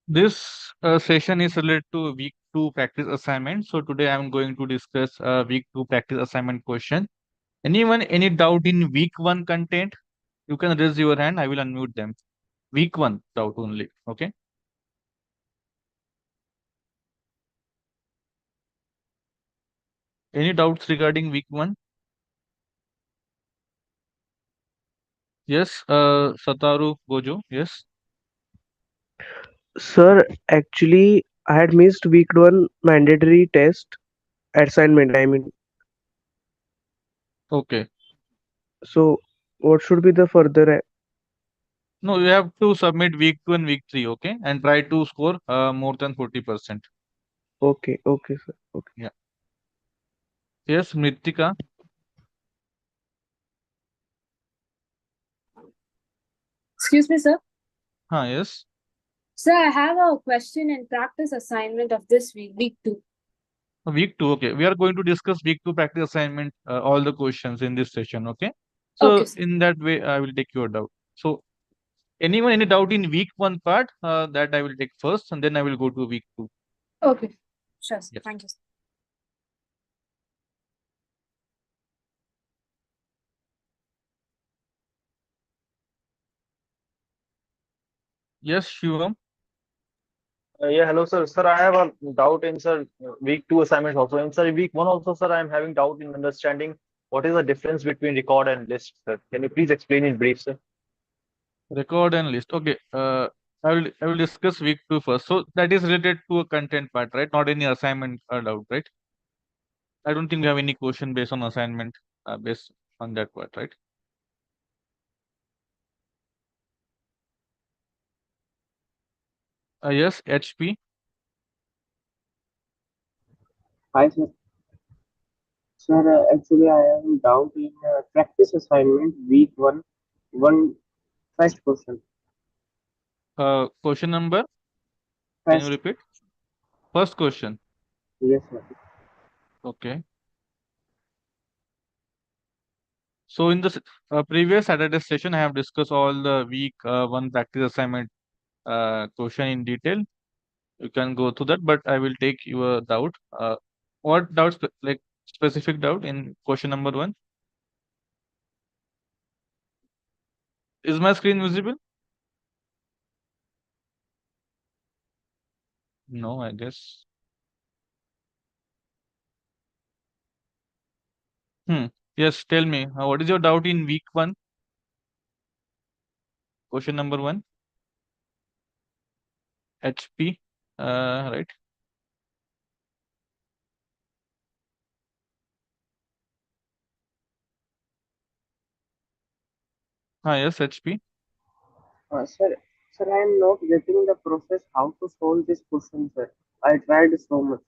This session is related to week 2 practice assignment. So today I am going to discuss week 2 practice assignment question. Anyone, any doubt in week 1 content? You can raise your hand. I will unmute them. Week 1 doubt only. Okay. Any doubts regarding week 1? Yes. Sataru Gojo. Yes. Sir, actually, I had missed week one mandatory test assignment. I mean, Okay. so what should be the further? No, you have to submit week 2 and week 3. Okay. And try to score more than 40%. Okay, okay, sir. Okay. Yeah. Yes. Mritika. Excuse me, sir. Yes. Sir, I have a question and practice assignment of this week, week 2. Week 2, okay. We are going to discuss week 2 practice assignment, all the questions in this session, okay? Okay, So, sir. in that way, I will take your doubt. So, anyone, any doubt in week 1 part, that I will take first, and then I will go to week 2. Okay. Sure, sir. Yes. Thank you, sir. Yes, Shivam. Yeah, hello, sir. Sir, I have a doubt in sir week two assignments also. In sir week one also, sir, I am having doubt in understanding what is the difference between record and list, sir. Can you please explain in brief, sir? Record and list. Okay. I will discuss week 2 first. So, that is related to a content part, right? Not any assignment doubt, right? I don't think we have any question based on assignment based on that part, right? Yes, HP. Hi, sir. Sir, actually, I am doubt in practice assignment week one first question. Question number, can you First, repeat? First question. yes, sir. Okay. So in the previous Saturday session, I have discussed all the week 1 practice assignment question in detail. You can go through that, but I will take your doubt. What doubts, like specific doubt in question number 1? Is my screen visible? No, I guess. Hmm. Yes, tell me. What is your doubt in week 1? Question number 1. HP. Right. Yes, HP. Sir, I am not getting the process how to solve this question, sir. I tried so much.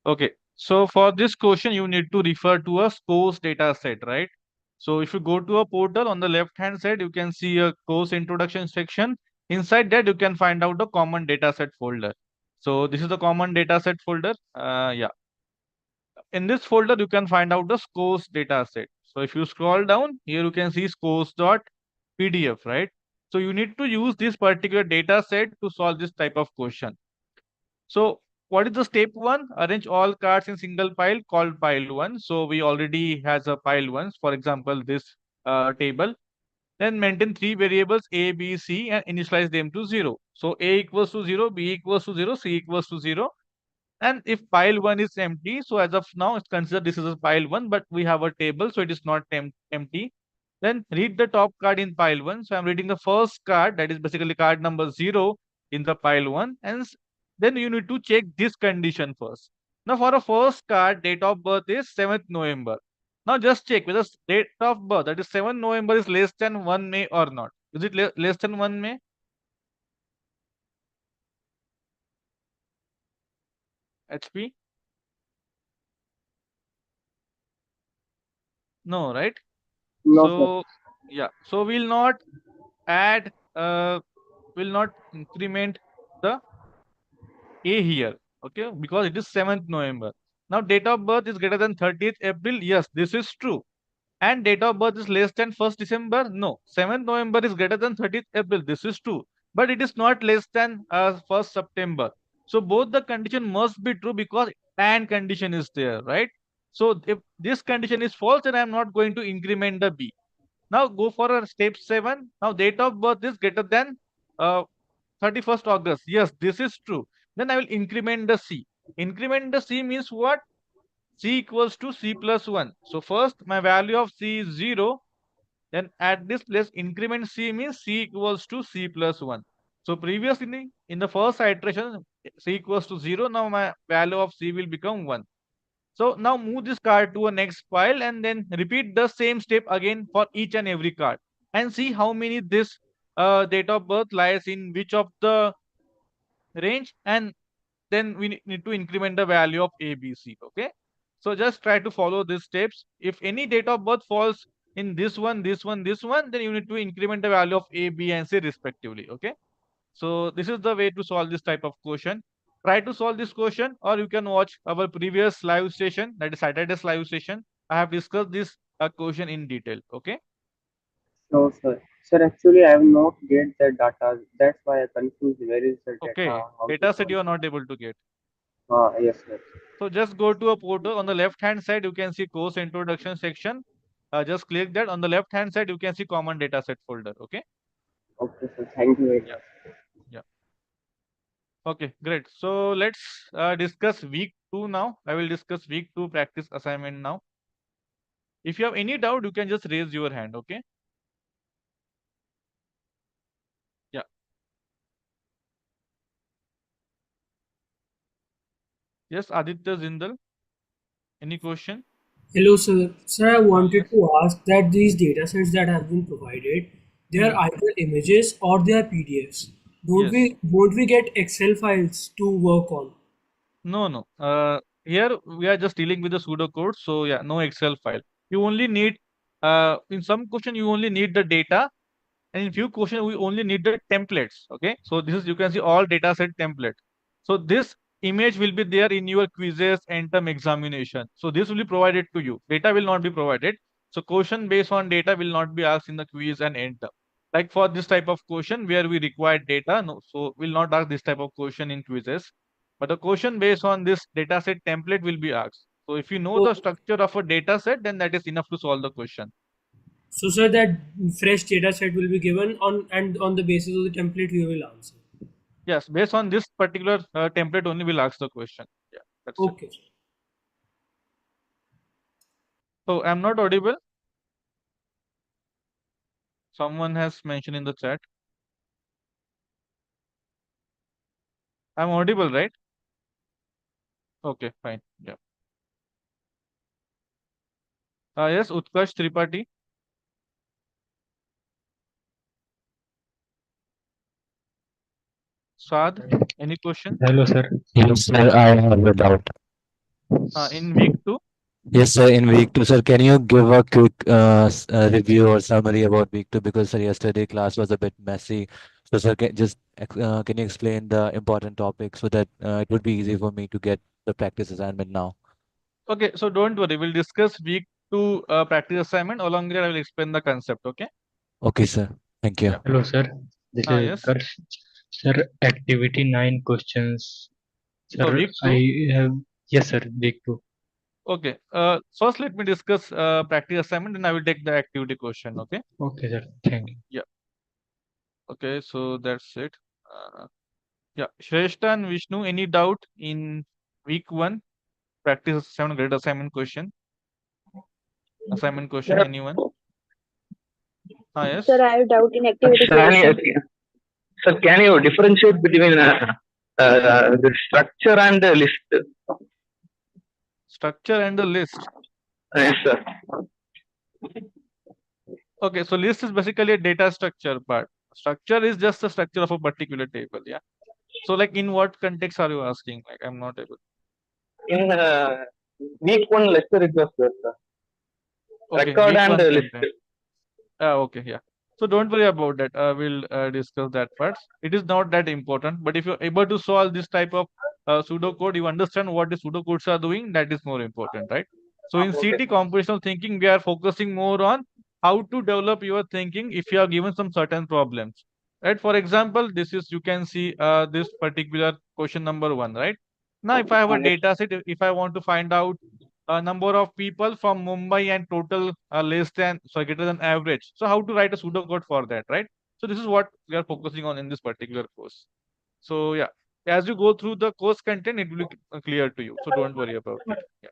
Okay. So for this question, you need to refer to a course data set, right? So if you go to a portal on the left hand side, you can see a course introduction section. Inside that, you can find out the common data set folder. So this is the common data set folder. Yeah. In this folder, you can find out the scores data set. So if you scroll down, here you can see scores.pdf, right? So you need to use this particular data set to solve this type of question. So what is the step 1? Arrange all cards in single pile called pile 1. So we already has a pile 1. For example, this table. Then maintain 3 variables A, B, C and initialize them to 0. So A equals to 0, B equals to 0, C equals to 0. And if pile 1 is empty, so as of now, it's considered this is a pile 1, but we have a table, so it is not empty. Then read the top card in pile 1. So I'm reading the first card, that is basically card number 0 in the pile 1. And then you need to check this condition first. Now, for a first card, date of birth is 7th November. Now, just check whether date of birth, that is 7th November, is less than 1 May or not. Is it less than 1 May? HP? No, right? No, sir. So, yeah. So, we'll not add, will not increment the A here, okay, because it is 7th November. Now, date of birth is greater than 30th April. Yes, this is true. And date of birth is less than 1st December. No, 7th November is greater than 30th April. This is true. But it is not less than 1st September. So, both the condition must be true because and condition is there, right? So, if this condition is false, then I am not going to increment the B. Now, go for a step 7. Now, date of birth is greater than uh, 31st August. Yes, this is true. Then I will increment the C. Increment the C means what? C equals to C plus 1. So first my value of C is 0. Then at this place increment C means C equals to C plus 1. So previously in the first iteration C equals to 0. Now my value of C will become 1. So now move this card to a next pile and then repeat the same step again for each and every card. And see how many this date of birth lies in which of the range, and then we need to increment the value of A, B, C. Okay. So just try to follow these steps. If any date of birth falls in this one, this one, this one, then you need to increment the value of A, B, and C respectively. Okay. So this is the way to solve this type of question. Try to solve this question, or you can watch our previous live session, that is Saturday's live session. I have discussed this question in detail. Okay. No, sir. Sir, actually, I have not get the data. That's why I confused. Where is the data? Okay. How to Data set you solve? are not able to get. Yes, sir. So just go to a portal. On the left hand side, you can see course introduction section. Just click that. On the left hand side, you can see common dataset folder. Okay. Okay, sir. Thank you very Yeah. much. Yeah. Okay. Great. So let's discuss week 2 now. I will discuss week 2 practice assignment now. If you have any doubt, you can just raise your hand. Okay. Yeah. Yes, Aditya Zindal. Any question? Hello, sir. Sir, I wanted Yes. to ask that these datasets that have been provided, they are Hmm. either images or they are PDFs. Don't Yes. we won't we get Excel files to work on? No, no. Here we are just dealing with the pseudocode. So yeah, no Excel file. You only need, in some question, you only need the data. And in few questions, we only need the templates. Okay. So this is, you can see all data set template. So this image will be there in your quizzes and term examination. So this will be provided to you. Data will not be provided. So question based on data will not be asked in the quiz and end term. Like for this type of question where we require data, no, so we'll not ask this type of question in quizzes. But the question based on this data set template will be asked. So if you know So, the structure of a data set, then that is enough to solve the question. so sir, that fresh data set will be given on and on the basis of the template we will answer. Yes, based on this particular template only we'll ask the question. Yeah, that's it. Okay. So I'm not audible. Someone has mentioned in the chat. I'm audible, right? Okay, fine. Yeah. Yes, Utkarsh Tripathi. Saad, any question? Hello, sir. Yes, sir. I have a doubt. In week 2? Yes, sir. In week two, sir, can you give a quick review or summary about week two? Because, sir, yesterday class was a bit messy. So, sir, can you explain the important topics so that it would be easy for me to get the practice assignment now? Okay, so don't worry. We'll discuss week 2 practice assignment. Along with that, I will explain the concept. Okay. Okay, sir. Thank you. Yeah. Hello, sir. This is Yes. Utkarsh. Sir, activity 9 questions. For Sir, week 2? I have, yes, sir, week 2. Okay. First, let me discuss practice assignment, then I will take the activity question. Okay. Okay, sir. Thank you. Yeah. Okay. So that's it. Yeah. Shrestha and Vishnu, any doubt in week 1 practice 7 grade assignment question? Assignment question, anyone? Yes. Sir, I have doubt in activity Can you, question. sir, can you differentiate between The structure and the list. Structure and the list. Yes, sir. Okay, so list is basically a data structure part. Structure is just the structure of a particular table. Yeah. So like in what context are you asking? Like I'm not able. In week one lecture it was there, sir. Okay, Record week and one list. content. Okay, yeah. So don't worry about that. We'll discuss that part. It is not that important. But if you're able to solve this type of pseudocode, you understand what the pseudocodes are doing. That is more important, right? So in Okay. CT computational thinking, we are focusing more on how to develop your thinking if you are given some certain problems, right? For example, this is you can see this particular question number one, right? Now, if I have a Yes. data set, if I want to find out number of people from Mumbai and total less than, so greater than average. So how to write a pseudocode for that, right? So this is what we are focusing on in this particular course. So yeah, as you go through the course content, it will be clear to you. So don't worry about it. Yeah.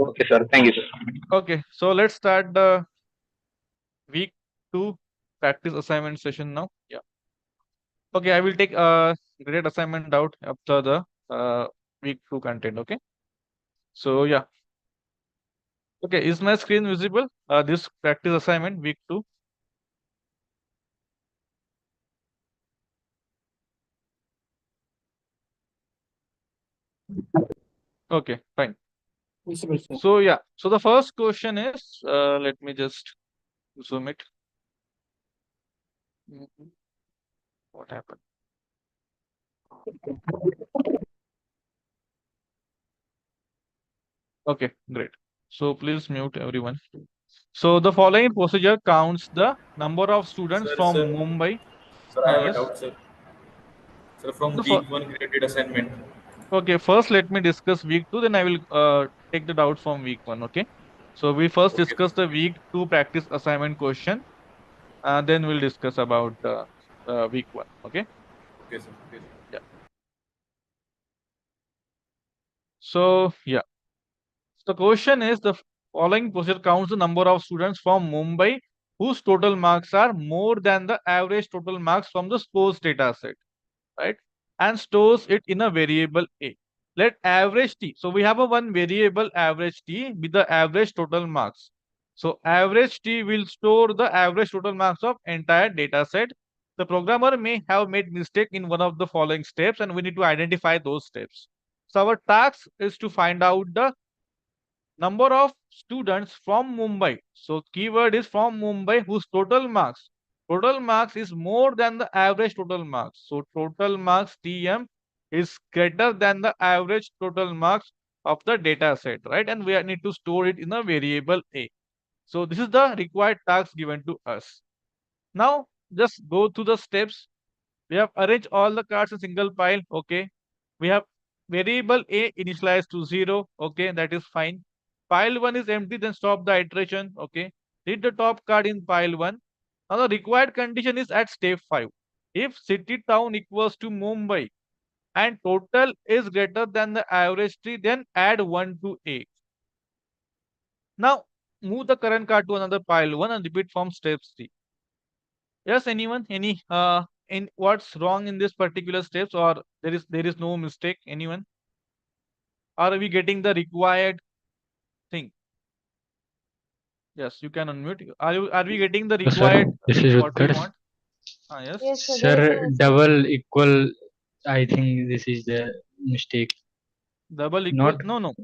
Okay, sir. Thank you, sir. Okay, so let's start the week two practice assignment session now. Yeah. Okay, I will take a great assignment out after the week two content. Okay. So yeah. Okay, is my screen visible? This practice assignment week two. Okay, fine. So yeah, so the first question is, let me just zoom it. Mhm. What happened? Okay, great. So please mute everyone. So the following procedure counts the number of students Sir, from sir, Mumbai. sir, I have a Yes. doubt, sir. Sir, from The week one graded assignment. okay, first let me discuss week two, then I will take the doubt from week one. Okay. So we first Okay, discuss the week two practice assignment question, then we'll discuss about week one. Okay. okay, sir. Okay, sir. Yeah. So yeah. The question is the following procedure counts the number of students from Mumbai whose total marks are more than the average total marks from the scores data set, right? And stores it in a variable A. Let average T. So we have a one variable average T with the average total marks. So average T will store the average total marks of entire data set. The programmer may have made mistake in one of the following steps and we need to identify those steps. So our task is to find out the number of students from Mumbai. So keyword is from Mumbai whose total marks is more than the average total marks. So total marks TM is greater than the average total marks of the data set, right? And we need to store it in a variable A. So this is the required task given to us. Now just go through the steps. We have arranged all the cards in single pile. Okay. We have variable A initialized to 0. Okay, that is fine. Pile 1 is empty, then stop the iteration. Okay. Read the top card in pile 1. Now the required condition is at step 5. If city town equals to Mumbai and total is greater than the average tree, then add 1 to A. Now move the current card to another pile 1 and repeat from step 3. Yes, anyone? Any in what's wrong in this particular steps, or there is no mistake? Anyone? Or are we getting the required thing? Yes, you can unmute. Are we getting the Sir, required this thing is what we Utkarsh. want? Yes. Yes, sir, there is no Sir, mistake. double equal. I think this is the mistake. Double equal? Not No.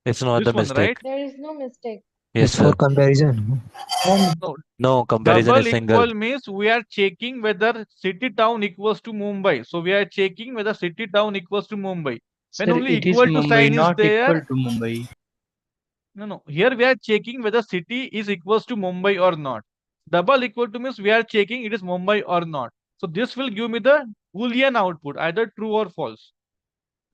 It's not This the one, right? mistake. There is no mistake. Yes, It's for sir. comparison. No. No, comparison Double is single. equal means we are checking whether city town equals to Mumbai. So we are checking whether city town equals to Mumbai. When sir, only it is equal to Mumbai, sign is not equal there, to Mumbai. no. Here we are checking whether city is equals to Mumbai or not. Double equal to means we are checking it is Mumbai or not. So this will give me the Boolean output, either true or false.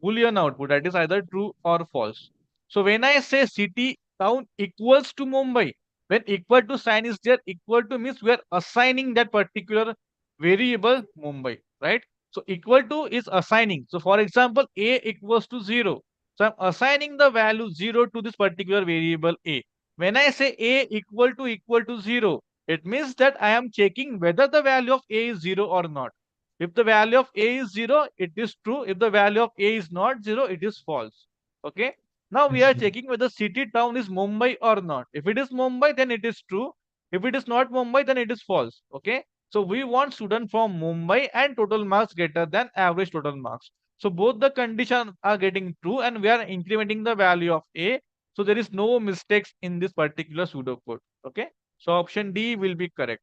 Boolean output, that is either true or false. So when I say city town equals to Mumbai, when equal to sign is there, equal to means we are assigning that particular variable Mumbai, right? So equal to is assigning. So for example, A equals to 0. So I'm assigning the value 0 to this particular variable A. When I say A equal to 0, it means that I am checking whether the value of A is 0 or not. If the value of A is 0, it is true. If the value of A is not 0, it is false. Okay. Now we are checking whether city town is Mumbai or not. If it is Mumbai, then it is true. If it is not Mumbai, then it is false. Okay. So we want student from Mumbai and total marks greater than average total marks. So both the conditions are getting true and we are incrementing the value of A. So there is no mistakes in this particular pseudocode. Okay. So option D will be correct.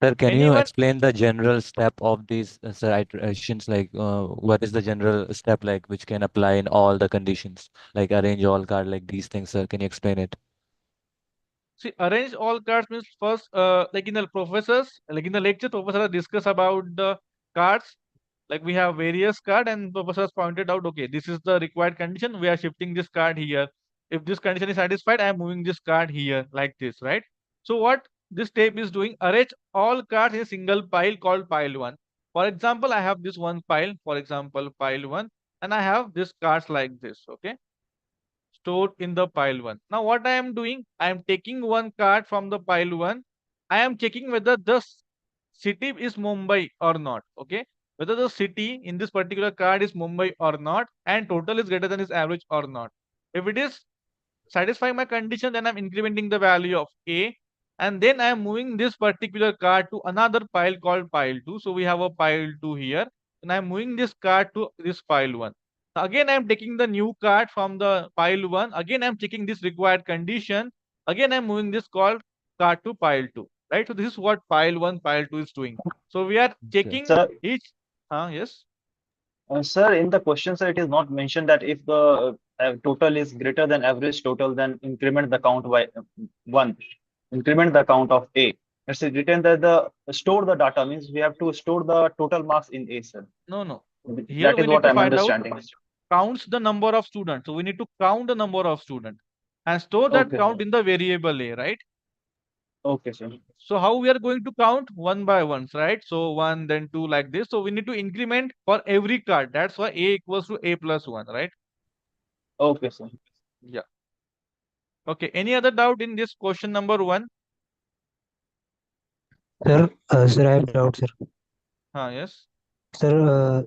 Sir, can you Anyone? explain the general step of these sir, iterations? Like, what is the general step like which can apply in all the conditions? Like arrange all card, like these things, sir. Can you explain it? See, arrange all cards means first, like in the professors, like in the lecture, professor discuss about the cards. Like we have various card, and professors pointed out, okay, this is the required condition. We are shifting this card here. If this condition is satisfied, I am moving this card here, like this, right? So what this step is doing, arrange all cards in a single pile called pile one. For example, I have this one pile, for example, pile one, and I have this cards like this. Okay, stored in the pile 1. Now what I am doing, I am taking one card from the pile 1. I am checking whether the city is Mumbai or not. Okay. Whether the city in this particular card is Mumbai or not and total is greater than its average or not. If it is satisfying my condition, then I'm incrementing the value of A. And then I am moving this particular card to another pile called pile 2. So we have a pile 2 here. And I'm moving this card to this pile 1. Again, I'm taking the new card from the pile 1. Again, I'm checking this required condition. Again, I'm moving this called card to pile 2. Right? So this is what pile 1, pile 2 is doing. So we are Okay. checking Sir, each. Yes. sir, in the question, sir, it is not mentioned that if the total is greater than average total, then increment the count by one. Increment the count of A. It's written that the store the data means we have to store the total marks in A, sir. No. Here That we is need what to I'm find out understanding. counts the number of students. So we need to count the number of students and store that Okay, count sir. in the variable A, right? Okay, sir. So how we are going to count one by ones, right? So one, then two, like this. So we need to increment for every card. That's why A equals to A plus one, right? Okay, sir. Yeah. Okay. Any other doubt in this question number one? Sir, I have doubt, sir. Yes. Sir,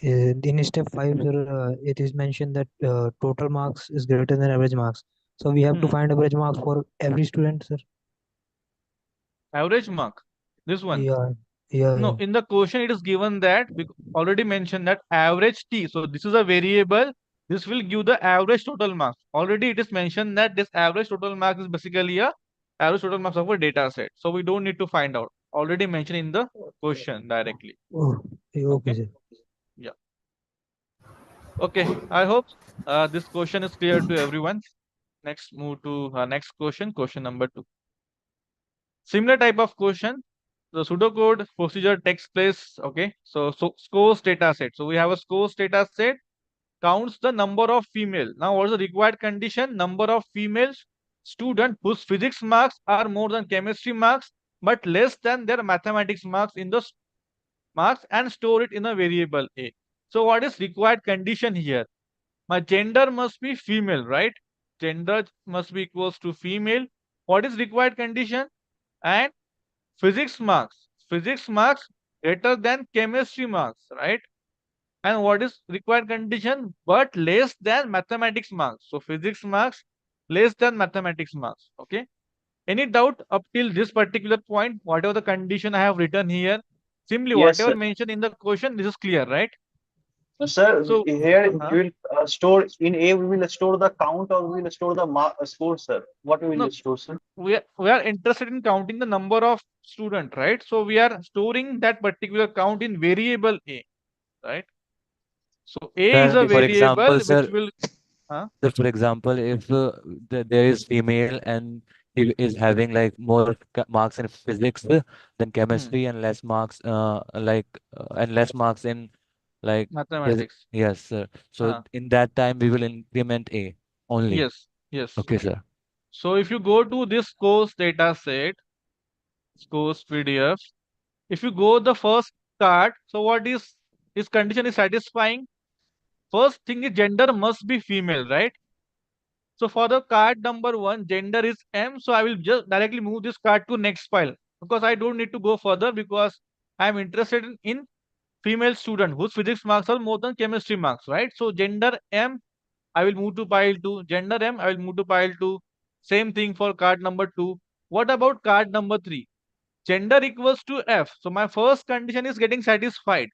in step 5, sir, it is mentioned that total marks is greater than average marks. So we have to find average marks for every student, sir. Average mark. This one. No, Yeah. in the question it is given that we already mentioned that average T. So this is a variable. This will give the average total marks. Already it is mentioned that this average total marks is basically a average total marks of a data set. So we don't need to find out. Already mentioned in the question directly. Oh, okay, sir. Yeah. Okay. I hope this question is clear to everyone. Next, move to next question. Question number 2. Similar type of question. The pseudocode procedure takes place. Okay. So scores data set. So we have a scores data set counts the number of female. Now, what is the required condition? Number of females student whose physics marks are more than chemistry marks, but less than their mathematics marks in the marks and store it in a variable A. So, what is required condition here? My gender must be female, right? Gender must be equals to female. What is required condition? And physics marks. Physics marks greater than chemistry marks, right? And what is required condition? But less than mathematics marks. So physics marks less than mathematics marks. Okay. Any doubt up till this particular point? Whatever the condition I have written here, simply Yes, whatever sir. mentioned in the question, this is clear, right? Sir, So here we will store in A, we will store the count or we will store the score, sir. What we no, will store, sir? we are interested in counting the number of student, right? So we are storing that particular count in variable A, right? So A is Sir, a Okay, for sir. variable example, which sir, will so for example, if there is female and he is having like more marks in physics than hmm, chemistry and less marks and less marks in like mathematics. yes, sir. So Uh, in that time we will increment A only. yes. Okay, sir. So if you go to this course data set, course PDF, if you go the first card, so what is condition is satisfying? First thing is gender must be female, right? So for the card number 1, gender is M. So I will just directly move this card to next file because I don't need to go further because I am interested in female student whose physics marks are more than chemistry marks, right? So gender M, I will move to pile 2. Gender M, I will move to pile 2. Same thing for card number 2. What about card number 3? Gender equals to F. So my first condition is getting satisfied.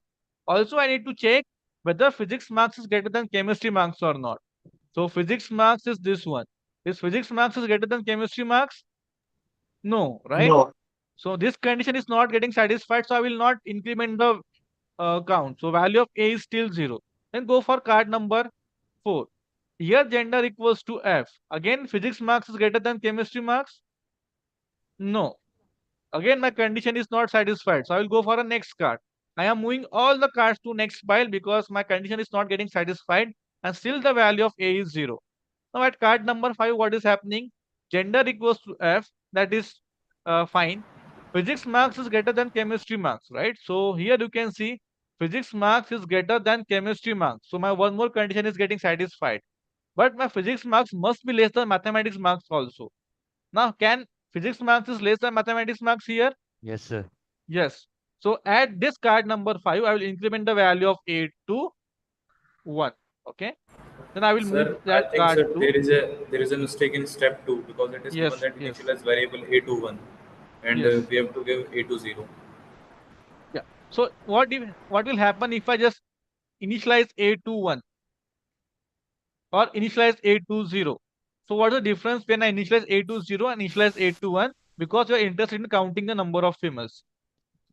Also, I need to check whether physics marks is greater than chemistry marks or not. So physics marks is this one. Is physics marks is greater than chemistry marks? No, right? No. So this condition is not getting satisfied. So I will not increment the count. So value of A is still 0. Then go for card number 4. Here gender equals to F. Again, physics marks is greater than chemistry marks? No. Again, my condition is not satisfied. So I will go for a next card. I am moving all the cards to next pile because my condition is not getting satisfied and still the value of A is 0. Now at card number 5, what is happening? Gender equals to F. That is fine. Physics marks is greater than chemistry marks, right? So here you can see physics marks is greater than chemistry marks. So my one more condition is getting satisfied. But my physics marks must be less than mathematics marks also. Now, can physics marks is less than mathematics marks here? Yes, sir. Yes. So at this card number 5, I will increment the value of A to 1. Okay. Then I will move Sir, I that think card sir to there is a mistake in step 2 because it is given yes, that yes, initialize variable a to 1 and yes. we have to give a to 0. Yeah. So what will happen if I just initialize A to 1 or initialize A to 0? So what is the difference when I initialize A to 0 and initialize A to 1? Because you are interested in counting the number of females.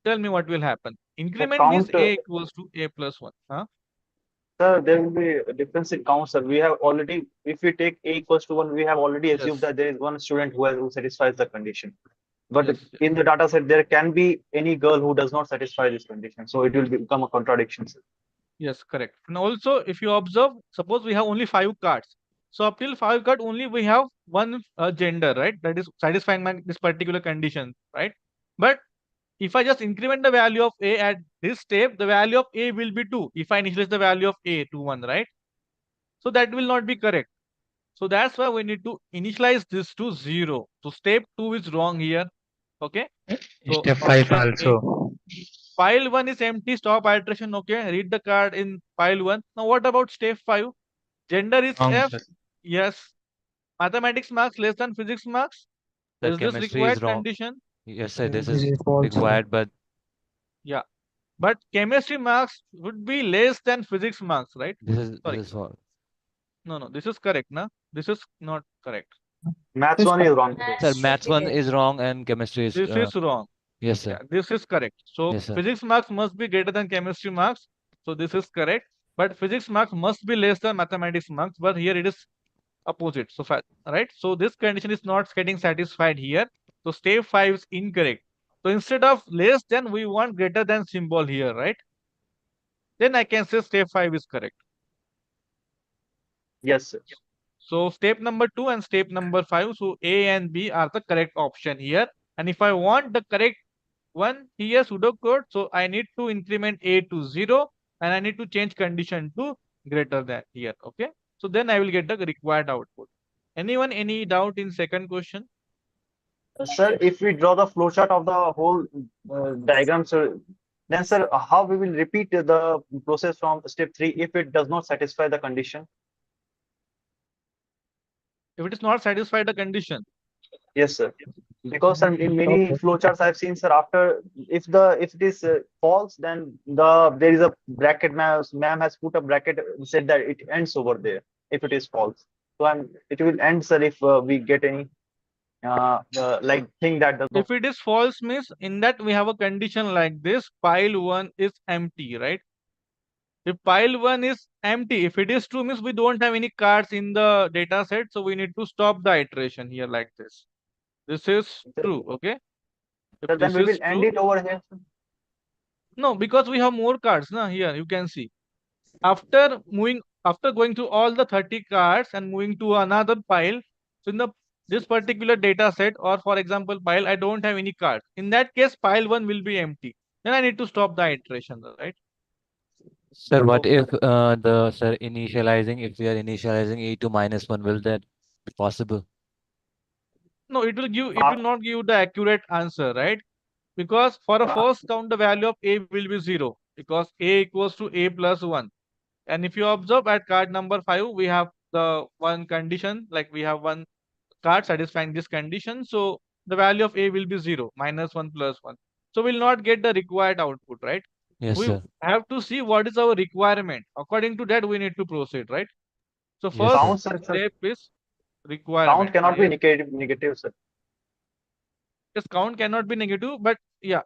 Tell me what will happen. The Increment this count, A equals to A plus 1. Huh? sir, there will be a difference in count, sir. We have already, if we take A equals to 1, we have already assumed Yes, that there is one student who satisfies the condition. But yes, yes. in the data set, there can be any girl who does not satisfy this condition. So it will become a contradiction, sir. Yes, correct. And also, if you observe, suppose we have only 5 cards. So up till 5 card, only we have one gender, right? That is satisfying this particular condition, right? But if I just increment the value of A at this step, the value of A will be 2. If I initialize the value of A to 1, right? So that will not be correct. So that's why we need to initialize this to 0. So step 2 is wrong here. Okay. So Step 5 option A. also. Pile 1 is empty, stop iteration. Okay. Read the card in pile 1. Now what about step 5? Gender is Wrong, F. sir. Yes. Mathematics marks less than physics marks. The Is this chemistry is required wrong. condition? Yes, sir. This This is is false, sir. required, but Yeah. But chemistry marks would be less than physics marks, right? this Sorry. is false. No. This is correct, na? This is not correct. Maths 1 is wrong. Sir, That maths should be one there. is wrong and chemistry is This is wrong. yes, sir. Yeah, this is correct. So Yes, sir. physics marks must be greater than chemistry marks. So this is correct. But physics marks must be less than mathematics marks. But here it is opposite. So right. So this condition is not getting satisfied here. So step 5 is incorrect. So instead of less than, we want greater than symbol here, right? Then I can say step 5 is correct. Yes, sir. So step number 2 and step number 5. So A and B are the correct option here. And if I want the correct one here pseudocode, so I need to increment A to 0 and I need to change condition to greater than here. Okay. So then I will get the required output. Anyone, any doubt in second question? Sir, if we draw the flowchart of the whole diagram, sir, then, sir, how we will repeat the process from step 3 if it does not satisfy the condition? If it is not satisfied the condition. Yes, sir. Because sir, in many flowcharts I've seen, sir, after if it is false, then there is a bracket. Ma'am has put a bracket, said that it ends over there if it is false. So it will end, sir, if we get any like thing that does not. If it is false means in that we have a condition like this, pile 1 is empty, right? If pile 1 is empty, if it is true means we don't have any cards in the data set, so we need to stop the iteration here like this. This is true, okay? If Sir, then this we is will end true, it over here, sir. no, because we have more cards, na, here you can see. After going through all the 30 cards and moving to another pile, so in this particular data set or for example pile, I don't have any cards. In that case, pile 1 will be empty. Then I need to stop the iteration, right? Sir, what Okay. if initializing, if we are initializing A to -1, will that be possible? No, it will not give you the accurate answer, right? Because for a first count, the value of A will be 0. because A equals to A plus 1. And if you observe at card number 5, we have the one condition, like we have one card satisfying this condition. So the value of A will be 0, minus 1 plus 1. So we'll not get the required output, right? Yes, We sir. have to see what is our requirement. According to that, we need to proceed, right? So Yes, first sir. Count, sir. step is Count requirement. cannot be Yes, negative, sir. yes, count cannot be negative, but yeah,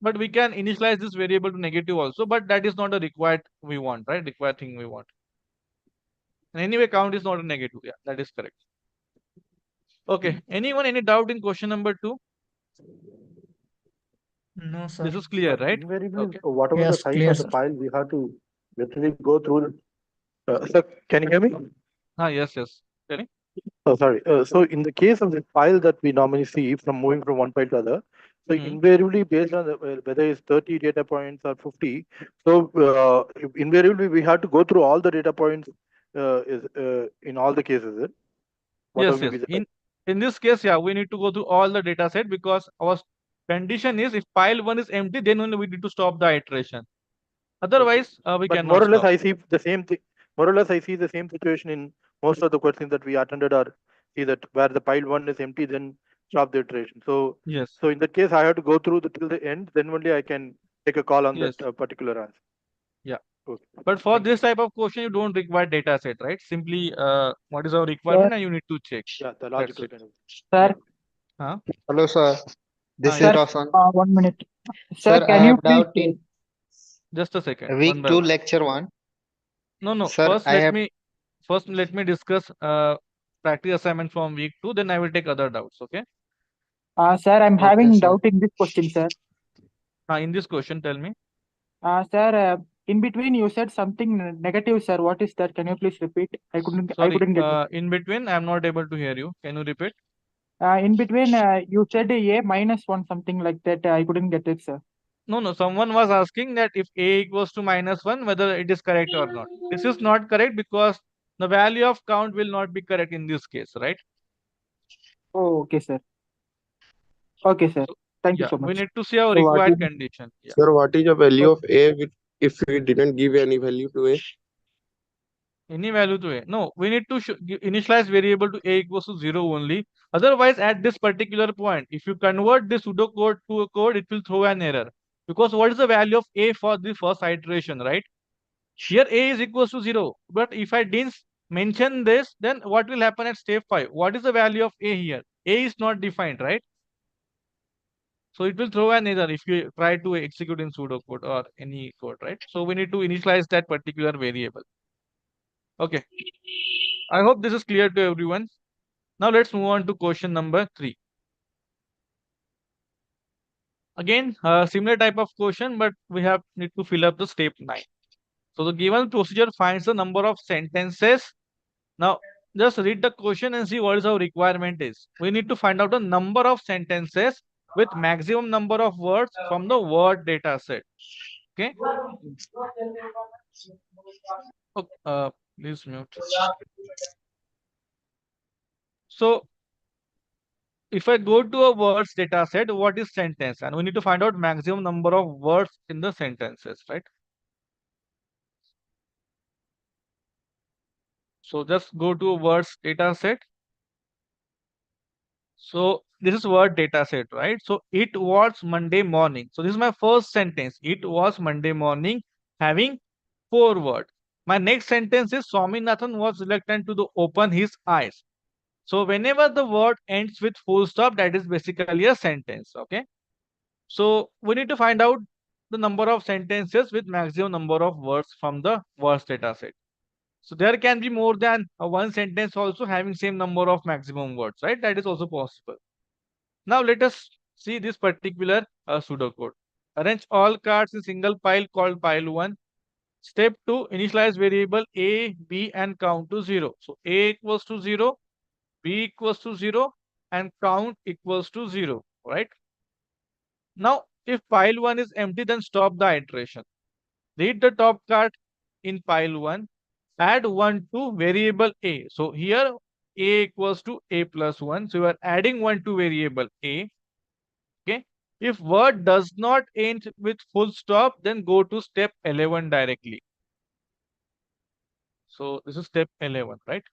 but we can initialize this variable to negative also, but that is not a required we want, right? Required thing we want. And anyway, count is not a negative. Yeah, that is correct. Okay. Anyone, any doubt in question number 2? No, sir. This is clear, right? Invariably, Okay. whatever the Yes, size clear, of the sir. file, we have to literally go through. Sir, can you hear me? Yes, yes. Tell me. Oh, sorry. So in the case of the file that we normally see from moving from one file to other, so invariably based on whether it's 30 data points or 50, so invariably we have to go through all the data points in all the cases. Is it? Yes, Whatever may yes. be the In this case, yeah, we need to go through all the data set because our condition is if file 1 is empty, then only we need to stop the iteration. Otherwise, we But more cannot or less, stop. I see the same thing. More or less, I see the same situation in most of the questions that we attended, or see that where the pile 1 is empty, then stop the iteration. So, yes. So in that case, I have to go through till the end. Then only I can take a call on Yes. that particular answer. Yeah. Okay. But for Thank you. this type of question, you don't require data set, right? Simply, what is our Sir, requirement, and you need to check. Yeah, the That's logical it. kind of. sir, Huh? Hello, sir. This Yes. is sir, Roshan. 1 minute. Sir, Sir, I can you have please doubt in Just a second. One week by 2, one. lecture 1. No. Sir, First let me discuss practice assignment from week 2. Then I will take other doubts. Okay. sir, I'm okay, having sir. doubt in this question, sir. In this question, tell me. Sir, in between you said something negative, sir. What is that? Can you please repeat? I Sorry. couldn't get it. In between, I'm not able to hear you. Can you repeat? In between you said a minus 1, something like that. I couldn't get it, sir. No. Someone was asking that if a equals to minus 1, whether it is correct or not. This is not correct because the value of count will not be correct in this case, right? Oh, okay, sir. Okay, sir. Thank you Yeah, so we much. need to see our So what required is condition. Yeah. Sir, what is the value Oh, of A if we didn't give any value to A? Any value to a. No, we need to initialize variable to a equals to 0 only. Otherwise, at this particular point, if you convert this pseudocode to a code, it will throw an error. Because what is the value of a for the first iteration, right? Here a is equals to 0. But if I didn't mention this, then what will happen at step 5? What is the value of a here? A is not defined, right? So it will throw an error if you try to execute in pseudocode or any code, right? So we need to initialize that particular variable. Okay. I hope this is clear to everyone. Now let's move on to question number 3. Again, similar type of question, but we need to fill up the step 9. So the given procedure finds the number of sentences. Now just read the question and see what is our requirement is. We need to find out the number of sentences with maximum number of words from the word data set. Okay. Okay, please mute. So if I go to a words data set, what is sentence? And we need to find out maximum number of words in the sentences, right? So just go to a words data set. So this is word data set, right? So it was Monday morning. So this is my first sentence. It was Monday morning, having 4 words. My next sentence is Swaminathan was reluctant to open his eyes. So whenever the word ends with full stop, that is basically a sentence. Okay. So we need to find out the number of sentences with maximum number of words from the words data set. So there can be more than one sentence also having same number of maximum words, right? That is also possible. Now let us see this particular pseudocode. Arrange all cards in single pile called pile 1. Step 2, initialize variable a, b and count to 0. So a equals to 0, b equals to 0 and count equals to 0, right? Now if pile 1 is empty, then stop the iteration. Read the top card in pile 1. Add 1 to variable a. So here a equals to a plus 1. So you are adding 1 to variable a. Okay. If word does not end with full stop, then go to step 11 directly. So this is step 11, right?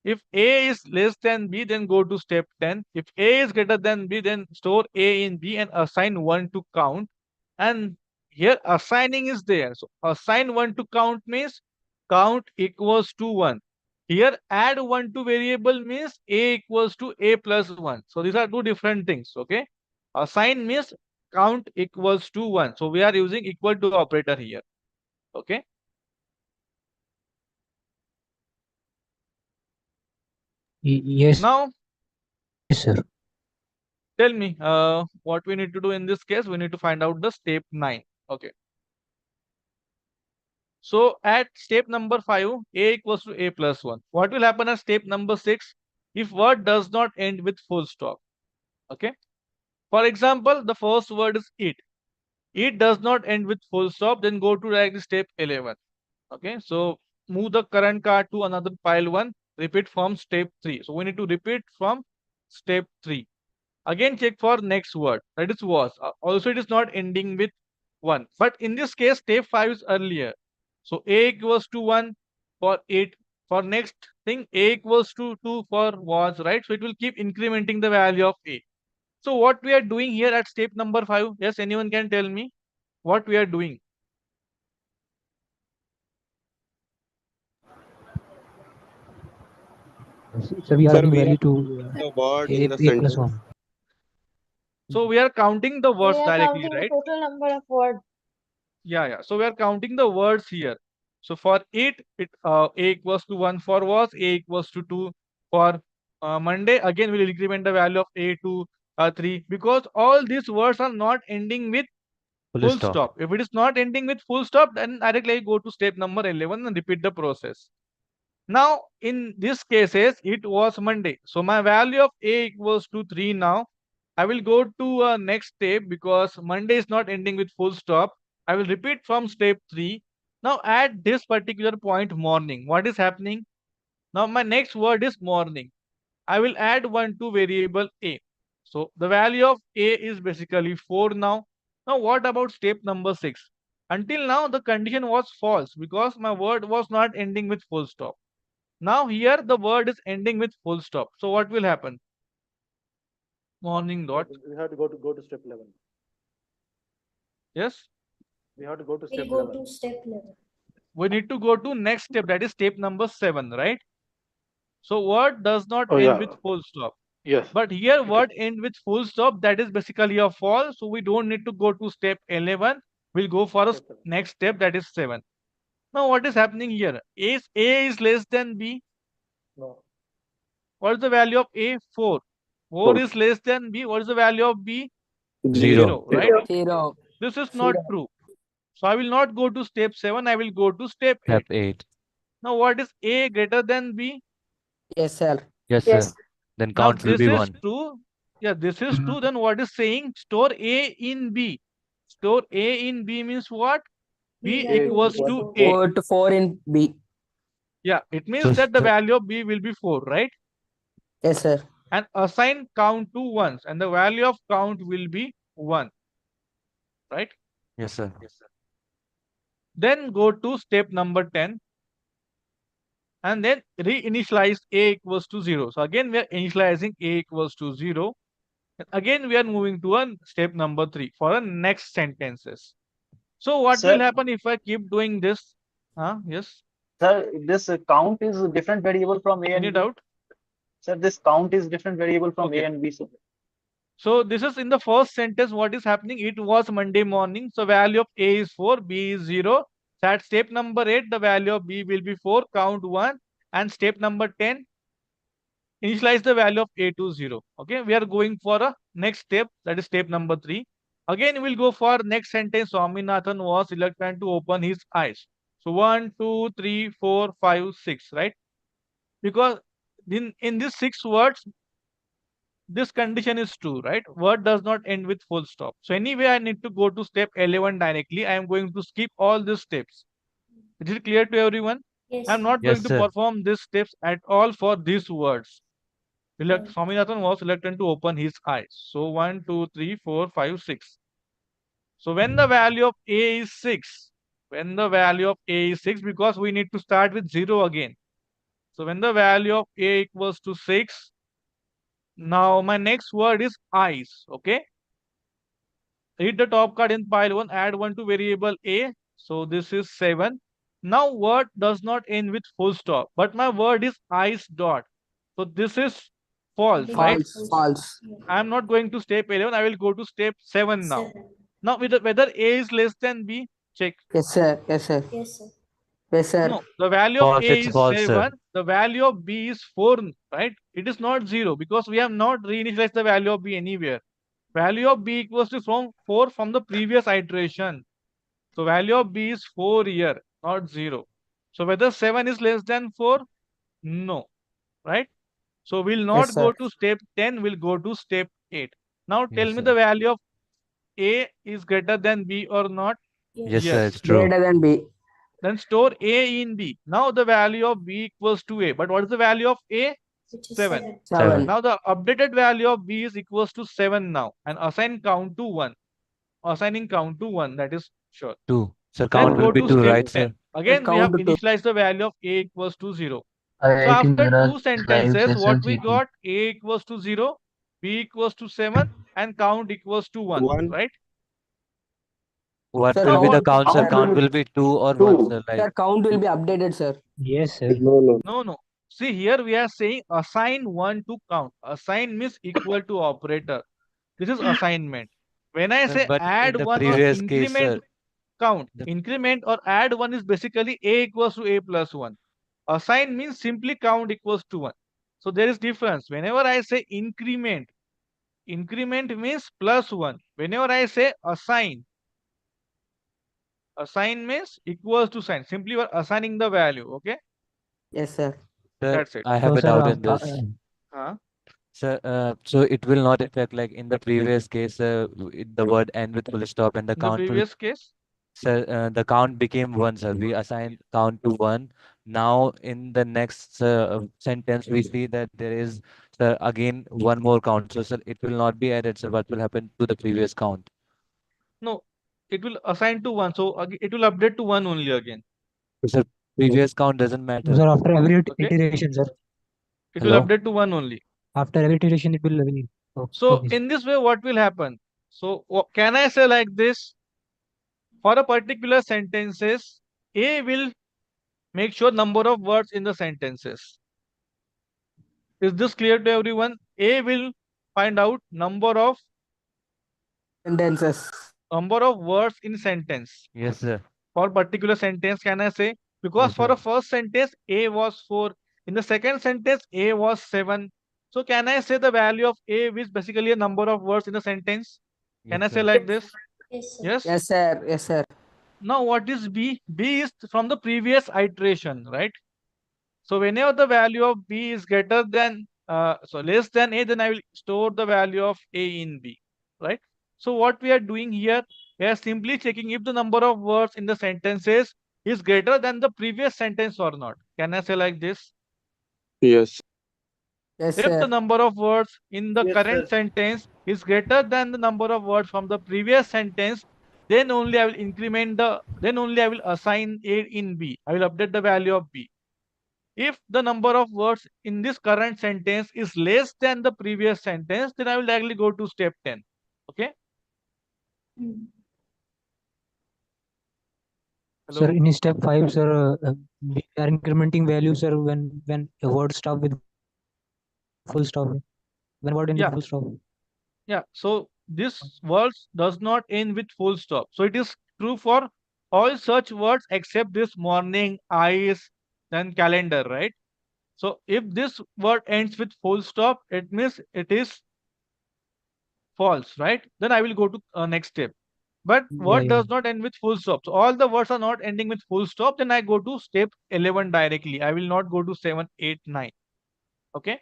If A is less than B, then go to step 10. If A is greater than B, then store A in B and assign 1 to count. And here assigning is there. So assign 1 to count means count equals to 1. Here add 1 to variable means A equals to A plus 1. So these are two different things, okay? Assign means count equals to 1. So we are using equal to operator here, okay? Yes, Now yes, sir. tell me, what we need to do in this case? We need to find out the step 9. Okay. So at step number 5, A equals to A plus 1. What will happen at step number 6? If word does not end with full stop. Okay. For example, the first word is it. It does not end with full stop. Then go to directly step 11. Okay. So move the current card to another pile 1. Repeat from step 3. So we need to repeat from step 3. Again, check for next word, that is was. Also, it is not ending with 1. But in this case, step 5 is earlier. So A equals to 1 for it. For next thing, A equals to 2 for was, right? So it will keep incrementing the value of A. So what we are doing here at step number 5? Yes, anyone can tell me what we are doing? So we are Sir, adding we are value to the word A, in the A plus sentence. 1. So we are counting the We words are directly, counting the right? total number of words. Yeah. So we are counting the words here. So for it A equals to 1. For was, A equals to 2. For Monday, again we will increment the value of A to 3, because all these words are not ending with Full full stop. stop. If it is not ending with full stop, then directly go to step number 11 and repeat the process. Now, in this cases, it was Monday. So my value of A equals to 3 now. I will go to next step because Monday is not ending with full stop. I will repeat from step 3. Now at this particular point morning, what is happening? Now my next word is morning. I will add 1 to variable A. So the value of A is basically 4 now. Now what about step number 6? Until now the condition was false because my word was not ending with full stop. Now here the word is ending with full stop. So what will happen? Morning dot. We have to go to step 11. Yes. We have to go to step We'll go 11. to step 11. We need to go to next step, that is step number 7, right? So word does not Oh, end yeah. with full stop. Yes. But here Okay. word end with full stop, that is basically a false. So we don't need to go to step 11. We'll go for a Step 7. next step, that is 7. Now what is happening here? Is A is less than B? No. What is the value of A? 4. 4 is less than B. What is the value of B? 0, right? Zero. This is not true. So I will not go to step 7. I will go to step 8. Step 8. Now what is A greater than B? Yes, sir. Yes, Yes. sir. Then Now count will this be is 1. true. Yeah, this is true. Then what is saying? Store A in B. Store A in B means what? B value will equals be to 4. A. 4 to 4 in B. Yeah, it means So, that the sir, value of B will be 4, right? Yes, sir. And assign count to ones, and the value of count will be 1, right? yes, sir. Then go to step number 10 and then reinitialize A equals to 0. So again, we are initializing A equals to 0. And again, we are moving to a step number 3 for the next sentences. So what will Sir, happen if I keep doing this? Yes. sir, this count is a different variable from A Any and B. doubt? Sir, this count is different variable from A Okay. and B. Sir. So this is in the first sentence. What is happening? It was Monday morning. So value of A is 4, B is 0. So at step number 8, the value of B will be 4, count 1. And step number 10, initialize the value of A to 0. Okay, we are going for a next step, that is step number 3. Again, we'll go for next sentence. Swaminathan was reluctant to open his eyes. So 1, 2, 3, 4, 5, 6, right? Because in these 6 words, this condition is true, right? Word does not end with full stop. So anyway, I need to go to step 11 directly. I am going to skip all these steps. Is it clear to everyone? Yes. I'm not Yes, going to sir. perform these steps at all for these words. Swaminathan was reluctant to open his eyes. So 1, 2, 3, 4, 5, 6. So when the value of A is 6, because we need to start with 0 again. So when the value of A equals to 6, now my next word is eyes. Okay. Read the top card in pile 1, add 1 to variable A. So this is 7. Now word does not end with full stop, but my word is eyes dot. So this is false, right? False. I am not going to step 11. I will go to step 7 now. Now whether A is less than B, check. Yes, sir. Yes, sir. Yes, sir. No, the value of False, A it's is false, 7. sir. The value of B is 4, right? It is not 0 because we have not reinitialized the value of B anywhere. Value of B equals to from 4 from the previous iteration. So value of B is 4 here, not 0. So whether 7 is less than 4? No, right? So we'll Yes, not sir. go to step 10, we'll go to step 8. Now tell Yes, me sir. the value of A is greater than B or not? Yes, sir, Yes. it's true. Greater than B. Then store A in B. Now the value of B equals to A. But what is the value of A? 7. 7. Now the updated value of B is equals to 7 now. And assign count to 1. Assigning count to 1, that is sure. 2. Sir, Then count will go be to 2, step right, sir? 10. Again, we Count have to 2. initialized the value of A equals to 0. So IIT after Miraj two live sentences, what session we CT. got? A equals to 0, B equals to 7, and count equals to 1, 1. right? What Sir, will Now be the what? count, sir? sir, Count will be 2 or 1, 2. sir? sir, Like, count will be updated, sir. Yes, sir. No. No. See here we are saying assign 1 to count. Assign means equal to operator. This is assignment. When I sir, say but add in the 1 or previous case, increment sir, count, the, increment or add 1 is basically A equals to A plus 1. Assign means simply count equals to 1. So there is difference. Whenever I say increment means plus 1. Whenever I say assign means equals to sign. Simply you are assigning the value. Okay, Yes, sir. sir, that's it. I have So, a sir, doubt in this. Huh? Sir, so it will not affect like in the previous case, the word end with full stop and the In the count will, previous case, sir, the count became 1, sir. We assign count to 1. Now in the next sentence, we see that there is, sir, again one more count. So, sir, it will not be added, sir. What will happen to the previous count? no, it will assign to 1. So it will update to 1 only again. So, sir, previous count doesn't sir, matter. after every Okay, iteration, sir. it will Hello? update to 1 only. After every iteration, it will be. Oh, So okay, sir. in this way, what will happen? So can I say like this? For a particular sentences, A will make sure number of words in the sentences. Is this clear to everyone? A will find out Sentences. number of words in sentence. Yes, sir. For particular sentence, can I say? Because Yes, for sir. a first sentence, A was 4. In the second sentence, A was 7. So can I say the value of A is basically a number of words in the sentence? Can Yes, I say sir. like this? Yes. Yes, sir. Yes, sir. Now what is B? B is from the previous iteration, right? So whenever the value of B is greater than, less than A, then I will store the value of A in B, right? So what we are doing here, we are simply checking if the number of words in the sentences is greater than the previous sentence or not. Can I say like this? Yes. Yes, If the sir. number of words in the Yes, current sir. sentence is greater than the number of words from the previous sentence, then only I will then only I will assign A in B. I will update the value of B. If the number of words in this current sentence is less than the previous sentence, then I will directly go to step 10. Okay? Sir, Hello? in step 5, sir, we are incrementing value, sir, when a word stop with full stop. When word end with full stop. Yeah. Yeah. So this words does not end with full stop. So it is true for all such words except this morning, eyes, then calendar, right? So if this word ends with full stop, it means it is false, right? Then I will go to next step. But Yeah, word yeah. does not end with full stop. So all the words are not ending with full stop. Then I go to step 11 directly. I will not go to 7, 8, 9. Okay.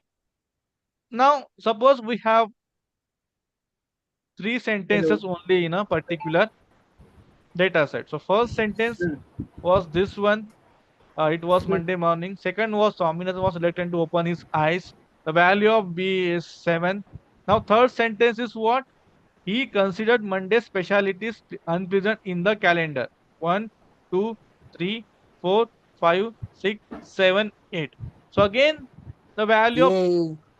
Now, suppose we have 3 sentences only in a particular data set. So first sentence was this one. It was Monday morning. Second was Swaminathan was reluctant to open his eyes. The value of B is 7. Now, third sentence is what? He considered Monday's specialities unpleasant in the calendar. 1, 2, 3, 4, 5, 6, 7, 8. So again, the value of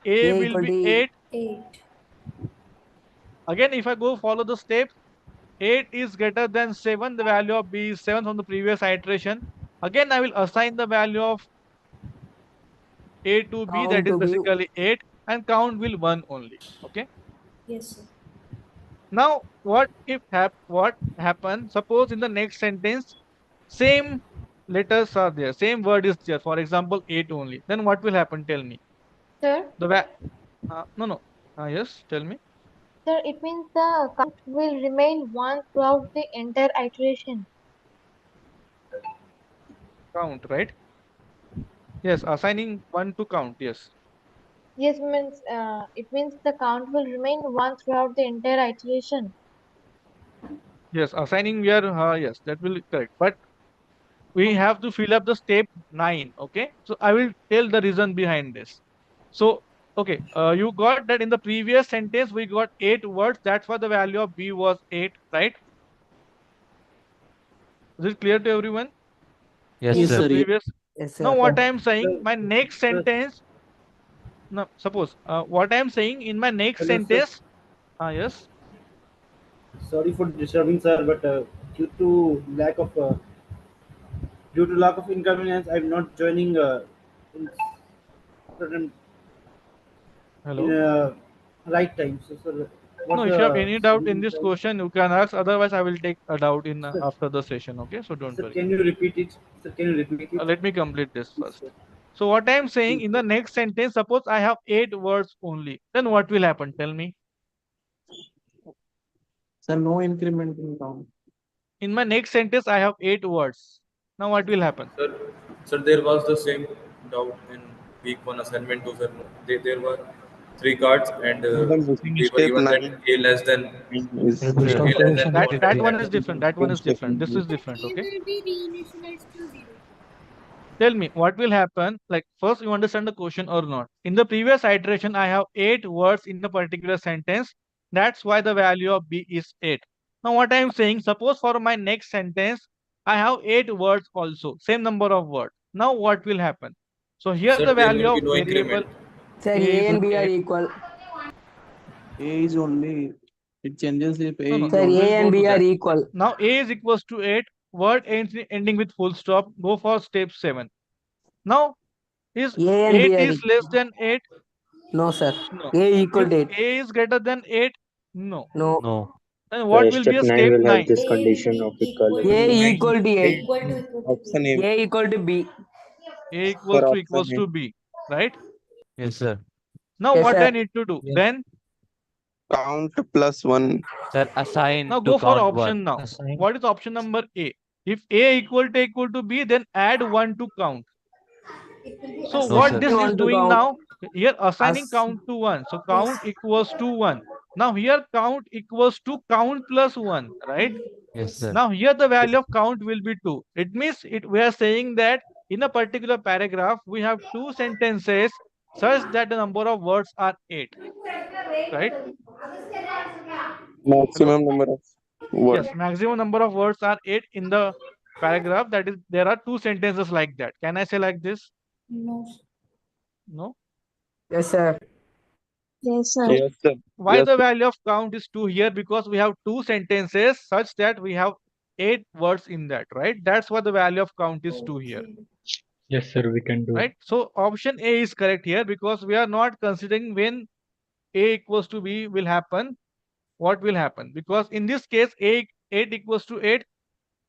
A A will equal be to 8. Again, if I go follow the steps, 8 is greater than 7. The value of B is 7 from the previous iteration. Again, I will assign the value of A to B, that count is to be. basically 8, and count will 1 only. Okay. Yes, sir. Now, what happen? Suppose in the next sentence, same letters are there, same word is there. For example, 8 only. Then what will happen? Tell me. Sir, The va no no. Yes, tell me. sir, it means the count will remain one throughout the entire iteration. Count, right? Yes, assigning 1 to count. Yes. Yes, means it means the count will remain one throughout the entire iteration. Yes, assigning we are yes, that will be correct. But we have to fill up the step 9. Okay. So I will tell the reason behind this. So, okay, you got that in the previous sentence we got 8 words. That's why the value of B was 8, right? Is it clear to everyone? Yes, In Yes. the sir. previous. Yes, Now, sir. what I am saying, Sir, my next sir, sentence. Now, suppose what I am saying in my next hello, sir. sentence. Yes. Sorry for disturbing, sir, but due to lack of inconvenience, I'm not joining in certain in Hello. right time. So, sir, No, what's if you have the any doubt in schedule this time? question, you can ask. Otherwise, I will take a doubt in Sir, after the session. Okay, so don't sir, worry. can you repeat it? Sir, can you repeat it? Let me complete this Please, first. sir. So, what I am saying Please, in the sir. next sentence, suppose I have 8 words only. Then what will happen? Tell me. Sir, no increment in count. In my next sentence, I have 8 words. Now, what will happen? Sir, there was the same doubt in week one assignment too, sir. There were 3 cards, and The missing we were step given that 9 A less than Sir, is based A on less than question, it what? That depends. one is different. That one is step different. This is different. A Okay. will be reinitialized to 0. Tell me what will happen. Like first, you understand the question or not. In the previous iteration, I have 8 words in a particular sentence. That's why the value of B is 8. Now, what I am saying, suppose for my next sentence, I have 8 words also, same number of words. Now, what will happen? So here Sir, the there value will be of no variable increment. Sir, A A is and B are 8. equal. A is only, it changes if No, A no, is Sir, we'll A go and to B are that. equal. Now, A is equals to 8. Word ending with full stop. Go for step 7. Now, is A and B 8 are is less equal. than 8? No, sir. No. A equal Is to 8. A is greater than 8? No. No. No. Then The what will be step a 9 step will have 9? this condition of A equality. equal to 8. Option A A equal to B. A for option equals A. to B, right? Yes, sir. Now Yes, what sir. I need to do? Yes. Then Count plus 1. Sir, assign now to go for count option 1. now. Assign. What is option number A? If A equal to B, then add 1 to count. So No, what sir. this is Want to doing count. now? Here assigning As count to 1. So count equals to 1. Now here count equals to count plus 1, right? Yes, sir. Now here the value of count will be 2. It means we are saying that in a particular paragraph we have 2 sentences such that the number of words are 8, right? Hello? Maximum number of words. Yes, maximum number of words are 8 in the paragraph. That is, there are 2 sentences like that. Can I say like this? No. No. yes, sir. Yes, sir. So Yes, sir. why Yes, the sir. value of count is 2 here? Because we have 2 sentences such that we have 8 words in that, right? That's why the value of count is 2 here, Okay. Yes, sir, we can do. right? So option A is correct here because we are not considering when A equals to B will happen, what will happen? Because in this case, 8 equals to 8.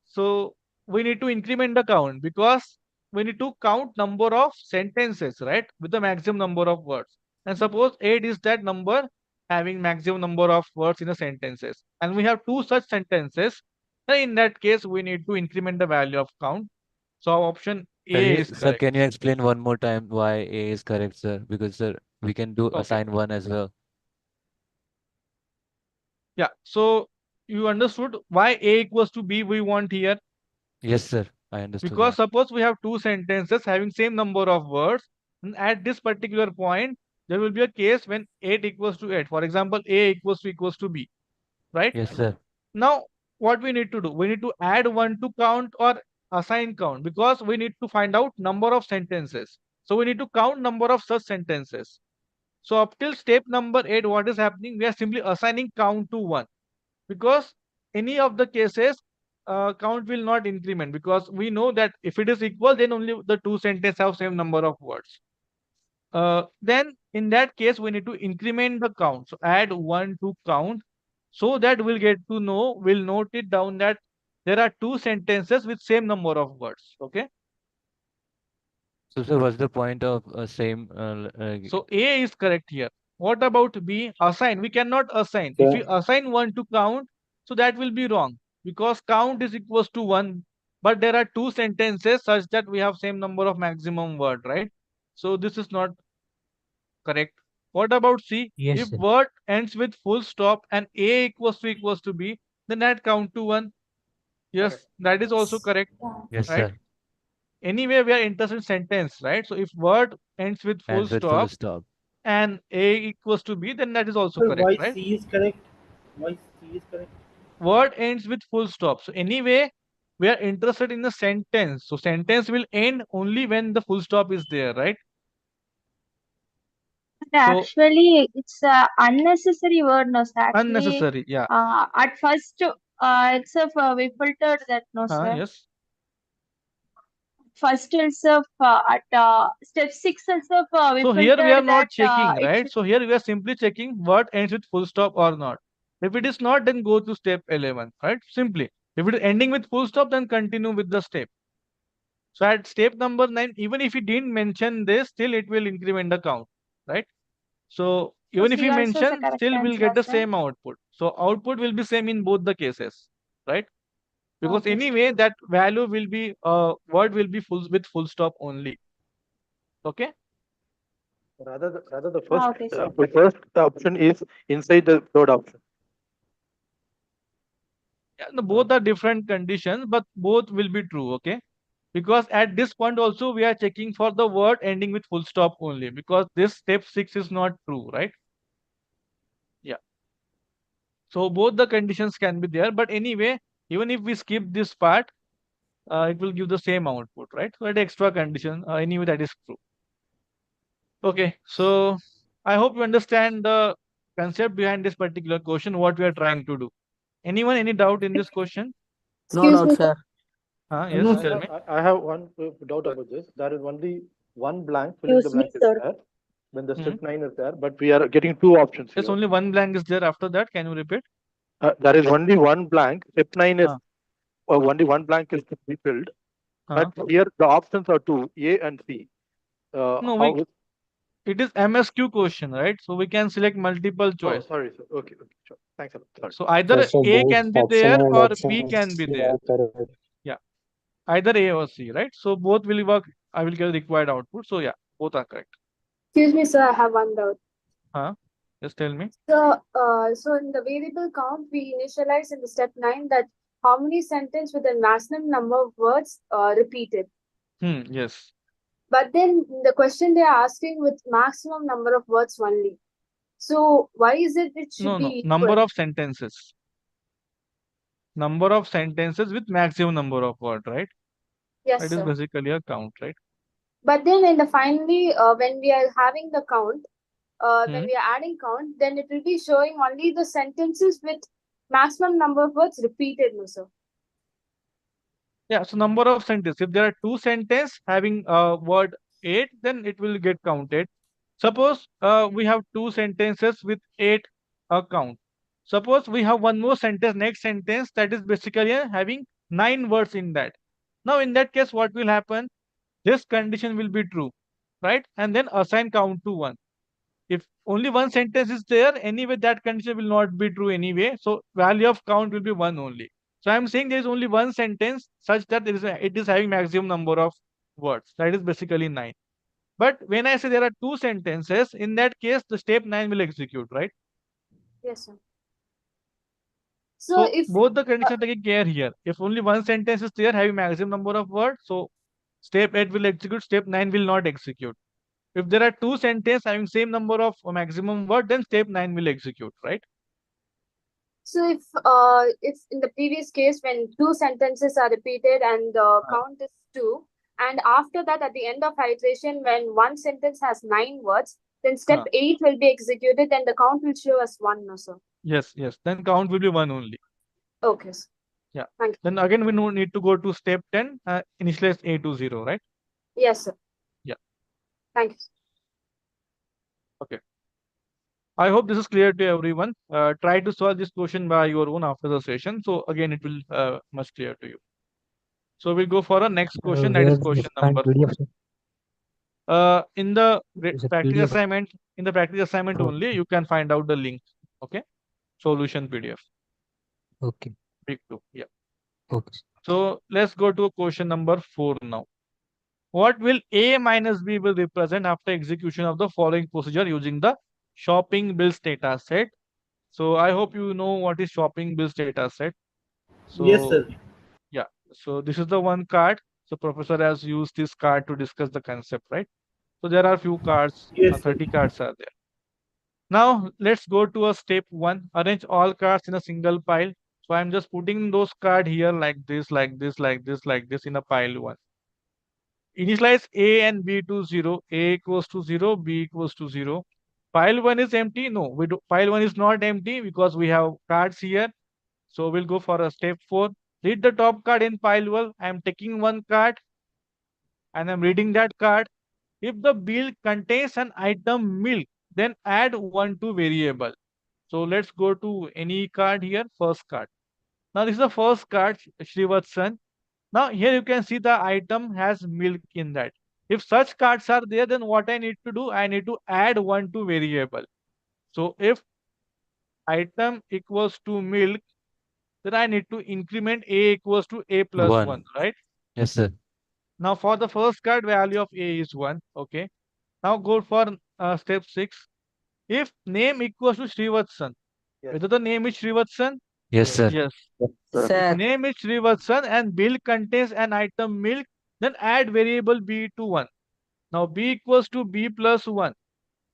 So we need to increment the count because we need to count number of sentences, right? With the maximum number of words. And suppose 8 is that number having maximum number of words in the sentences. And we have 2 such sentences. Then in that case, we need to increment the value of count. So option A is Sir, correct. can you explain one more time why A is correct, sir? Because, sir, we can do Okay. assign 1 as well. Yeah. So you understood why A equals to B we want here? Yes, sir. I understood Because that. suppose we have 2 sentences having same number of words, and at this particular point, there will be a case when 8 equals to 8. For example, A equals to B, right? Yes, sir. Now, what we need to do? We need to add 1 to count or assign count, because we need to find out number of sentences. So we need to count number of such sentences. So up till step number 8, what is happening? We are simply assigning count to 1, because any of the cases count will not increment, because we know that if it is equal, then only the two sentences have same number of words. Then in that case, we need to increment the count. So add 1 to count, so that we'll note it down that there are two sentences with same number of words. Okay. So, sir, what's the point of same? So A is correct here. What about B? Assign. We cannot assign. If we assign 1 to count, so that will be wrong, because count is equals to 1, but there are two sentences such that we have same number of maximum word, right? So this is not correct. What about C? Yes, If sir. word ends with full stop and A equals to B, then add count to 1. Yes, that is also correct, Yes, right? sir. Anyway, we are interested in sentence, right? So if word ends with full Ends with full stop stop. and A equals to B, then that is also Sir, correct, why right? C is correct? Why C is correct? Word ends with full stop. So anyway, we are interested in the sentence. So sentence will end only when the full stop is there, right? So Actually, it's a unnecessary word, no, sir. Actually, unnecessary, yeah. at first, itself we filtered that, no, sir. Yes. First itself at step 6 itself we So here we are filtered not that checking, it right? should. So here we are simply checking word ends with full stop or not. If it is not, then go to step 11, right? Simply. If it is ending with full stop, then continue with the step. So at step number 9, even if you didn't mention this, still it will increment the count, right? So even if C you also is a mention, correct still we'll get answer, the sir. same output. So output will be same in both the cases, right? Because Okay. anyway, that value will be word will be full with full stop only. Okay. Rather, the Okay, sir. first option is inside the third option. Yeah, no, both are different conditions, but both will be true. Okay. Because at this point also we are checking for the word ending with full stop only, because this step 6 is not true, right? Yeah. So both the conditions can be there, but anyway, even if we skip this part, it will give the same output, right? So that extra condition, anyway, that is true. Okay, so I hope you understand the concept behind this particular question, what we are trying to do. Anyone, any doubt in this question? No Excuse doubt, me. sir. Yes, tell me. I have one doubt about this. There is only one blank, filling the Excuse me, blank is sir. there. When the Hmm. step 9 is there, but we are getting two options Yes, here. only one blank is there. After that, can you repeat? There is only one blank. Step 9 is only one blank is to be filled. But here the options are two, A and C. No, it is MSQ question, right? So we can select multiple Oh, choice. sorry, sir. Okay, sure. Thanks a lot. Sorry. So either So A both can be option there and or option B can be C there. are correct. Yeah, either A or C, right? So both will work. I will get the required output. So yeah, both are correct. Excuse me, sir. I have one doubt. Just tell me. So in the variable count, we initialize in the step 9 that how many sentence with a maximum number of words repeated. Yes. But then the question they are asking with maximum number of words only. So why is it should No, be number equal? of sentences. Number of sentences with maximum number of word, right? Yes, That is sir. basically a count, right? But then in the finally, when we are having the count, when Hmm. we are adding count, then it will be showing only the sentences with maximum number of words repeated, no, sir. Yeah, so number of sentences. If there are two sentences having word 8, then it will get counted. Suppose we have two sentences with 8 count. Suppose we have one more sentence, next sentence, that is basically having 9 words in that. Now in that case, what will happen? This condition will be true, right? And then assign count to 1. If only one sentence is there, anyway, that condition will not be true anyway. So value of count will be 1 only. So I'm saying there is only one sentence such that it is having maximum number of words. That is basically 9. But when I say there are two sentences, in that case, the step 9 will execute, right? Yes, sir. So if both the conditions are taken care here. If only one sentence is there having maximum number of words, so step 8 will execute, step 9 will not execute. If there are two sentences having same number of maximum word, then step 9 will execute, right? So if in the previous case when two sentences are repeated and the count is 2, and after that at the end of iteration when one sentence has 9 words, then step 8 will be executed and the count will show as 1, no sir. Yes, yes. Then count will be 1 only. Okay, sir. Yeah. Thank you. Then again we need to go to step 10, initialize A to 0, right? Yes, sir. Yeah. Thank you. Okay. I hope this is clear to everyone. Try to solve this question by your own after the session. So again, it will much clear to you. So we'll go for a next question. That Where is we question find number PDF, 4. sir? In the Is it practice PDF? assignment, only you can find out the link. Okay. Solution PDF. Okay. Week 2. Yeah. Okay. So let's go to question number 4 now. What will A minus B will represent after execution of the following procedure using the shopping bills data set? So I hope you know what is shopping bills data set. Yes, So sir. yeah, so this is the one card. So professor has used this card to discuss the concept, right? So there are few cards, Yes, sir. 30 cards are there. Now let's go to a step 1. Arrange all cards in a single pile. So I'm just putting those cards here like this, like this, like this, like this in a pile 1. Initialize A and B to 0. A equals to 0, B equals to 0. Pile 1 is empty. No, pile 1 is not empty because we have cards here. So we'll go for a step 4. Read the top card in pile 1. I'm taking one card and I'm reading that card. If the bill contains an item milk, then add 1 to variable. So let's go to any card here, first card. Now this is the first card, Srivatsan. Now here you can see the item has milk in that. If such cards are there, then what I need to do? I need to add 1 to variable. So if item equals to milk, then I need to increment A equals to A plus 1, 1. right? Yes, sir. Now for the first card, value of A is 1. Okay. Now go for step 6. If name equals to Srivatsan, whether the name is Srivatsan? Yes, sir. Yes. If Sir, name is Srivatsan and bill contains an item milk, then add variable B to 1. Now B equals to B plus 1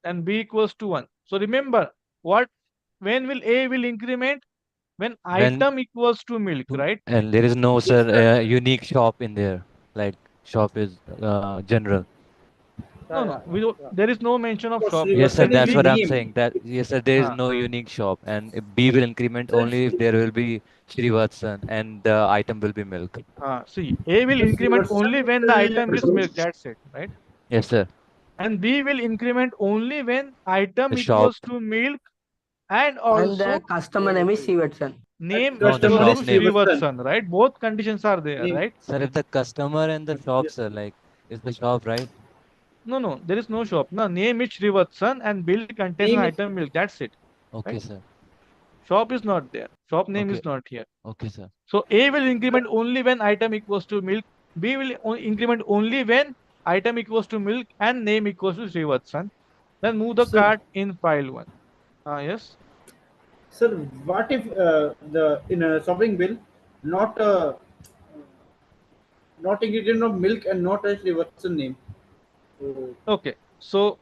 and B equals to 1. So remember, when will A will increment? When When item equals to milk, right? and there is no, Yes, sir, sir. unique shop in there. Like shop is general. No, no, there is no mention of For shop here. Yes, sir. Srivatsan is That's the what Simply, I'm name. saying. That yes, sir. There is uh, no unique shop, and B will increment Sir, only if there will be Srivatsan and the item will be milk. see, A will increment only Srivatsan when the item is milk. That's it, right? Yes, sir. And B will increment only when The item shop. equals to milk and and the also customer name is Sivatsan. name No, the equals customer to is shop name. Srivatsan. Srivatsan, right? Both conditions are there, Name. right? Sir, if the customer and the shop, Yes. sir, like is the shop right? No, no, there is no shop. No, name is Srivatsan and bill contains an Name is item milk. That's it, Okay, right? sir. Shop is not there. Shop name Okay. is not here. Okay, sir. So A will increment only when item equals to milk. B will increment only when item equals to milk and name equals to Srivatsan. Then move the sir. card in file 1. Yes. Sir, what if the in a shopping bill not not ingredient of milk and not a Srivatsan name? So, Okay. So,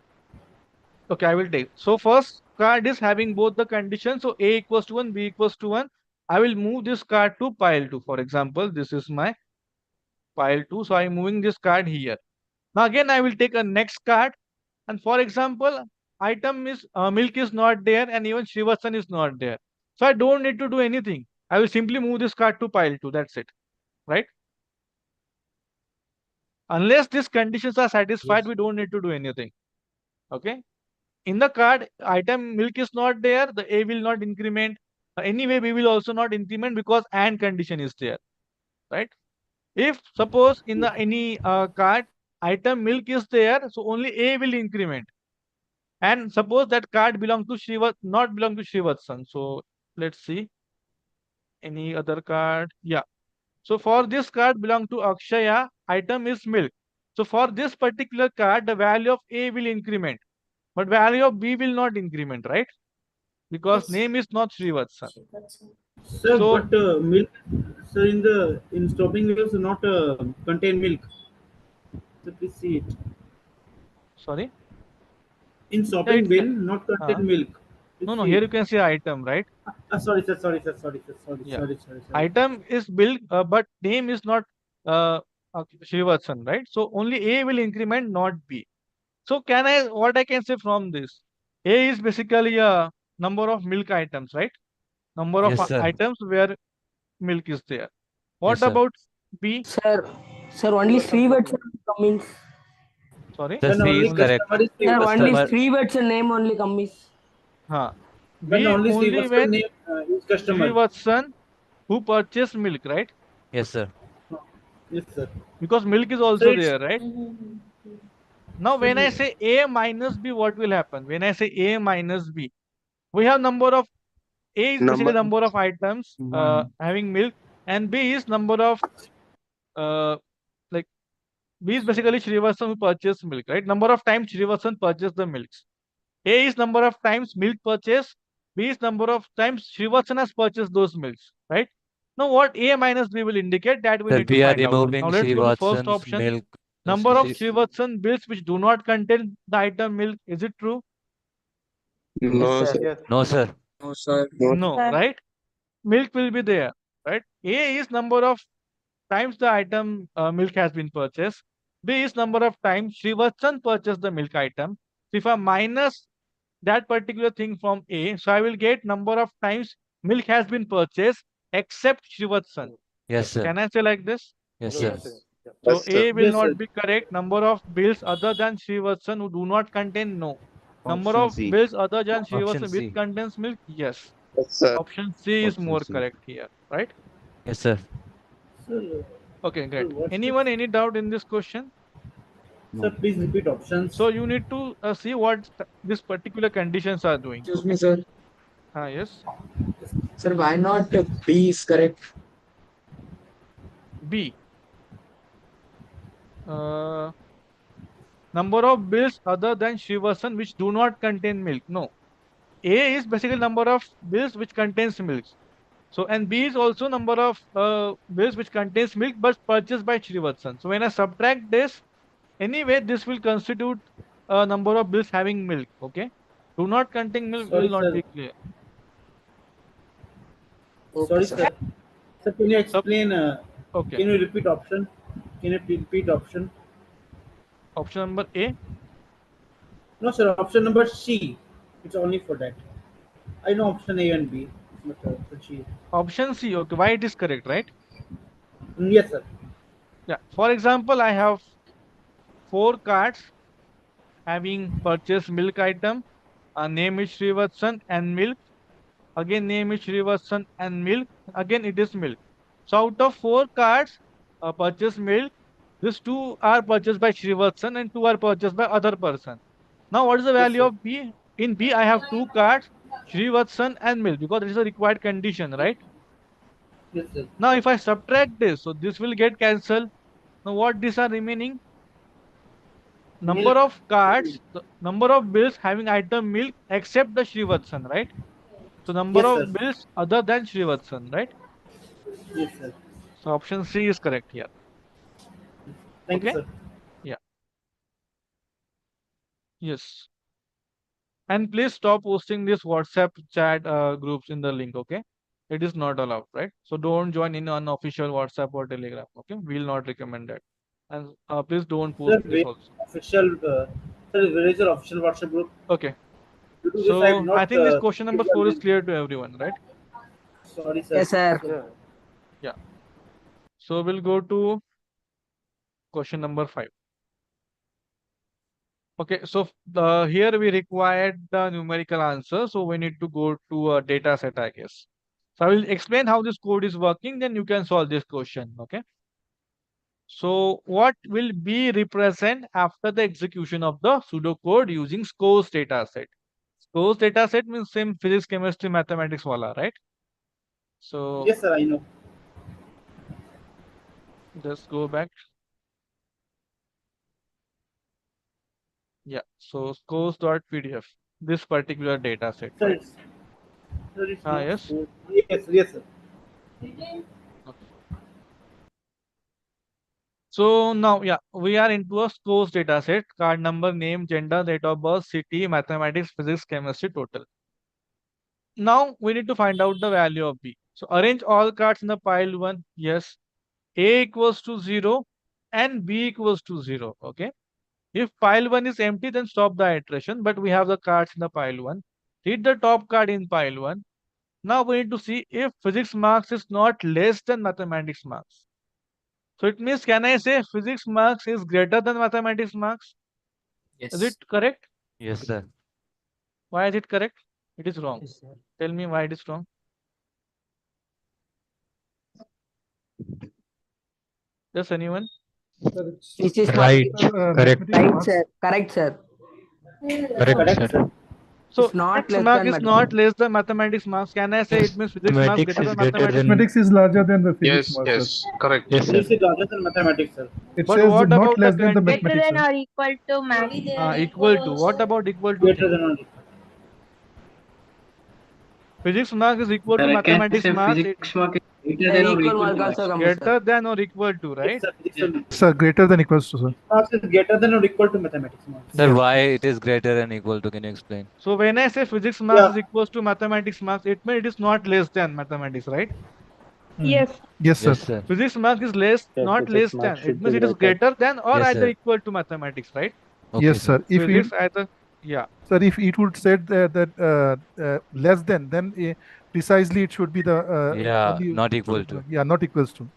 okay, I will take. So first card is having both the conditions. So A equals to 1, B equals to 1. I will move this card to pile 2. For example, this is my pile 2. So I'm moving this card here. Now again, I will take a next card. And for example, item is milk is not there and even Shivatsan is not there. So I don't need to do anything. I will simply move this card to pile 2. That's it. Right? Unless these conditions are satisfied, we don't need to do anything. Okay? In the card, item milk is not there, the A will not increment. Anyway, B will also not increment because and condition is there, right? If suppose in the any card, item milk is there, so only A will increment. And suppose that card belong to Shivat, not belong to Shivatsan. So let's see any other card. Yeah. So for this card belong to Akshaya, item is milk. So for this particular card, the value of A will increment, but value of B will not increment, right? Because name is not Srivatsan. sir, So, but milk, sir, in shopping bills not contain milk. So please see it. sorry? In Yeah, shopping it's bill, not contain milk. no, It's no. Here free. you can see item, right? Sorry, sir. Sorry, sir. Sorry, sir. Sorry, Yeah. sorry, sorry, sorry. Item is milk, but name is not Srivatsan, right? So only A will increment, not B. So what I can say from this? A is basically a number of milk items, right? Number of Yes, sir. items where milk is there. What Yes, sir. about B? Sir, only three words are coming. Sorry. Sir, When C is only Only correct. customer is Sir, only Customer. three words and name only coming. when B only only Srivatsan when name is customer. Srivatsan who purchased milk, right? Yes, sir. Yes, sir. Because milk is So also it's there, right? Now when I say A minus B, what will happen? When I say A minus B, we have number of A is basically Number number of items one. having milk, and B is number of uh, like B is basically Srivasan who purchased milk, right? Number of times Srivasan purchased the milks. A is number of times milk purchased. B is number of times Srivasan has purchased those milks, right? Now what A minus B will indicate, that we Sir, need to we are find out. Now removing let's go to first Srivatsan's option. milk. Number of Srivatsan bills which do not contain the item milk. Is it true? Yes, No, sir. sir. Yes. No, sir. No, sir. No. No, right? Milk will be there, right? A is number of times the item milk has been purchased. B is number of times Srivatsan purchased the milk item. So if I minus that particular thing from A, so I will get number of times milk has been purchased except Srivatsan. Yes, sir. Can I say like this? Yes, Yes, sir. sir. Yeah. So Yes, sir. A will yes, sir. not be correct. Number of bills other than Srivatsan who do not contain, no. Number Option of C. bills other than Option Srivatsan which C. contains milk, yes. Yes, sir. Option C is Option more C. correct here, right? Yes, sir. Sir, Okay, sir, great. what's this? Anyone, any doubt in this question? Sir, No. please repeat options. So you need to see what these particular conditions are doing. Excuse Okay. me, sir. Yes. Sir, why not B is correct? B. Number of bills other than Shivasan which do not contain milk. No. A is basically number of bills which contains milk. So and B is also number of bills which contains milk but purchased by Srivatsan. So when I subtract this, anyway, this will constitute a number of bills having milk. Okay. Do not contain milk will Sorry, not sir. be clear. Okay, Sorry, sir. sir. Sir, can you Sub explain? okay. Can you repeat option? Can you repeat option? Option number A. No, sir. Option number C. It's only for that. I know option A and B, but for C. Option C. Okay. Why it is correct, right? Yes, sir. Yeah. For example, I have 4 cards having purchased milk item. Name is Srivatsan and milk. Again, name is Srivatsan and milk. Again, it is milk. So out of 4 cards purchased milk, these 2 are purchased by Srivatsan and 2 are purchased by other person. Now, what is the Yes, value sir. of B? In B, I have 2 cards, Srivatsan and milk, because it is a required condition, right? Yes, sir. Now, if I subtract this, so this will get cancelled. Now, what these are remaining? Number Milk. of cards, the number of bills having item milk except the Srivatsan, right? So number Yes, sir. of bills other than Srivatsan, right? Yes, sir. So option C is correct here. Thank you, Okay. sir. Yeah. Yes. And please stop posting this WhatsApp chat groups in the link. Okay. It is not allowed, right? So don't join in unofficial WhatsApp or Telegram. Okay. We'll not recommend that. And please don't post Sir, this where also. official? Sir, where is your official WhatsApp group? Okay. Due to this, I have So I not. think this question number Received 4 your is link. clear to everyone, right? Sorry, sir. Yes, sir. Yeah. Yeah. So we'll go to question number 5. Okay, so here we required the numerical answer, so we need to go to a data set, I guess. So I will explain how this code is working, then you can solve this question. Okay. So what will B represent after the execution of the pseudocode using scores data set? Scores data set means same physics, chemistry, mathematics wala, right? So Yes, sir. I know. just go back. Yeah. So scores.pdf, this particular data set, Sir, right? it's not. Yes. Yes, yes, sir. Okay. So now, yeah, we are into a scores data set, card number, name, gender, date of birth, city, mathematics, physics, chemistry, total. Now we need to find out the value of B. So arrange all cards in the pile 1. Yes. A equals to 0 and B equals to 0. Okay. If pile 1 is empty, then stop the iteration. But we have the cards in the pile 1. Read the top card in pile 1. Now we need to see if physics marks is not less than mathematics marks. So it means, can I say physics marks is greater than mathematics marks? Is it correct? Yes, sir. Why is it correct? It is wrong. Yes, sir. Tell me why it is wrong. Yes, anyone? Which is Right. Correct. right, sir. Correct, sir. Correct, sir. So It's not physics less mark than is not less than mathematics marks. Can I say it means physics marks Mathematics greater is than greater mathematics? than. Mathematics is larger than the physics Yes, mark, sir. yes, correct. Yes, sir. Physics is larger than mathematics, sir. It But says what not about the less than the content? Greater mathematics, than sir. or equal to math. Equal to. What about equal to Greater thing? than or equal. Physics mark is equal to mathematics marks. It Equal mark also comes, sir. greater than or equal to, Yes, right? sir. Physics is Sir, greater than equals to, sir. marks is greater than or equal to mathematics marks. Sir, Yes. why it is greater than equal to? Can you explain? So when I say physics marks Yeah. is equals to mathematics marks, it means it is not less than mathematics, right? Yes. Yes, sir. Yes, sir. Physics mark is less, not less than. It means it is greater than or Yes, either sir. equal to mathematics, right? Okay, Yes, sir. sir. If it, Physics either, yeah. sir, if it would said that less than, then precisely it should be the Yeah, only not equal to. yeah, not equals to.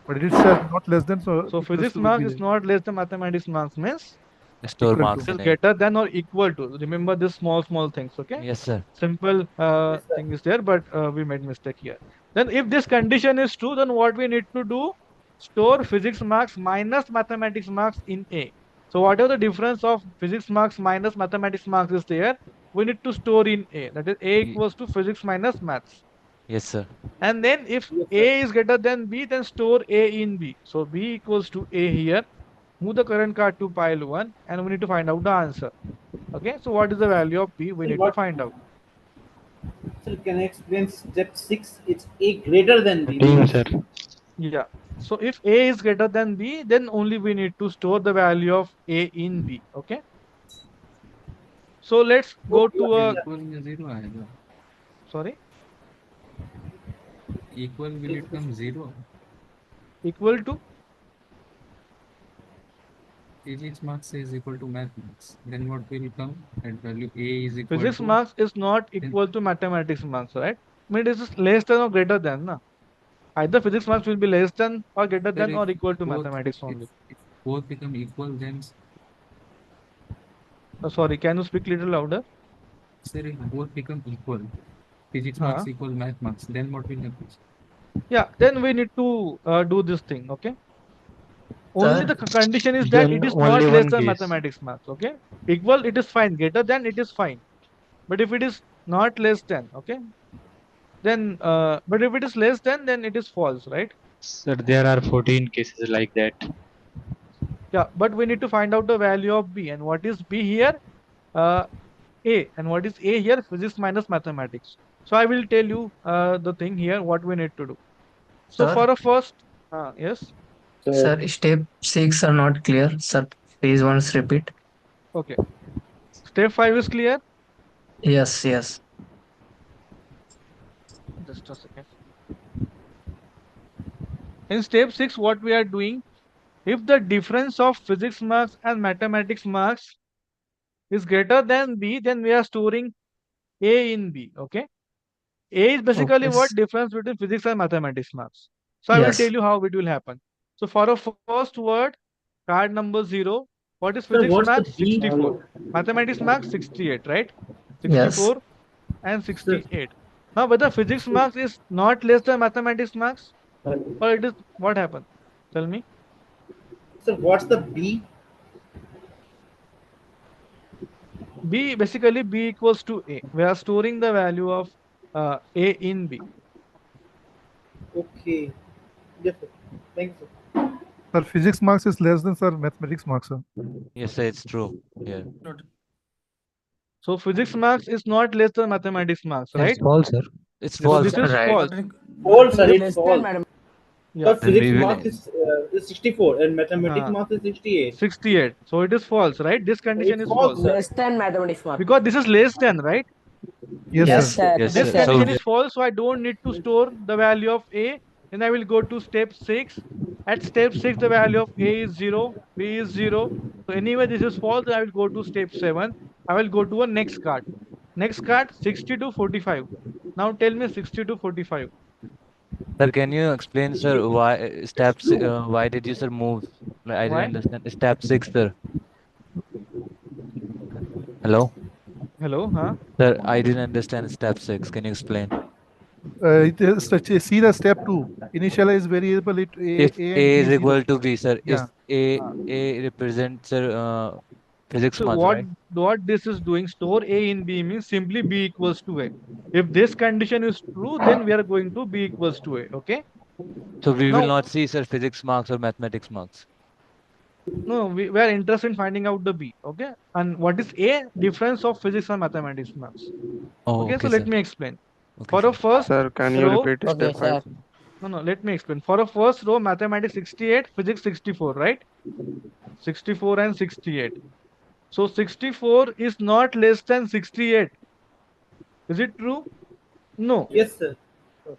But it says not less than, so So equals physics to would mark be is there. not less than mathematics marks means Store Equal marks to. it is in A. greater than or equal to. Remember this small things, okay? Yes, sir. Simple Yes, sir. thing is there, but we made mistake here. Then if this condition is true, then what we need to do? Store physics marks minus mathematics marks in A. So whatever the difference of physics marks minus mathematics marks is there, we need to store in A. That is A Ye- equals to physics minus maths. Yes, sir. And then if Yes, sir. A is greater than B, then store A in B. So B equals to A here. Move the current card to pile 1 and we need to find out the answer. Okay, so what is the value of B? We Sir, need to find out. Sir, can I explain step 6? It's A greater than B. Team, sir. Yeah. So if A is greater than B, then only we need to store the value of A in B. Okay. So let's go to a. Sorry. Equal will it come 0? Equal to Physics marks is equal to math marks. Then what will come? At value A is equal physics to. marks is not equal to mathematics marks, right? I mean, this is less than or greater than. Na? Either physics marks will be less than or greater Sir, than or if equal to both, mathematics only. if both become equal, then Sorry, can you speak little louder? sir, if both become equal, physics Huh? marks equal math marks, then what will happen? Yeah, then we need to do this thing. Okay. Only Sir, the condition is that Then it is only not less one than case. mathematics marks. Okay. Equal, it is fine. Greater than, it is fine. But if it is not less than, okay, then but if it is less than, then it is false, right? Sir, there are 14 cases like that. Yeah, but we need to find out the value of B. And what is B here? A. And what is A here? Physics minus mathematics. So I will tell you the thing here, what we need to do. So Sir, for a first, yes. sir, step 6 are not clear. Sir, please once repeat. Okay. Step 5 is clear? Yes, yes. Just a second. In step 6, what we are doing, if the difference of physics marks and mathematics marks is greater than B, then we are storing A in B. Okay. A is basically Okay. what difference between physics and mathematics marks. So I will tell Yes. you how it will happen. So for a first word, card number 0, what is Sir, physics what's the marks? B? 64. Mathematics marks 68, right? Yes. 64 and 68. Now whether physics marks is not less than mathematics marks or it is what happened? Tell me. Sir, what's the B? B basically B equals to A. We are storing the value of A in B. Okay. Yes, sir. Thank you, sir. Sir, physics marks is less than, sir, mathematics marks, sir. Yes, sir, it's true. Yeah. So physics marks is not less than mathematics marks, right? It's false, sir. It's So false. this is Right. false. False, sir. Less It's than false. madam. Yeah. The physics we will. mark is 64 and mathematics Uh, mark is 68. 68. So it is false, right? This condition It's is false, false. sir. Less than mathematics mark. Because this is less than, right? Yes, Yes, sir. sir. Yes, This Yes, sir. sir. condition So is false, so I don't need to store the value of A. Then I will go to step 6. At step 6, the value of A is 0, B is 0. So anyway, this is false. I will go to step 7. I will go to a next card. Next card, 60 to 45. Now tell me 60 to 45. sir, can you explain, sir, why steps? Why did you, sir, move? Like, I didn't Why? understand. Step 6, sir. Hello, Hello, huh? sir. I didn't understand step 6. Can you explain? See the step 2. Initialize variable it If A and A B is 0. equal to B, sir, Yeah. is A Uh, A represents, sir, physics so marks, what right? what this is doing, store A in B means simply B equals to A. If this condition is true, then we are going to B equals to A. Okay. So we will Now, not see, sir, physics marks or mathematics marks. no, we are interested in finding out the B. Okay. And what is A? Difference of physics and mathematics marks. Oh, Okay. So okay, let sir. me explain. Okay, For a sir. first Sir, can you row, repeat Okay, step 5? sir. no, let me explain. For a first row, mathematics 68, physics 64, right? 64 and 68. So 64 is not less than 68. Is it true? No. Yes, sir.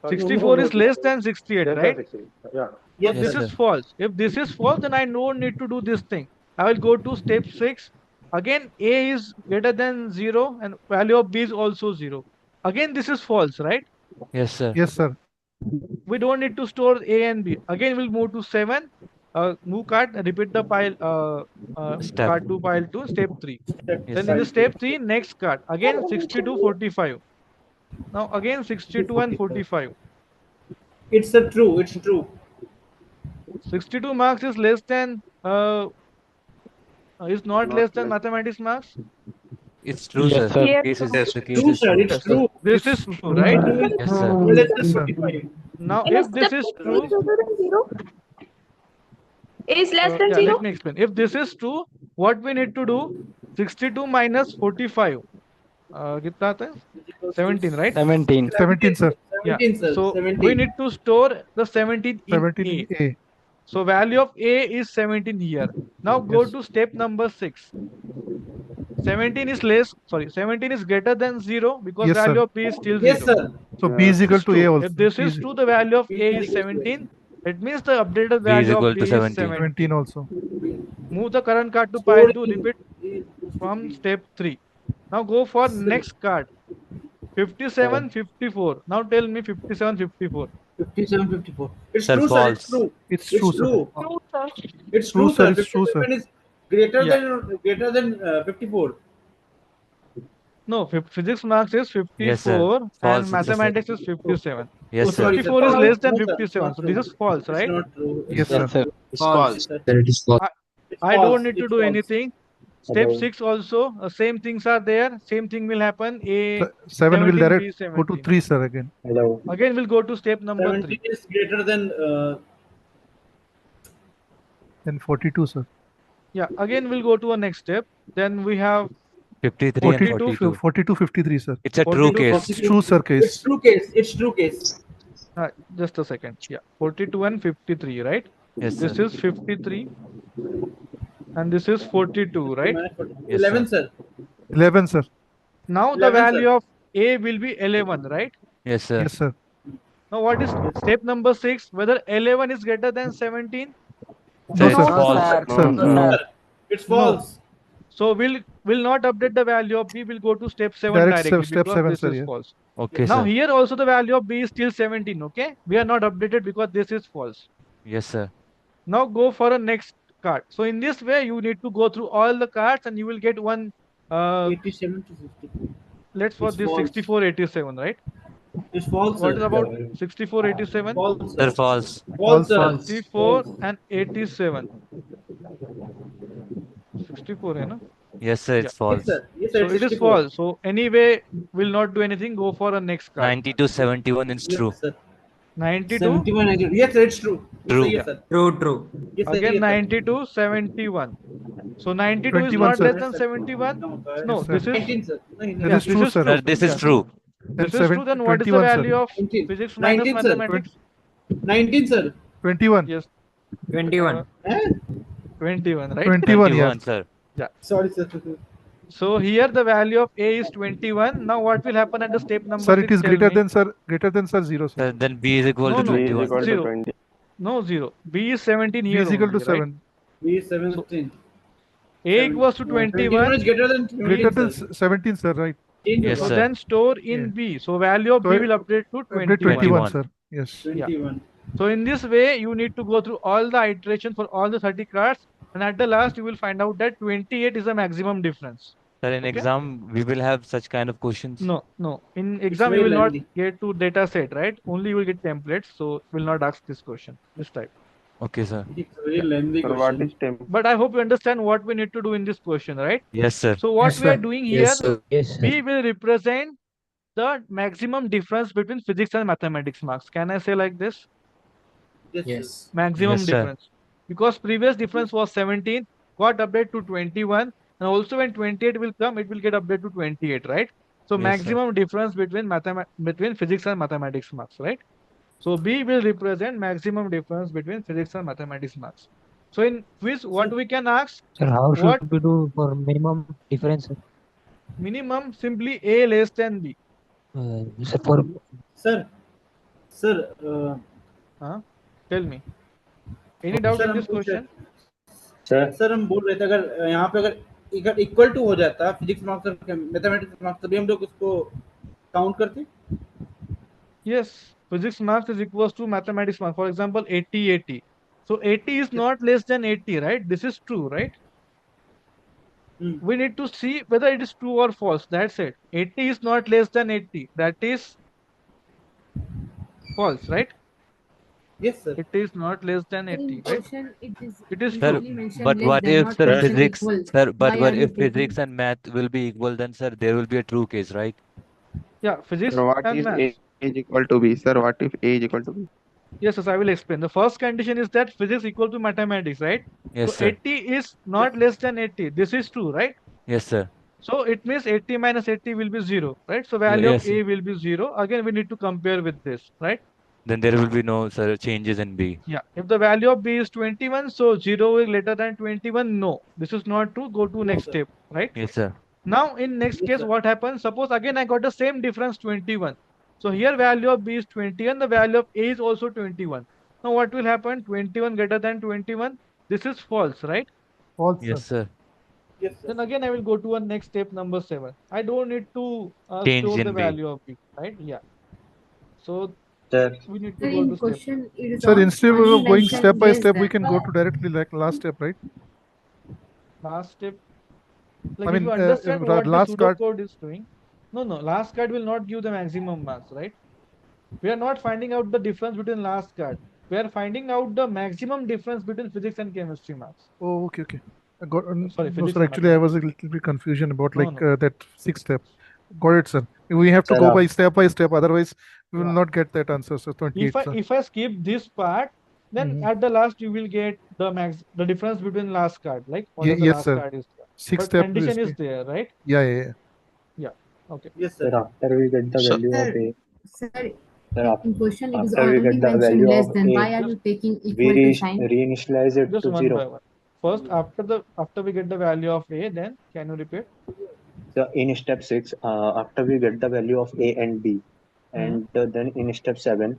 Sorry. 64 is less than 68, Less than right? 60. Yeah. So Yes, Yes, this sir. is sir. false. If this is false, then I don't need to do this thing. I will go to step 6. Again, A is greater than 0 and value of B is also 0. Again, this is false, right? Yes, sir. Yes, sir. We don't need to store A and B. Again, we'll move to 7. Move card, repeat the pile, Step. card to pile 2, step 3. Step Yes, Then in sir. the five. step 3, next card. Again, 62, 45. Now again, 62 and 45. It's a true. It's true. 62 marks is less than, is not less than mathematics marks. It's true, Yes, sir. sir. The Yes, case sir. is the case True, is sir. true. It's true. This It's is true. true, right? Yes, sir. No less Yes, than sir. 45. Now, In a if this step is 6, A true, is greater than 0. A is less than yeah, let 0. me explain. If this is true, what we need to do? 62 minus 45. कितना आता है? Is equals to 17, right? 17. 17, 17. sir. Yeah. 17, sir. So we 17. need to store the 17 in 17 A. in A. So value of A is 17 here. Now go Yes. to step number 6. 17 is less, sorry, 17 is greater than 0 because Yes, value sir. of B is still Yes, 0. sir. So B is equal It's to A true. also. If this B is is true, the value of B A is is equals to 17. It means the updated B is value of equal to B is 17. 17. 17 also. Move the current card to pile Stored 2. in Repeat A equals to from B. step 3. Now go for Sir, next card. 57, 54. Now tell me 57, 54. 57, 54. It's Sir, true, sir. It's false. true. It's It's true, sir. true. True, sir. It's True, true, sir. sir. It's true, sir. 57 is greater Yeah. than 54. No, physics marks is Yes, sir. 54 and False. It's a mathematics is Oh, 57. yes, oh, So sir. sorry, sir. 54 is False. less than No, sir. It's 57. not So this true. is false, It's right? not true. It's Yes, not sir. Yes, sir. true. It's Yes, false. sir. Sir, it is false. I, It's I don't false. need to It's do false. anything. Step 6 also, same things are there. Same thing will happen. A 7 will 17, direct B go to 17. 3, sir, again. Hello. Again, we'll go to step number 17 3. is greater than Then 42, sir. Yeah, again, we'll go to a next step. Then we have 53 and 42, 42. 42, 53, sir. It's a true 42, case. It's true, sir, It's case. true case. It's true case. just a second. Yeah, 42 and 53, right? Yes, This sir. is 53 and this is 42, right? Yes, 11, sir. sir. 11, sir. Now the 11, value sir. of A will be 11, right? Yes, sir. Yes, sir. Now what is step number 6? Whether 11 is greater than 17? Sir, No, it's sir. No, false. sir. Sir. No, No, sir. sir. It's No. false. So we'll not update the value of B. We'll go to step 7 Direct directly step because 7, this sir. is Yeah. false. Okay, Now sir. here also the value of B is still 17. Okay, we are not updated because this is false. Yes, sir. Now go for a next card. So in this way, you need to go through all the cards and you will get one. 87 to 54. Let's for It's this false. 6487, right? It's false, What is sir. about 6487? False, Sir, sir. false. False, sir. False. 64 and 87. 64 है ना? Yes, sir. Yeah. It's false. Yes, sir. Yes, sir. So It's it is 64. false. So anyway, will not do anything. Go for a next card. 90 to 71 is Yes, true. sir. 92. 71, 90. Yes, sir. It's true. Yes, True. sir. Yes, sir. True, true. Yes, sir. Again Yes, sir. 92, 71. So 92 is 21, not sir. less than 71. No, Yes, sir. this is 19, sir. No, That yeah, is this true, is sir. true. Sir, this is Yeah. true. Then This is true. Then what is the 21, sir. value of 19. physics minus 19, sir. mathematics? 19, sir. 21. Yes. 21. 21, right? 21, yeah. 21, sir. Yeah. Sorry, sir. So here the value of A is 21. Now what will happen at the step number Sir, it 6? is Tell me. greater than sir 0, sir. Then B is equal No, to no. B is 21. equal to 0. 20. No, 0. B is 17 B here is equal only, to right? 7. B is So 17. A equals to 21 is 21. greater than Greater 17, than sir. 17, sir, right? Yes, So sir. then store in Yeah. B. So value of So B will update to update 21. 21, sir. Yes. 21. So in this way, you need to go through all the iterations for all the 30 cards. And at the last, you will find out that 28 is the maximum difference. Sir, in Okay? exam, we will have such kind of questions. No, no. In It's exam, you very will not lengthy. get to data set, right? Only you will get templates. So will not ask this question this type. Okay, sir. It's a very Yeah. lengthy So what question. is temp? But I hope you understand what we need to do in this question, right? Yes, sir. So what Yes, we are sir. doing here, Yes, sir. Yes, sir. we will represent the maximum difference between physics and mathematics marks. Can I say like this? Yes, sir. Yes. Maximum Yes, sir. difference. Because previous difference was 17, got updated to 21, and also when 28 will come, it will get updated to 28, right? So Yes, sir. maximum difference between physics and mathematics marks, right? So B will represent maximum difference between physics and mathematics marks. So in quiz, what Sir, we can ask, Sir, how what should we do for minimum difference? minimum simply A less than B. Sir, for sir, sir, Huh? Tell me. Any doubt sir in हम this पूछ रहे question? Sir हम बोल रहे थे अगर यहाँ पे अगर इक्वल टू हो जाता फिजिक्स मार्क्स और मैथमेटिक्स मार्क्स तभी हम लोग उसको काउंट करते Yes, physics marks is equals to mathematics marks. For example, 80, 80. So 80 is not less than 80, right? This is true, right? We need to see whether it is true or false. That's it. 80 is not less than 80. That is false, right? Yes, sir. It is not less than In 80, right? question, it is It is Sir, true. usually mentioned but less what than, if not sir mentioned physics, equal. sir, but Why what are you if physics taking? and math will be equal, then sir, there will be a true case, right? Yeah, physics So what and is maths. A is equal to B? Sir, what if A is equal to B? Yes, yes, I will explain. The first condition is that physics equal to mathematics, right? Yes, So sir. 80 is not less than 80. This is true, right? Yes, sir. So it means 80 minus 80 will be 0, right? So value of Yes, sir. A will be 0. Again, we need to compare with this, right? Then there will be no sir changes in B. Yeah. If the value of B is 21, so 0 is greater than 21. No, this is not true. Go to No, next sir. step, right? Yes, sir. Now in next Yes, case, sir. what happens? Suppose again I got the same difference 21. So here value of B is 20 and the value of A is also 21. Now what will happen? 21 greater than 21. This is false, right? False, Yes, sir. sir. Yes, sir. Then again I will go to a next step number 7. I don't need to Change store the in B. value of B, right? Yeah. So Sir, we need to Sir, go in to step. question, it is Sir, instead only of going step mentioned by less step, we than. can go to directly like last step, right? Last step. I Like if mean, you understand what the last card. pseudocode is doing, no, last card will not give the maximum marks, right? We are not finding out the difference between last card. We are finding out the maximum difference between physics and chemistry marks. Oh, okay, okay. I got, Sorry, no, physics sir. and Actually, I was a mathematics. little bit confusion about No, like no. that 6 step. Got it, sir. We have to Sir, go by step. Otherwise, we will Yeah. not get that answer. So 28, sir. If I skip this part, then Mhm. at the last you will get the difference between last card, like what is the Yes, last sir. card is there. 6 But step condition is is. there, right? Yeah. Yeah. Okay. Yes, sir, sir. after we get the Sir, value of A, sir, sir, in question, it is after we only get the mentioned value less of than. Why A, are Just you taking we equal to sign? reinitialize it just to one 0. by one. First, after we get the value of A, then can you repeat? So in step 6, after we get the value of A and B, Hmm. and then in step 7,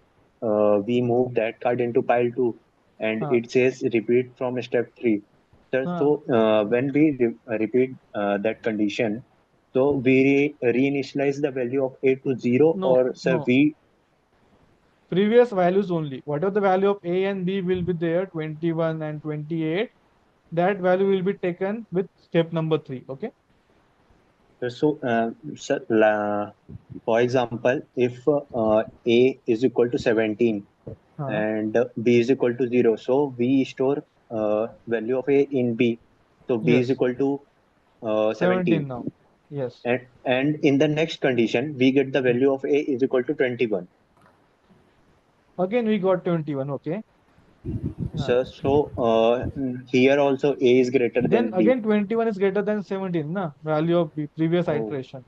we move that card into pile 2, and Huh. it says repeat from step 3. Sir, Huh. so when we repeat that condition, so we reinitialize the value of A to 0, No, or sir, no. we Previous values only. Whatever the value of A and B will be there, 21 and 28, that value will be taken with step number 3. Okay. so sir, for example, if A is equal to 17 Huh. and B is equal to 0, so we store value of A in B. So B is Yes. equal to 17 17. now. Yes. And in the next condition, we get the value of A is equal to 21. Again, we got 21. Okay. Huh. So here also A is greater Then than B. again, 21 is greater than 17, na? Value of B, previous Oh. iteration.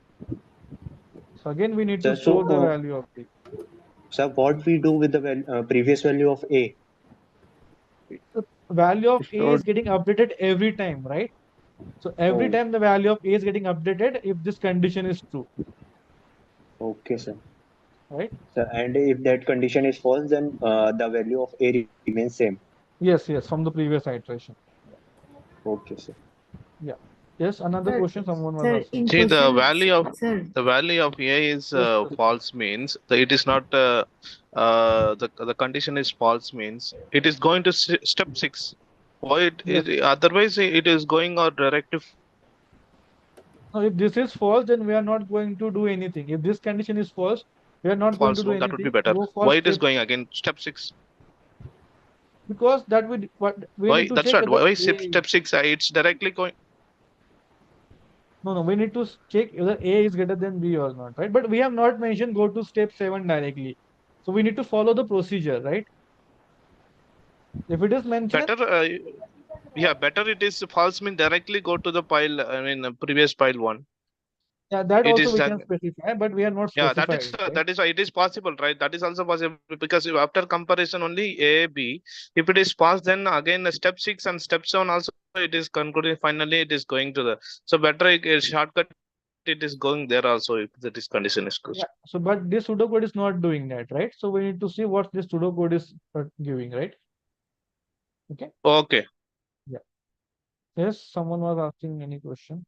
So again, we need to So store the value of B. sir, what we do with the previous value of A? value of A Stored. is getting updated every time, right? So every Oh, time the value of A is getting updated if this condition is true, okay, sir. right? So, and if that condition is false, then the value of A remains same. Yes, yes, from the previous iteration. Okay, sir. Yeah. Yes, another Sir, question someone was sir, asking. in See, the question, value of sir, A is Yes, sir. false means that it is not the condition is false means it is going to step 6. Why Yes. otherwise it is going or directive Now, if this is false, then we are not going to do anything. If this condition is false, we are not going to false? do No, that would be anything. better. Go for Why it is step, going again step 6? because that would what we Why need to that's check right. whether Why A. step 6? It's directly going. No, we need to check whether A is greater than B or not, right? But we have not mentioned go to step 7 directly. So we need to follow the procedure, right? If it is mentioned, Better, yeah, better it is false mean directly go to the pile. I mean, previous pile one. yeah, that It also is we can specify, but we are not yeah, specified, right? that is why it is possible, right? That is also possible because if after comparison only A B, if it is false, then again step 6 and step 7 also it is concluding. Finally, it is going to the so better a shortcut. It is going there also if that is condition is good. Yeah. So, but this pseudocode is not doing that, right? So we need to see what this pseudocode is giving, right? Okay. Okay. Yeah. Yes, someone was asking any question.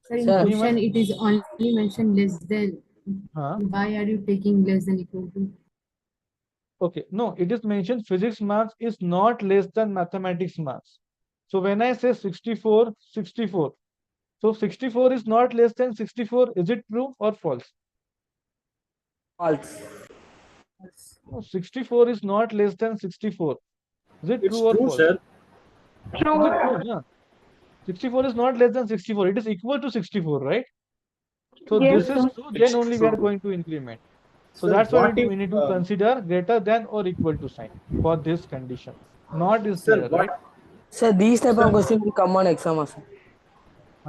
sir, in Anyone? question it is only mentioned less than. Why are you taking less than equal to? Okay. No, it is mentioned physics marks is not less than mathematics marks. So when I say 64, 64. So 64 is not less than 64. Is it true or false? False. No, 64 is not less than 64. Is it It's true or true, false? sir. Is it true? Yeah. 64 is not less than 64. It is equal to 64, right? So Yes, this is sir. true, It's then only we are true. going to increment. So Sir, that's why what if we need to consider greater than or equal to sign for this condition. Not is sir, there, right? what Sir, these type sir, of question will come on exam also.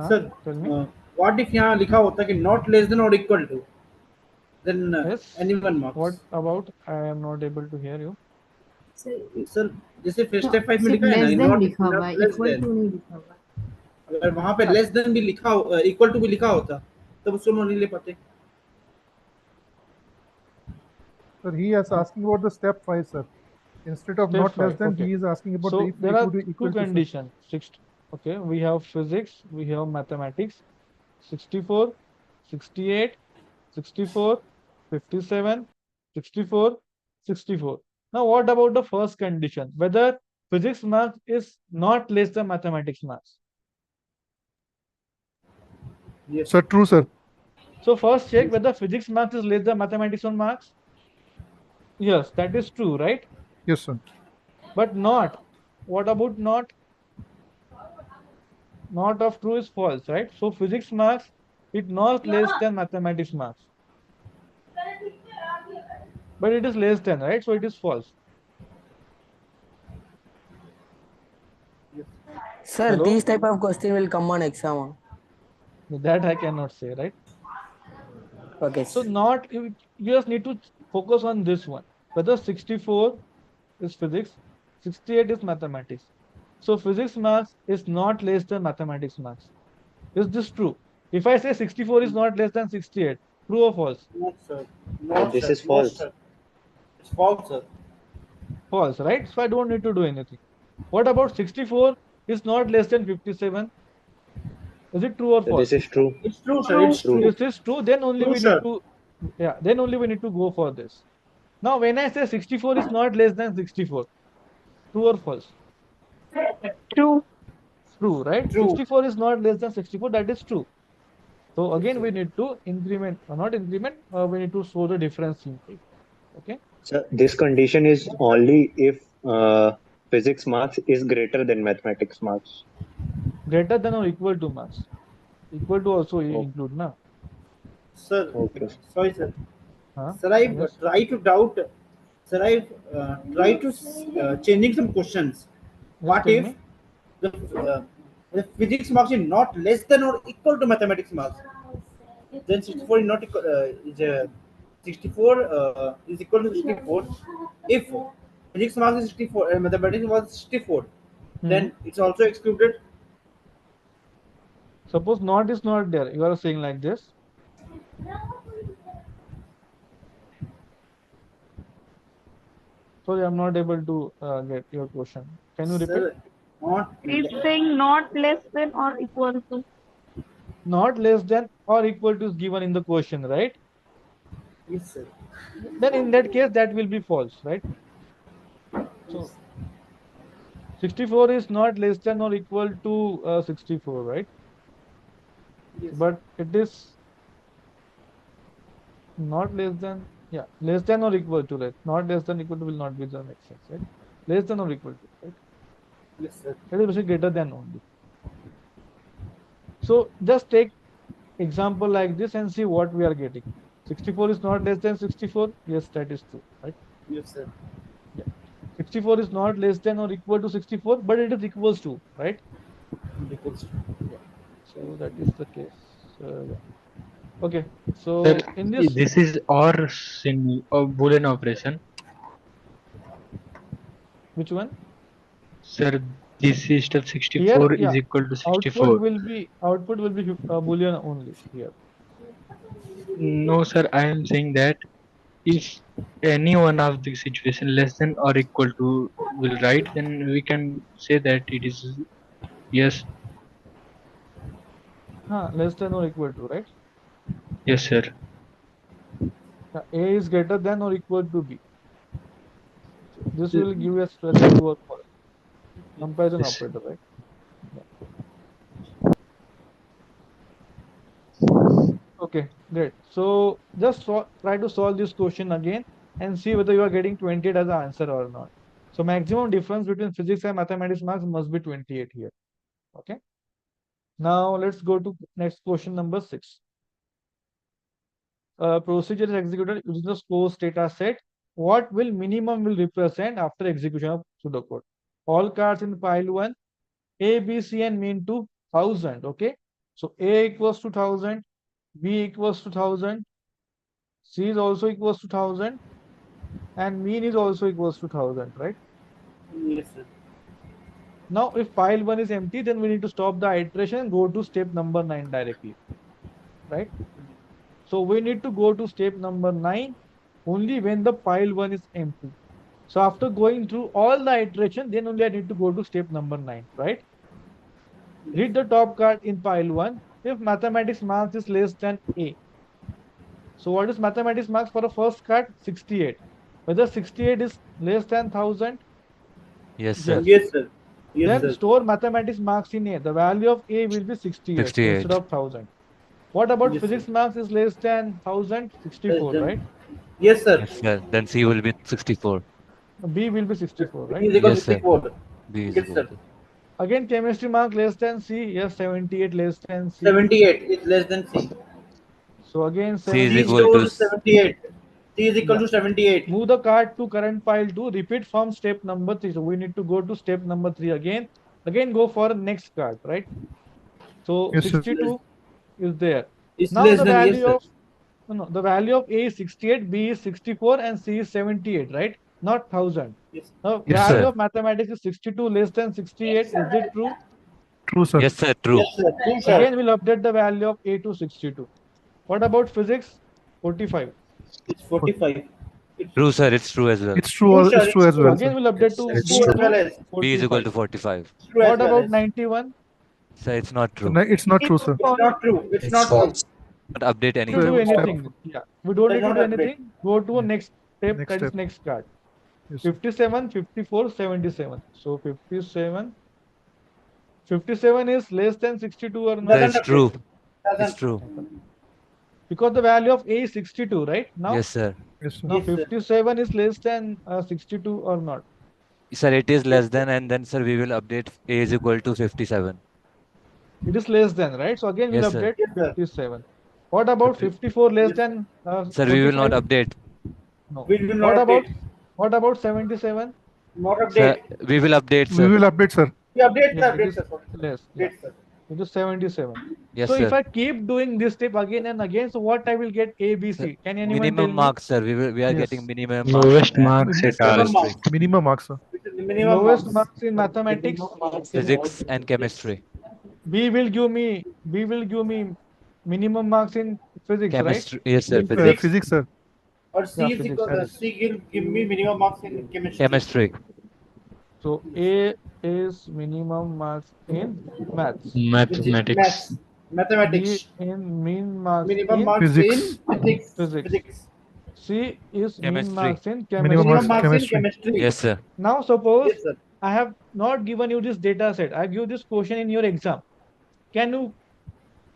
sir, Tell me. what if यहाँ लिखा होता कि not less than or equal to, then Yes. anyone marks. What about? I am not able to hear you. Sir जैसे first step 5 में सिर्फ लिखा है ना लेस देन नॉट लिखा हुआ है, लेस इक्वल देन, टू नहीं लिखा हुआ है। अगर वहां पे लेस देन भी लिखा इक्वल टू भी लिखा होता तब उसको हम नहीं ले पाते. Sir, he is asking about the step 5, sir. Instead of Step not less 5. than, Okay. he is asking about So the if there it are would be two equal to, sir. conditions. Okay, we have physics, we have mathematics. 64, 68, 64, 57, 64, 64. Now, what about the first condition? Whether physics marks is not less than mathematics marks. Yes. Sir, true, sir. So first check whether physics marks is less than mathematics 1 marks. Yes, that is true, right? Yes, sir. But not. What about not? Not of true is false, right? So physics marks is not less than mathematics marks. But it is less than, right? So it is false. Sir, Hello? these type of question will come on exam. That I cannot say, right? Okay. So not you just need to focus on this one. Whether 64 is physics, 68 is mathematics. So physics marks is not less than mathematics marks. Is this true? If I say 64 is not less than 68, true or false? Not sir. Not This sir. is Not false. sir. It's false, sir. False, right? So I don't need to do anything. What about 64 is not less than 57? Is it true or So false? this is true. It's true, sir. It's True. true. If this is true, then only True, we need sir. to, yeah, then only we need to go for this. Now, when I say 64 is not less than 64, true or false? True. True, right? True. 64 is not less than 64, that is true. So again, we need to increment, or not increment, we need to show the difference simply. Okay. So this condition is only if physics marks is greater than mathematics marks. Greater than or equal to marks. Equal to also Oh. include, na? Sir, Okay. sorry, sir. Huh? Sir, I Yes. try to doubt. Sir, I try to changing some questions. Yes, What tell if me. the physics marks is not less than or equal to mathematics marks? Then 64 is not equal, is 64 is equal to 64. If physics marks is 64 and mathematics was 64, then it's also excluded. Suppose not is not there. You are saying like this. Sorry, I'm not able to get your question. Can you repeat? Sir, not It's saying not less than or equal to. Not less than or equal to is given in the question, right? yes, sir. Then in that case, that will be false, right? So 64 is not less than or equal to 64, right? Yes. But it is not less than, yeah, less than or equal to, right? Not less than equal to will not be the make sense, right? Less than or equal to, right? Yes, sir. It is basically greater than only. So just take example like this and see what we are getting. 64 is not less than 64. Yes, that is true, right? Yes, sir. Yeah. 64 is not less than or equal to 64, but it is equals to, right? Equals to. Yeah. So that is the case. Yeah. Okay. Sir, So in this, this is or Boolean operation. which one? Sir, this is step Here, 64 yeah, is equal to output 64. will be Boolean only here. No, sir, I am saying that if any one of the situation less than or equal to will write, then we can say that it is yes. Less than or equal to, right? Yes, sir. A is greater than or equal to B. So this will give us whether true or false. Comparison Yes. operator, right? Yeah. Okay, great. So just try to solve this question again and see whether you are getting 28 as the answer or not. So maximum difference between physics and mathematics marks must be 28 here. Okay. Now let's go to next question number 6. Procedure is executed using the scores data set. What will minimum will represent after execution of pseudocode? All cards in pile 1, A, B, C, and mean to 1000. Okay. So A equals to 1000, B equals to 1000, C is also equals to 1000, and mean is also equals to 1000, right? Yes, sir. Now, if pile 1 is empty, then we need to stop the iteration and go to step number 9 directly, right? So we need to go to step number 9 only when the pile 1 is empty. So after going through all the iteration, then only I need to go to step number 9, right? Read the top card in pile 1. If mathematics marks is less than A. So what is mathematics marks for the first card? 68. Whether 68 is less than 1000? Yes, sir. Yes, sir. Yes, Then sir. store mathematics marks in A. The value of A will be 68 instead 68. of 1000. What about Yes, sir. physics marks is less than 1000? 64, right? Yes, sir. Yes, sir. Then C will be 64. B will be 64, B right? is equal to Yes, sir. 64. B is Yes, equal sir. to. Again, chemistry mark less than C. Yes, 78 less than C. 78 is less than C. So again, C is 3 is 78. equal equal to to 78. C is equal Yeah. to 78. Move the card to current pile 2. Repeat from step number 3. So we need to go to step number 3 again. Again, go for next card, right? So Yes, sir. 62 is there. It's Now less the than, yes, value sir. of no, the value of A is 68, B is 64, and C is 78, right? Not 1000. Yes. The Yes, value sir. of mathematics is 62 less than 68. Is it true? True, sir. Yes, sir. True. Yes, sir. True, sir. Again, we'll update the value of A to 62. What about physics? 45. It's 45. It's True, sir. It's true as well. It's true, true. sir. It's true It's as true. well, Again, sir. we'll update Yes, to sir. It's It's true B as true. well to as. B is equal 45. to 45. It's true as What well about as. 91? Sir, it's not So true. it's not true, It's sir. It's false. not true. It's It's not true. false. Not update To do anything. Step anything. Yeah, we don't Does need to not do update. anything. Go to a Yeah. next step, Next that is step. next card. Yes, sir. 57, 54, 77. So 57. 57 is less than 62 or Sir, not? Doesn't it's update. true. It's Doesn't. true. Because the value of A is 62, right? Now, Yes, sir. Yes, sir. now Yes, sir. 57 is less than 62 or not? Sir, it is Yes, less sir. than, and then, sir, we will update A is equal to 57. It is less than, right? So again, Yes, we'll sir. update Yes, sir. 57. What about 50. 54 less Yes, sir. than Sir, we will not 45? update. No. We will What not about update. 77? Not Sir, update. we will update, We sir. will update, sir. We update, Yeah, sir. it Update, is sir. Sorry, sir. less. Yeah. Update, sir. It is 77. Yes, So if sir. I keep doing this step again and again, so what I will get A, B, Sir, C? Can anyone tell minimum me? marks, sir. We are getting Yes. minimum marks Lowest in math marks and at all. Minimum chemistry. marks. Minimum marks, sir. Minimum Lowest marks. marks in mathematics. Physics and chemistry. B will give me minimum marks in physics, right? Chemistry. Yes, sir. In Physics. physics. Physics, sir. Or Yeah, C is physics, equal, physics. C give me minimum marks in chemistry. Chemistry. So A is minimum marks in maths. Which is Mathematics. maths. B Mathematics. in mean marks Minimum in marks in Physics. physics. physics. Physics. C is mean Chemistry. marks in Minimum chemistry. Minimum marks in marks in chemistry. chemistry. Yes, sir. Now suppose Yes, sir. I have not given you this data set. I give this question in your exam. Can you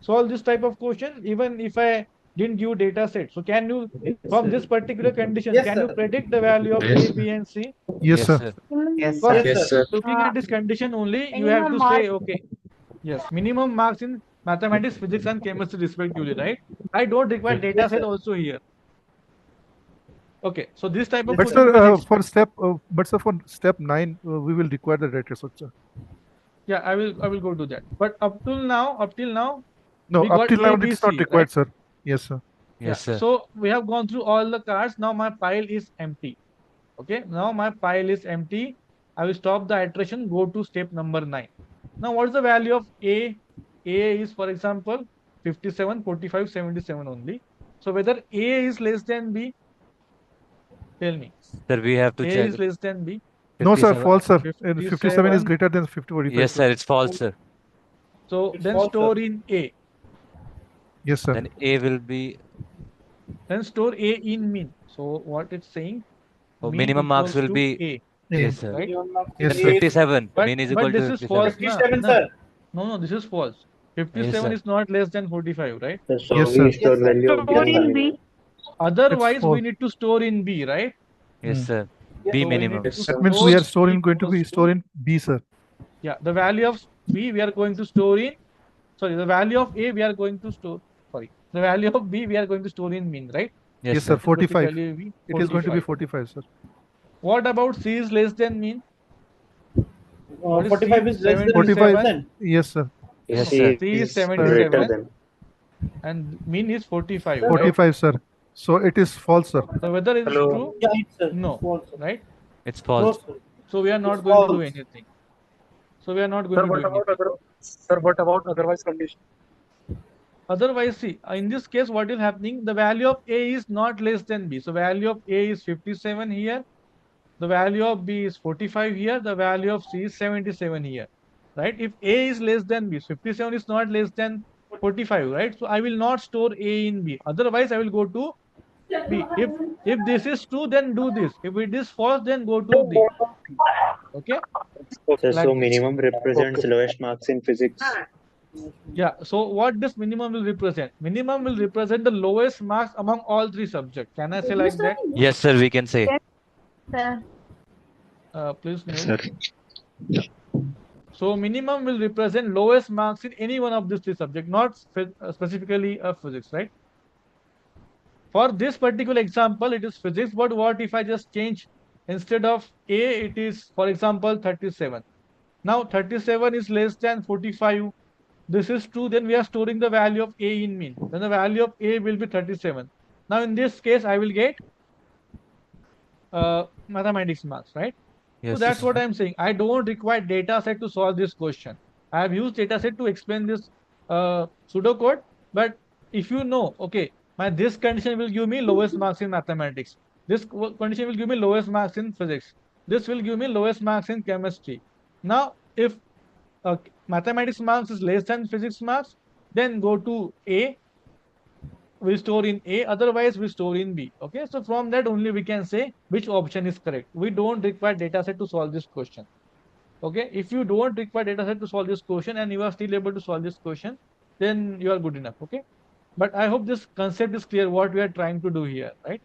solve this type of question even if I didn't give data set? So can you, from this particular condition, Yes, can you sir. predict the value of Yes, A, sir. B, and C? Yes, Yes, sir. sir. Yes, Because Yes, sir. looking at this condition only, you have minimum to mark. say, okay, yes, minimum marks in mathematics, physics, and chemistry respectively, right? I don't require data Yes, set sir. also here. Okay, so this type of Yes, But question sir. you can sir, expect. for step 9, we will require the data structure. Yeah, I will go to that. But up till now, No, we up got till now A, B, it's not C, right? required, sir. Yes, sir. Yeah. Yes, sir. So we have gone through all the cards. Now my pile is empty. Okay. Now my pile is empty. I will stop the iteration. Go to step number 9. Now what is the value of A? A is, for example, 57, 45, 77 only. So whether A is less than B, tell me. Sir, we have to A check. is less than B. No, sir, 57. false, sir. And 57 is 57. greater than 50 45, Yes, sir. sir. It's false, sir. So It's then false, sir. store in A. Yes, sir. Then A will be Then store A in mean. So what it's saying, mean minimum marks equals will to be. A, Yes, sir. right? Minimum marks in Yes, Then sir. A is 57. But Mean is but equal this to is 57. false, na? 57, No, sir. no, this is false. Yes, 57 sir. is not less than 45, right? So Yes, we sir. store Yes, sir. value of Store B in only. B. It's Otherwise, we false. need to store in B, right? Yes, Hmm. sir. Yes, B So we need minimum. to Yes, That sir. means store we are B going to be equals stored to, in B, sir. yeah, the value of B we are going to store in, sorry, the value of A we are going to store, sorry, the value of B we are going to store in mean, right? Yes, Yes, sir. sir. So the 45. value will be It is going to be 45. 45, sir. What about C is less than mean? What is 45 C? is less than 45. 77. Yes, sir. Yes, No, sir. C is is greater 77 than. and mean is 45, Sir, right? 45, sir. So it is false, sir. So whether it is Hello. true, yeah, it's no, false, sir. right? It's No, false. sir. So we are not It's going to do false. anything. So we are not going Sir, to do what about anything. otherwise condition? Otherwise, see, in this case, what is happening? The value of A is not less than B. So value of A is 57 here. The value of B is 45 here. The value of C is 77 here, right? If A is less than B, 57 is not less than 45, right? So I will not store A in B. Otherwise, I will go to B. If this is true, then do this. If it is false, then go to D. Okay, So like this. minimum represents lowest marks in physics. Yeah. So what this minimum will represent? Minimum will represent the lowest marks among all three subjects. Can I say like that? Yes, sir. We can say. Sir. Please Yes, mute. sir. Yeah. So minimum will represent lowest marks in any one of these three subjects, not specifically physics, right? For this particular example, it is physics. But what if I just change, instead of A, it is, for example, 37. Now 37 is less than 45. This is true. Then we are storing the value of A in mean. Then the value of A will be 37. Now in this case, I will get mathematics marks, right? So Yes, that's sir. what I'm saying. I don't require data set to solve this question. I have used data set to explain this pseudocode. But if you know, okay, this condition will give me lowest marks in mathematics. This condition will give me lowest marks in physics. This will give me lowest marks in chemistry. Now, if mathematics marks is less than physics marks, then go to A, we store in A, otherwise we store in B. Okay, so from that only we can say which option is correct. We don't require data set to solve this question. Okay, if you don't require data set to solve this question and you are still able to solve this question, then you are good enough. Okay, but I hope this concept is clear what we are trying to do here, right?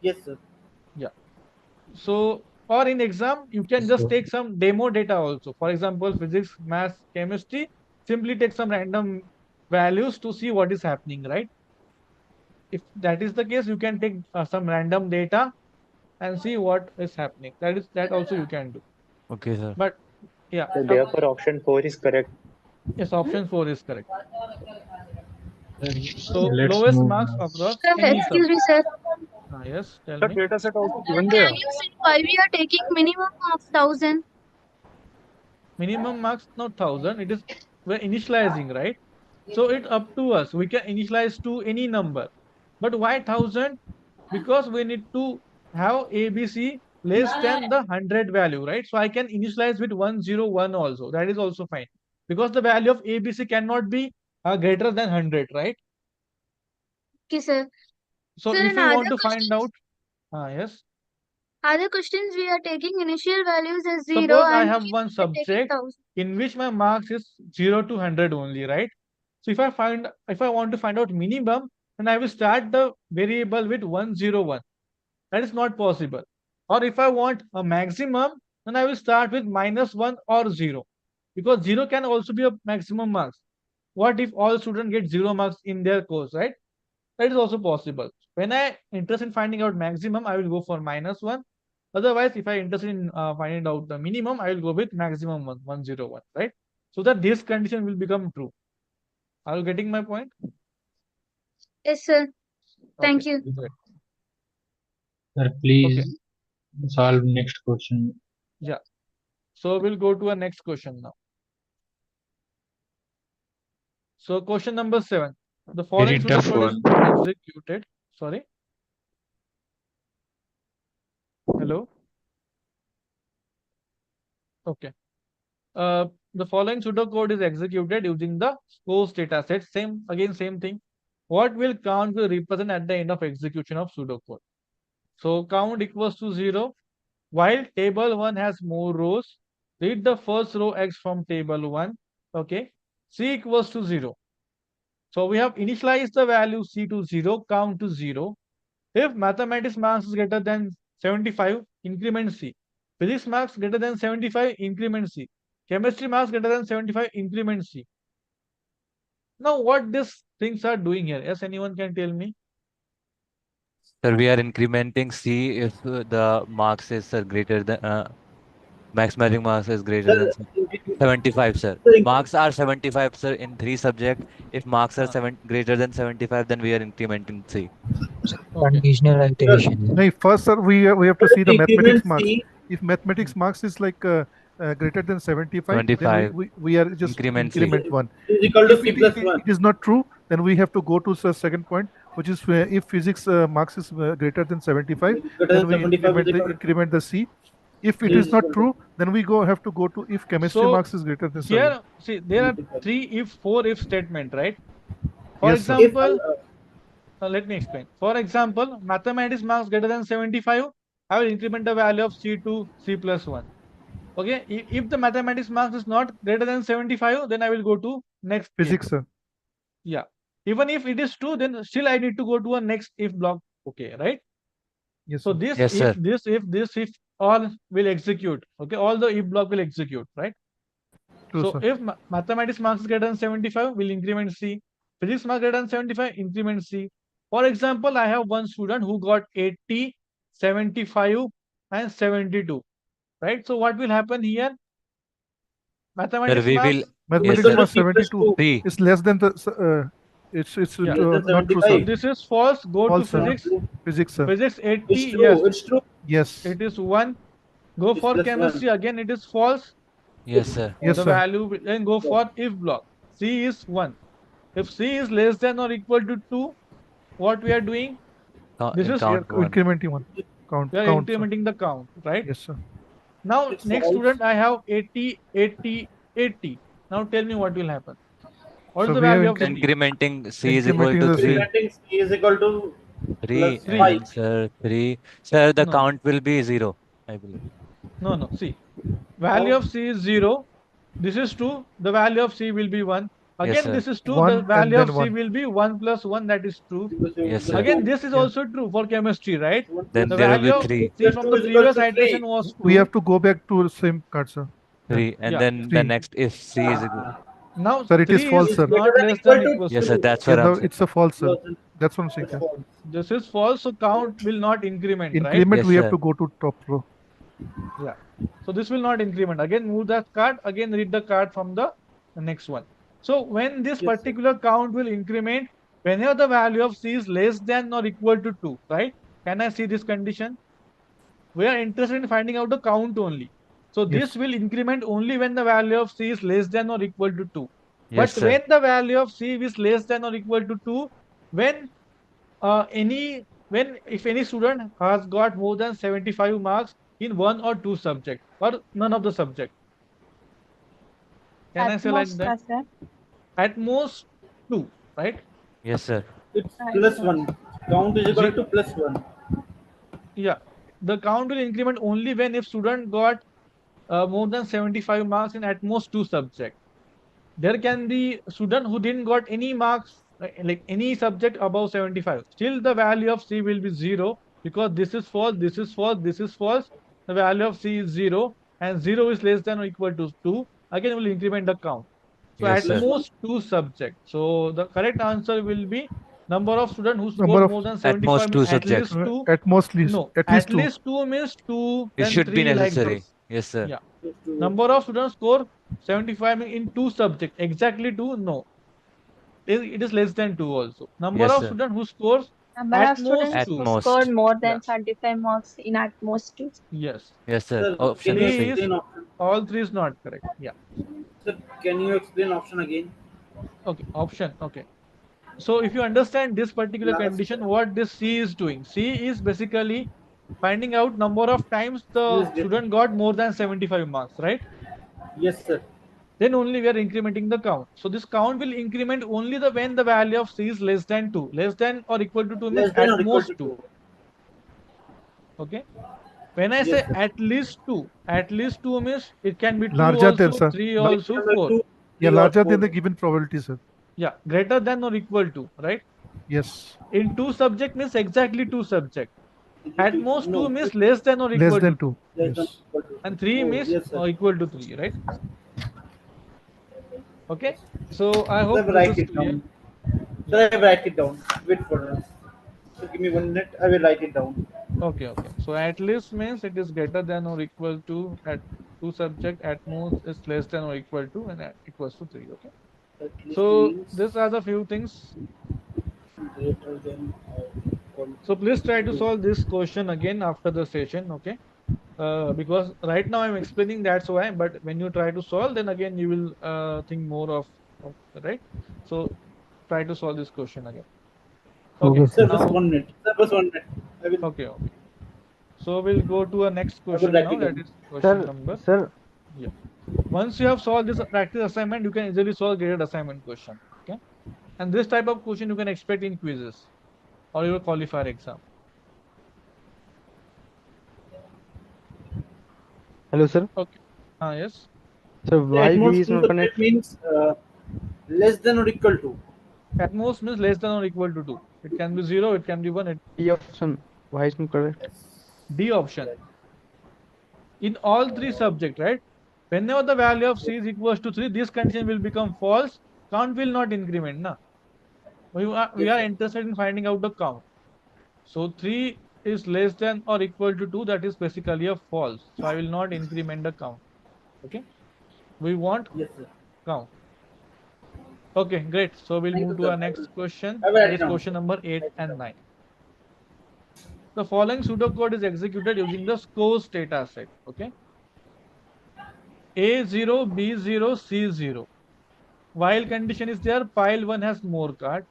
Yes, sir. Yeah. So, or in exam, you can just take some demo data also. For example, physics, maths, chemistry, simply take some random values to see what is happening, right? If that is the case, you can take some random data and see what is happening. That also you can do. Okay, sir. But yeah, So therefore option 4 is correct. Yes, option 4 is correct. So Let's lowest move marks now. across Sir, any excuse subject. me, sir. Yes, tell The me. data set also Sir, given can there. you say why we are taking minimum of 1,000? Minimum marks not 1000. It is we're initializing, right? So it's up to us. We can initialize to any number. But why 1000? Because we need to have ABC less than the 100 value, right? So I can initialize with 101 also. That is also fine. Because the value of ABC cannot be greater than 100, right? Okay, sir. So Sir, if in you want other to find out, questions, yes. other questions we are taking initial values as 0 Suppose I and have here one we are taking subject 1,000. in which my marks is 0 to 100 only, right? So if I want to find out minimum, then I will start the variable with 101. That is not possible. Or if I want a maximum, then I will start with -1 or 0. Because 0 can also be a maximum marks. What if all students get 0 marks in their course, right? That is also possible. When I interested in finding out maximum, I will go for -1. Otherwise, if I interested in finding out the minimum, I will go with maximum 101, right? So that this condition will become true. Are you getting my point? Yes, sir. Thank Okay, you. great. Sir, Okay, please solve next question. yeah. So we'll go to our next question now. So question number 7. The following Very tough pseudocode is one. executed. Sorry. Hello. Okay. The following pseudocode is executed using the scores dataset. Same thing. What will count will represent at the end of execution of pseudocode? So count equals to 0. While table 1 has more rows, read the first row X from table 1. Okay. C equals to 0. So we have initialized the value C to 0, count to 0. If mathematics marks is greater than 75, increment C. Physics marks greater than 75, increment C. Chemistry marks greater than 75, increment C. Now what these things are doing here? Yes, anyone can tell me? Sir, we are incrementing C if the marks is greater than max matching marks is greater than Sir, 75, sir. sir, Marks are 75, sir, in 3 subject. If marks are Uh, greater than 75, then we are incrementing C. okay. Conditional sir, iteration. No, first, sir, we have to sir, see the increment mathematics marks. C. If mathematics marks is like greater than 75, then 75, we are just increment C. increment 1. Is equal to If C plus it 1. is not true, then we have to go to the second point, which is if physics marks is greater than 75, Greater then than we 75 is equal to increment the C. If C it is is not equal to true, then we have to go to if chemistry So marks is greater than 7. here, see, there are 3 if, 4 if statement, right? For Yes, sir. if example, let me explain. For example, mathematics marks greater than 75, I will increment the value of C to C plus 1. Okay, if the mathematics marks is not greater than 75, then I will go to next if. Physics, sir. Yeah. Even if it is true, then still I need to go to a next if block. Okay, right? Yes, So sir. this Yes, if, sir. this if all will execute. Okay, all the if block will execute, right? True, So sir. if mathematics marks is greater than 75, we'll increment C. Physics marks greater than 75, increment C. For example, I have one student who got 80, 75, and 72. Right? So what will happen here? Sir, Mathematics we will, marks. yes, Mathematics sir. marks C plus 72 3. is less than the it's Yeah. less than not true, So sir. 75. this is false. Go to False, sir. physics. Physics, sir. Physics 80, It's true. yes, It's true. Yes. it is 1. Go It's for plus 1. chemistry, again it is false. Yes, sir. Yes, The sir. value will then go for if block. C is 1. If C is less than or equal to 2, what we are doing? This is We are Count 1. incrementing one. we are Count, sir. incrementing the count, right? Yes, sir. Now It's next false. student I have 80, 80, 80. Now tell me what will happen. What is So the we are value of C? Incrementing C is equal incrementing to the 3. C. Incrementing C is equal to 3 plus 3. 5. and sir, 3. Sir, the No, no, count will be 0, I believe. no, no. See, value How? of C is 0. This is 2. The value of C will be 1. Yes, Again, sir. this is 2. The 1 and value of then C 1. will be 1 plus 1. That is true. Yes, Plus sir. 2. Again, this is Yeah. also true for chemistry, right? 1 Then The plus there will value be 2. of 2 3. C plus from 2 the is equal previous to 3. iteration was We 2. have to go back to the same card, sir. 3. And Yeah. then the 3. next if C is equal. Now Sir, it is 3 false, is sir. Greater not than less equal than to equals Yes, to sir. 2. 2. That's Yeah, what I'm no, saying. it's a false, sir. Plus That's what I'm saying, it's sir. false. This is false, so count will not increment, right? Increment, Yes, we have sir. to go to top row. Yeah. So this will not increment. Again, move that card. Again, read the card from the next one. So when this Yes, sir. particular count will increment whenever the value of c is less than or equal to 2, right? Can I see this condition? We are interested in finding out the count only. So this Yes. will increment only when the value of c is less than or equal to 2. Yes, But sir. when the value of c is less than or equal to 2, when if any student has got more than 75 marks in one or two subject or none of the subject, can I At say like most, that? sir. At most two, right? Yes, sir. It's Right, plus sir. 1. Count is equal Ze- to plus 1. yeah, the count will increment only when if student got more than 75 marks in at most two subjects. There can be student who didn't got any marks like any subject above 75. Still the value of c will be 0 because this is false, this is false, this is false. The value of c is 0 and 0 is less than or equal to 2. Again will increment the count. So Yes, at sir. Plus 1. most two subjects. So the correct answer will be number of students who Number score of more than At 75 most means two at least subjects. two. at most least No, at least at two. least two means two, It then should be three like necessary. this. Yes, sir. Yeah. Plus 2. Number of students score 75 in two subjects. Exactly two? No. It is less than two also. Number Yes, of sir. students who scores Number at of most At students two. who scored most. more Yeah. than 75 marks in at most two. Yes. Yes, sir. Sir, can Option you Three C. is explain option? all three is not correct. Yeah. Sir, can you explain option again? Okay. Option. Okay. So if you understand this particular Last. condition, what this C is doing? C is basically finding out number of times This the is student got more than 75 marks, right? Yes, sir. Then only we are incrementing the count. So this count will increment only the when the value of c is less than 2. Less than or equal to 2 means Less than at or equal most to 2. 2. Okay. When I Yes, say sir. at least 2 means it can be 2 Larger than, also, sir. 3 La- It also, can be 4. 2, yeah, 3 or larger than 4. the given probability, sir. Yeah, greater than or equal to, right? Yes. In two subject means exactly two subject. At most 2 No, means less than or Less equal to than 2. two. less than Yes. or equal to 2. And 3 Oh, means yes, sir. equal to 3, right? Okay. So I Sir, hope this write is it clear. down. Yeah. Sir, I write it down. Wait for us. So give me 1 minute. I will write it down. Okay, okay. So at least means it is greater than or equal to at two subject, at most is less than or equal to and at equals to 3. Okay. At least So means these are the few things. greater than or equal So please try to to. solve this question again after the session. Okay. Because right now I'm explaining that's why, but when you try to solve, then again you will think more of right. So try to solve this question again. Okay. Okay, Sir, sir. just Now, 1 minute. Sir, just 1 minute. okay, okay. So we'll go to a next I will question write now. it That down. is question Sir, number. sir, Yeah. Once you have solved this practice assignment, you can easily solve graded assignment question. Okay. And this type of question you can expect in quizzes or your qualifier exam. Hello, sir. Okay. Yes. So The why at V most is 2 not subject connected? means less than or equal to. At most means less than or equal to 2. It can be 0, it can be 1. D option. Why is not correct? D option. In all three subjects, right? Whenever the value of c is equals to 3, this condition will become false. Count will not increment. Na? We Yes, are sir. interested in finding out the count. So 3 is less than or equal to 2. That is basically a false. So I will not increment the count. Okay. We want Yes, sir. count. Okay, great. So we'll Thank move you, to sir. our next question. I will That write it is down, question sir. number 8 Write it and down. 9. The following pseudocode is executed using the scores data set. Okay. A0, B0, C0. While condition is there, pile 1 has more card.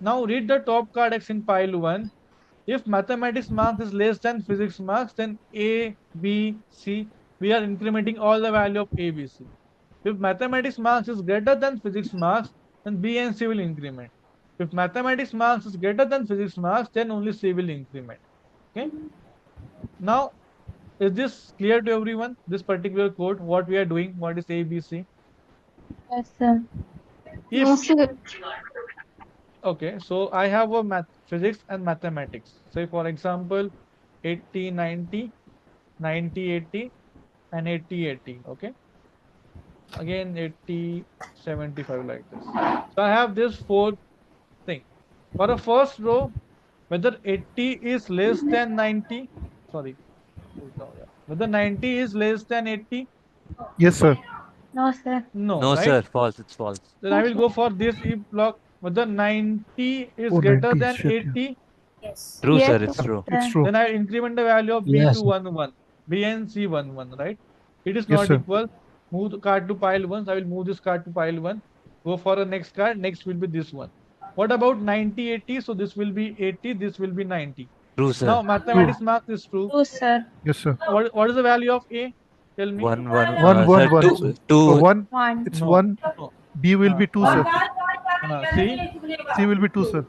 Now read the top card X in pile 1. If mathematics marks is less than physics marks, then A, B, C, we are incrementing all the value of A, B, C. If mathematics marks is greater than physics marks, then B and C will increment. If mathematics marks is greater than physics marks, then only C will increment. Okay. Now, is this clear to everyone? This particular code, what we are doing, what is A, B, C? Yes, sir. If sir. okay, so I have a physics and mathematics. Say for example, 80, 90, 90, 80, and 80, 80. Okay. Again 80, 75 like this. So I have this four thing. For the first row, whether 80 is less than 90, sorry, whether 90 is less than 80, Yes, sir. No, sir. No, No, right? sir. False. It's false. Then I will go for this if block. Whether 90 is Oh, greater 90, than shit, yeah. 80, True, Yes, sir. It's sir. true. It's true. then I increment the value of B Yes. to 1, 1. B and C 1, 1, right? It is Yes, not sir. equal. Move the card to pile 1. So I will move this card to pile 1. Go for the next card. Next will be this one. What about 90, 80? So this will be 80. This will be 90. True, sir. Now mathematics mark is true. True, sir. Yes, sir. What is the value of A? Tell me. 1, 1. One, Sir, one. two, So two. one, One. it's No. one. No. B will be 2, sir. C. C will be 2, sir.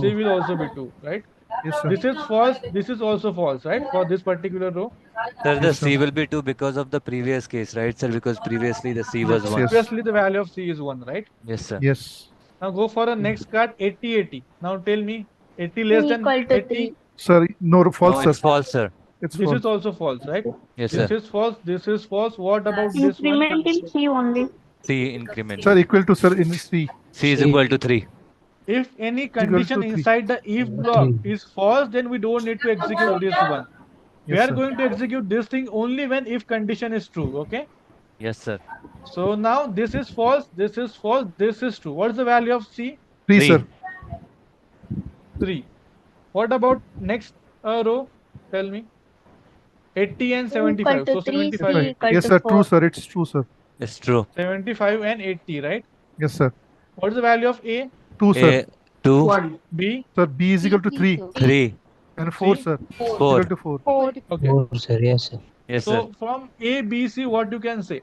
C will also be 2, right? Yes, sir. This is false. This is also false, right? For this particular row. Sir, the Yes, sir. C will be 2 because of the previous case, right, sir? Because previously the C was Yes, 1. yes. Previously, the value of C is 1, right? Yes, sir. Yes. Now go for a next card, 80, 80. Now tell me, 80 less than Equal to 80. 3. Sir, no, false, No, sir. it's false, sir. It's This false. is also false, right? Yes, This sir. is false. This is false. What about this one? Increment in C only. C increment. Sir, equal to, sir, in C. C is equal to 3. If any Equal to condition 3. inside the if block is false, then we don't need to execute this one. We Yes, are sir. going to execute this thing only when if condition is true, okay? Yes, sir. So now this is false, this is false, this is true. What is the value of C? 3, 3. sir. 3. What about next row? Tell me. 80 and 75. Equal to So 3, 75. C equal Yes, to sir. 4. True, sir. It's true, sir. It's true. 75 and 80, right? Yes, sir. What is the value of A? 2, sir. A, 2, 1. B? Sir, B is equal to 3. 3, And 4, C? sir. 4. Equal to 4. 4. Okay. 4, sir. Yes, sir. Yes, sir. So from A, B, C, what you can say?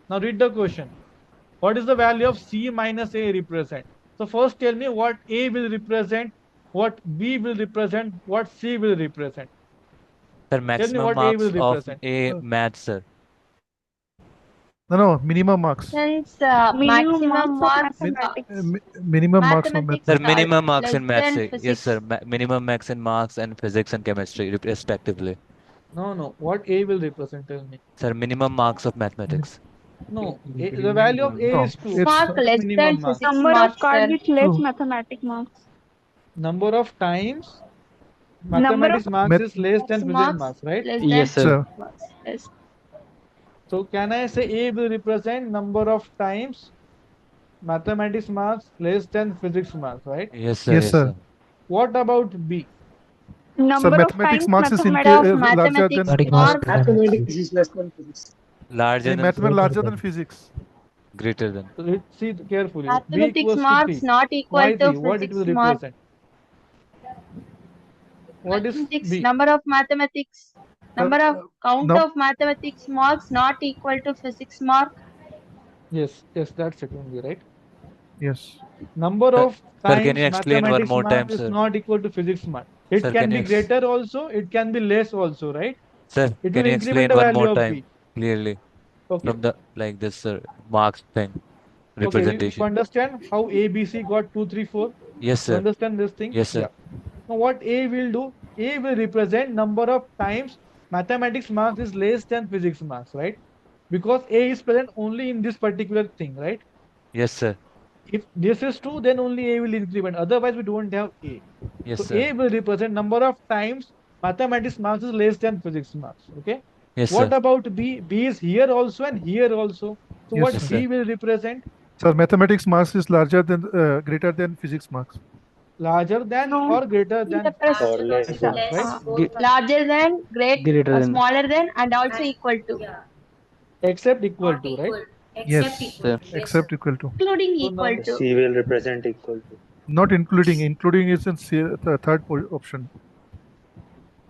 Now read the question. What is the value of C minus A represent? So first tell me what A will represent, what B will represent, what C will represent. Sir, Tell me maximum what A marks will of represent. A math, sir. No, minimum marks. Since Minimum maximum marks of marks, mathematics. Minimum marks of mathematics Sir, mathematics. are minimum marks less in maths. than Yes, sir. physics. Minimum max in marks and physics and chemistry, respectively. No. What A will represent? Tell me. Sir, minimum marks of mathematics. No. The value of A No, is 2. it's Mark What is less than minimum mark? physics Number of marks, cards sir. with less true. mathematic marks. Number of times Number mathematics of marks Math- is less than physics Marks marks, right? less than Yes, sir. Sir. physics marks. Yes. So can I say A will represent number of times mathematics marks less than physics marks, right? Yes, sir. Yes, Yes, sir. sir. What about B? Sir, Number of mathematics times marks is Number larger of than mathematics Mathematics marks marks greater than Mathematics physics. is less than physics. Larger than, mathematics larger Greater than physics. greater than. So let's see carefully. B mathematics equals to marks 3. not equal Why to 3? What it will physics mark. represent? What is Mathematics B? number of mathematics number of count num- of mathematics marks not equal to physics mark. Yes, that's it only, right? Yes. Number Sir, of sir, can times you explain one mathematics more time, mark is sir? not equal to physics mark. It Sir, can can be you greater also, it can be less also, right? Sir, It can will you increment explain the one value more of time B. clearly Okay. from the like this, sir, marks thing Okay, you representation? understand how A, B, C got 2, 3, 4? Yes, You sir. understand this thing? Yes, sir. Yeah. Now what A will do? A will represent number of times mathematics marks is less than physics marks, right? Because A is present only in this particular thing, right? Yes, sir. If this is true, then only A will increment. Otherwise, we don't have A. Yes, So sir. A will represent number of times mathematics marks is less than physics marks. Okay. Yes, What sir. about B? B is here also and here also. So Yes, what sir. B will represent? Sir, mathematics marks is larger than greater than physics marks. Larger than No. or greater than Or less physics than. marks, right? Larger than, Greater than. smaller than, and also equal to. Except equal to, right? Yes. Sir. Except equal to. Including So now equal to. C will represent equal to. Not including. Including is in the third option.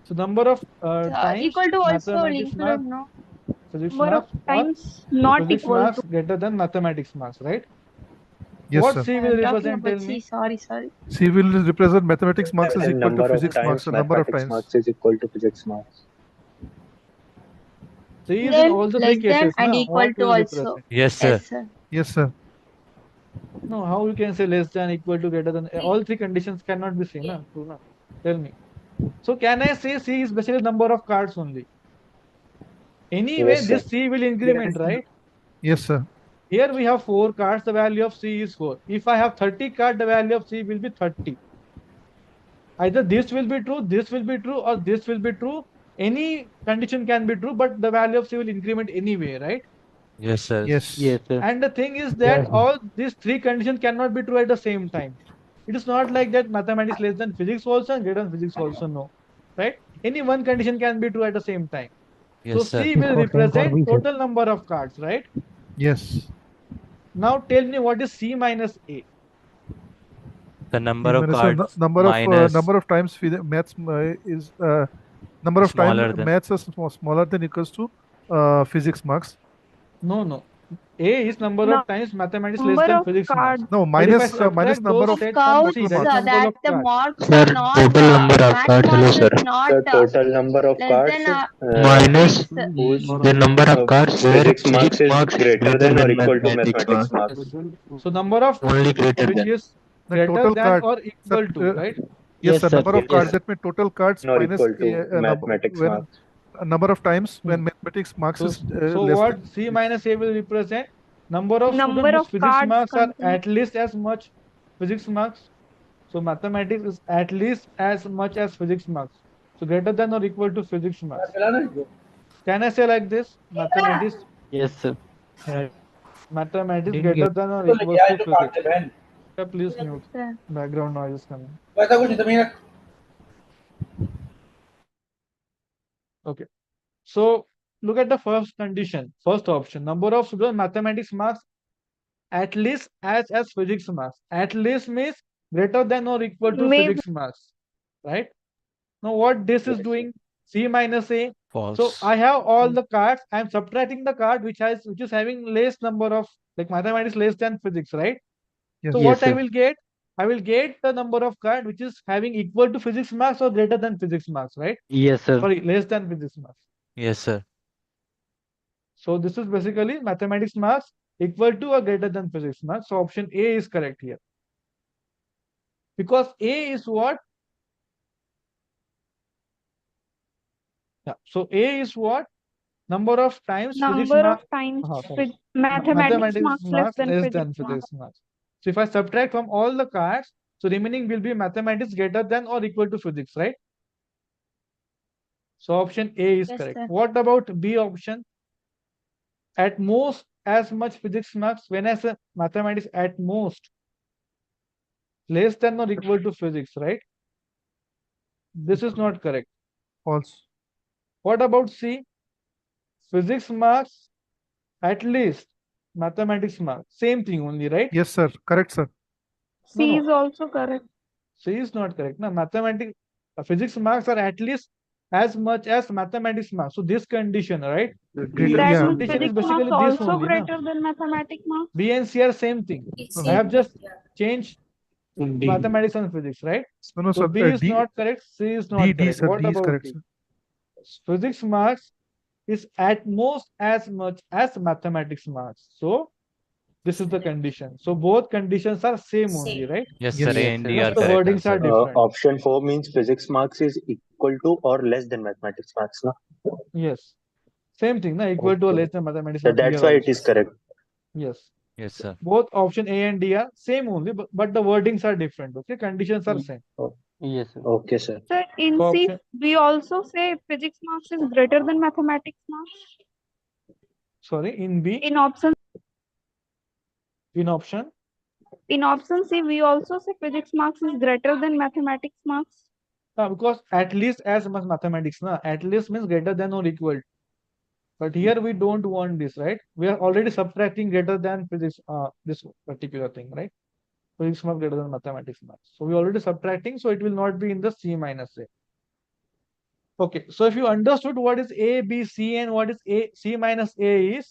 So number of times Equal to also mathematics marks, include, no? physics Number of marks, or times not physics equal marks to. greater than mathematics marks, right? Yes, What sir. C will I'm talking represent? about Tell C. me. Sorry. C will represent mathematics marks is And equal to number of physics marks. times So number of mathematics times. marks is equal to physics marks. C is in Then all the less three than cases, and na? equal What to will also. represent? Yes, sir. Yes, sir. Yes, sir. No, how you can say less than, equal to, greater than? All three conditions cannot be seen, na? True, na? Tell me. So can I say C is basically number of cards only? Anyway, Yes, this sir. C will increment, right? Yes, sir. Here we have 4 cards, the value of C is 4. If I have 30 cards, the value of C will be 30. Either this will be true, or this will be true. Any condition can be true, but the value of C will increment anyway, right? Yes, sir. Yes. Yes, sir. And the thing is that Yes. all these three conditions cannot be true at the same time. It is not like that mathematics less than physics also and greater than physics also, no. Right? Any one condition can be true at the same time. So Yes, sir. C This will for same for represent B, sir. total number of cards, right? Yes. Now tell me what is C minus A. The number of So cards minus number of times maths is number of time smaller than. maths is smaller than equals to physics marks. No, no. A is number of times mathematics less Number than of physics marks. cards No, But if I minus subtract number those of sets from counts C, total that is marks. number that of the cards. marks Sir, are not total number of max cards. Hello, marks sir. is not Sir, total number of less cards. than Minus physics. whose The number of cards where physics marks physics is marks is greater greater than or than equal to mathematics mathematics marks. marks. So number of Only greater which than. is The greater total than card, or sir, equal to, right? yes, Yes, sir. sir. Number of Yes, cards. sir. That means total cards Nor minus equal to mathematics when marks. number of times when Hmm. mathematics marks So, is so less what than C physics. minus A will represent? Number of students Number whose of physics cards marks are contain. at least as much physics marks. So mathematics is at least as much as physics marks. So greater than or equal to physics marks. Can I say like this? Mathematics Yes, sir. mathematics Didn't greater get. than or equals to physics. Yeah, please mute. Sir. Background noise is coming. Okay. So look at the first condition, first option. Number of students mathematics marks at least as physics marks. At least means greater than or equal to May physics marks. Right? Now what this is Yes, sir. doing? C minus A. So False. I have all the cards. I am subtracting the card which is having less number of like mathematics less than physics, right? Yes. So Yes, what I sir. will get? I will get the number of card which is having equal to physics marks or greater than physics marks, right? Yes, sir. Sorry, less than physics marks. Yes, sir. So this is basically mathematics marks equal to or greater than physics marks. So option A is correct here. Because A is what? Yeah. So A is what? Number of times physics number mark. of times Sorry. mathematics marks less marks than less physics than marks. physics marks. So if I subtract from all the cards, so remaining will be mathematics greater than or equal to physics, right? So option A is Yes, correct. sir. What about B option? At most as much physics marks, when I say mathematics at most less than or equal to physics, right? This is not correct. False. What about C? Physics marks at least mathematics marks. Same thing only, right? Yes, sir. Correct, sir. C No. is also correct. C is not correct. Now mathematics, physics marks are at least as much as mathematics marks. So this condition, right? Greater. That Yeah. means Condition is physics marks basically this also only, na? greater than mathematics marks. B and C are same thing. I have just changed mathematics and physics, right? No, So sir. B is D, not correct. C is D, not D, correct. sir. What D is about correct, D? sir. Physics marks is at most as much as mathematics marks. So this is the condition. So both conditions are same only, right? Yes, Yes, sir. A sir. Yes, and sir. D Just are the correct wordings are answer. different. Option 4 means physics marks is equal to or less than mathematics marks. No? Yes. Same thing, na? Equal to or Okay. less than mathematics So marks that's here why it also. is correct. Yes. Yes, sir. Both option A and D are same only, but the wordings are different. Okay, conditions are same. Yes, sir. Okay, sir. So in So C, option, we also say physics marks is greater than mathematics marks. sorry, in B, In option in option, C, we also say physics marks is greater than mathematics marks. because at least as much mathematics, na? At least means greater than or equal. But here we don't want this, right? We are already subtracting greater than physics, this particular thing, right? Physics mark greater than mathematics marks. So we already subtracting, so it will not be in the C minus A. Okay, so if you understood what is A, B, C, and what is A, C minus A is,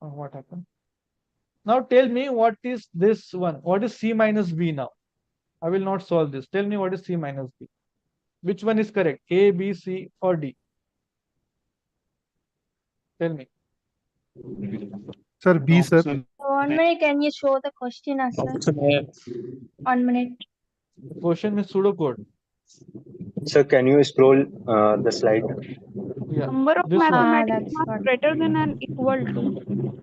what happened? Now tell me what is this one? What is C minus B now? I will not solve this. Tell me what is C minus B. Which one is correct? A, B, C, or D? Tell me. Sir, B, sir. 1 minute, can you show the question answer? 1 minute. The question is pseudocode. Sir, can you scroll the slide? Yeah. Number of This one. mathematics That's marks what. greater than and equal to.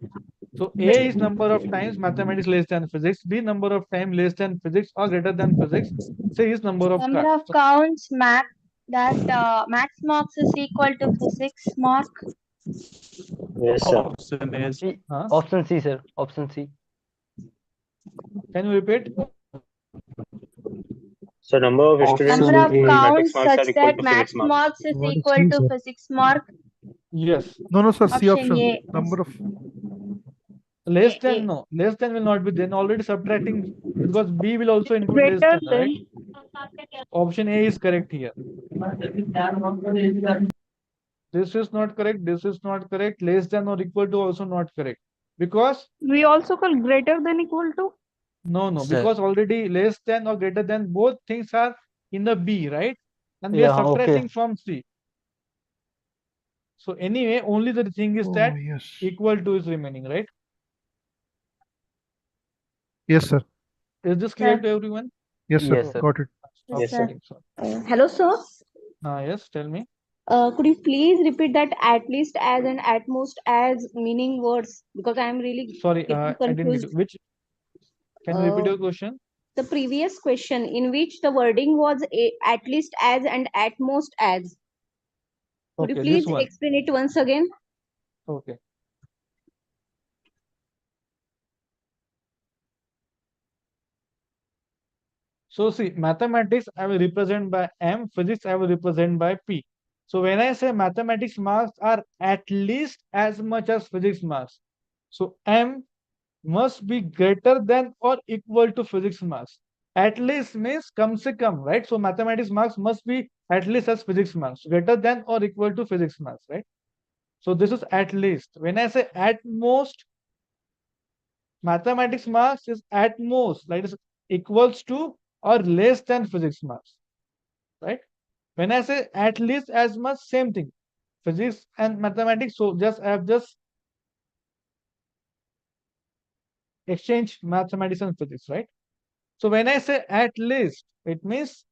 So A is number of times mathematics less than physics. B number of times less than physics or greater than physics. C is number of Number cards. of counts max marks is equal to physics mark. Yes, sir. Option is, C. huh? Option C, sir. Option C. Can you repeat? So number of students Number of with mathematics counts marks such are equal that to maths physics marks. marks is What is equal C, to sir? physics mark. Yes. No, sir. C Option option. A. Number of. Less than, A. no. Less than will not be then already subtracting because B will also include less Greater than, right? than. Option A is correct here. This is not correct. This is not correct. Less than or equal to also not correct. Because We also call greater than equal to. no, Sir. because already less than or greater than both things are in the B, right? And we are Yeah, subtracting okay. from C. So anyway, only the thing is that Oh, yes. equal to is remaining, right? Yes, sir. Is this clear Sir. to everyone? Yes, sir. Yes, sir. Got it. Stop Yes, sir. sharing, sir. Hello, sir. Yes, tell me. Could you please repeat that at least as and at most as meaning words? Because I am really Sorry, getting I didn't get confused. you. Which? Can you repeat your question? The previous question in which the wording was at least as and at most as. Could you Okay, please this one. explain it once again? Okay. So see, mathematics I will represent by M, physics I will represent by P. So when I say mathematics marks are at least as much as physics marks, so M must be greater than or equal to physics marks. At least means come se come, right? So mathematics marks must be at least as physics marks, greater than or equal to physics marks, right? So this is at least. When I say at most, mathematics marks is at most, like is equals to or less than physics marks, right? When I say at least as much, same thing. Physics and mathematics, so just I have just exchanged mathematics and physics, right? So when I say at least, it means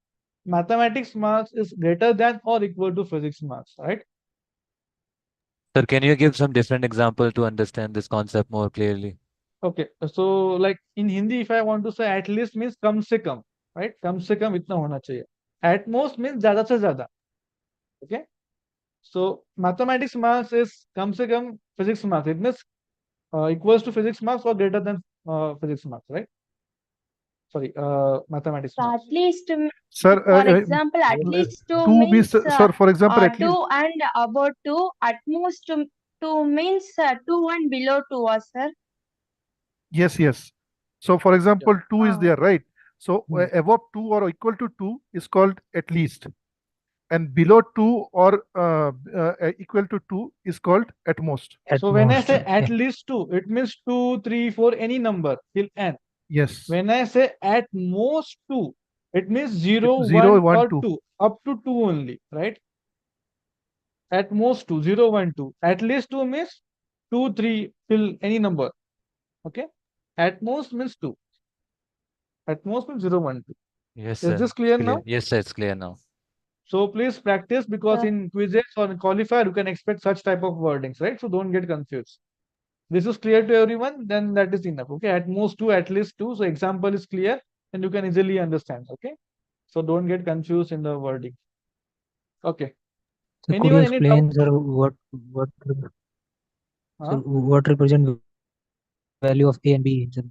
mathematics marks is greater than or equal to physics marks, right? Sir, can you give some different example to understand this concept more clearly? Okay, so like in Hindi, if I want to say at least means कम से कम, right? कम से कम इतना होना चाहिए. At most means ज़्यादा से ज़्यादा. Okay. So mathematics marks is कम से कम physics marks. It means equals to physics marks or greater than physics marks, right? Sorry, mathematics So at marks. least, Sir, for example, at least 2 2 means, means sir, for example, at 2 least. and above 2. At most 2 means 2 and below 2, sir. Yes, yes. So, for example, 2 is Oh. there, right? So, above 2 or equal to 2 is called at least. And below 2 or equal to 2 is called at most. So when I say at least 2, it means 2, 3, 4, any number till n. Yes. When I say at most 2, it means 0, 0, 1 1, or 2. 2, up to 2 only, right? At most 2, 0, 1, 2. At least 2 means 2, 3 till any number. Okay? At most means 2. At most means 0, 1, 2. Yes, Is sir. this clear Clear. now? Yes, sir. It's clear now. So please practice because Sir. in quizzes or in qualifier, you can expect such type of wordings, right? So don't get confused. This is clear to everyone, then that is enough. Okay, at most 2, at least 2. So example is clear and you can easily understand. Okay, so don't get confused in the wording. Okay. So could you Anyone, any doubt? explain, sir, what Huh? what represent value of A and B, sir?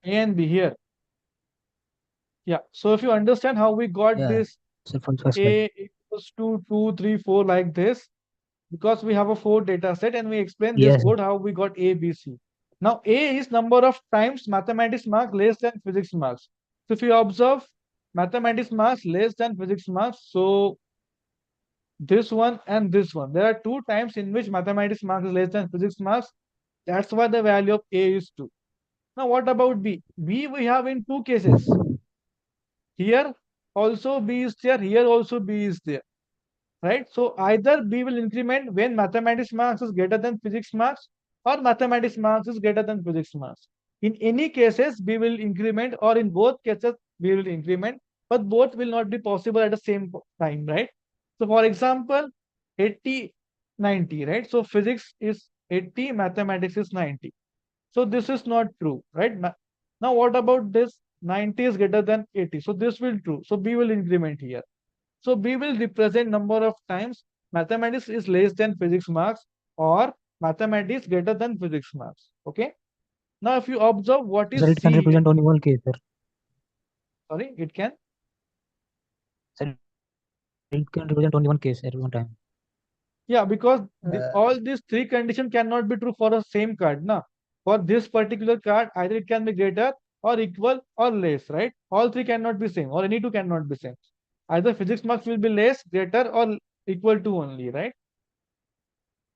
A and B here. Yeah. So if you understand how we got Yeah, this sir, from first slide. A equals to 2, 3, 4 like this, because we have a 4 data set and we explain this Yes. code how we got A, B, C. Now A is number of times mathematics mark less than physics marks. So if you observe mathematics marks less than physics marks, so this one and this one, there are 2 times in which mathematics marks is less than physics marks. That's why the value of A is 2. Now what about B? B we have in 2 cases. Here also B is there, here also B is there. Right? So either B will increment when mathematics marks is greater than physics marks or mathematics marks is greater than physics marks. In any cases, B will increment or in both cases, B will increment, but both will not be possible at the same time, right? So for example, 80, 90, right? So physics is 80, mathematics is 90. So this is not true, right? Now what about this? 90 is greater than 80. So this will true. So B will increment here. So B will represent number of times mathematics is less than physics marks or mathematics greater than physics marks. Okay. Now, if you observe what Sir, is it can C, represent only one case, sir. sorry, it can. Sir, it can represent only one case at one time. Yeah, because all these three conditions cannot be true for the same card. Now, for this particular card, either it can be greater or equal or less, right? All three cannot be same, or any two cannot be same. Either physics marks will be less, greater, or equal to only, right?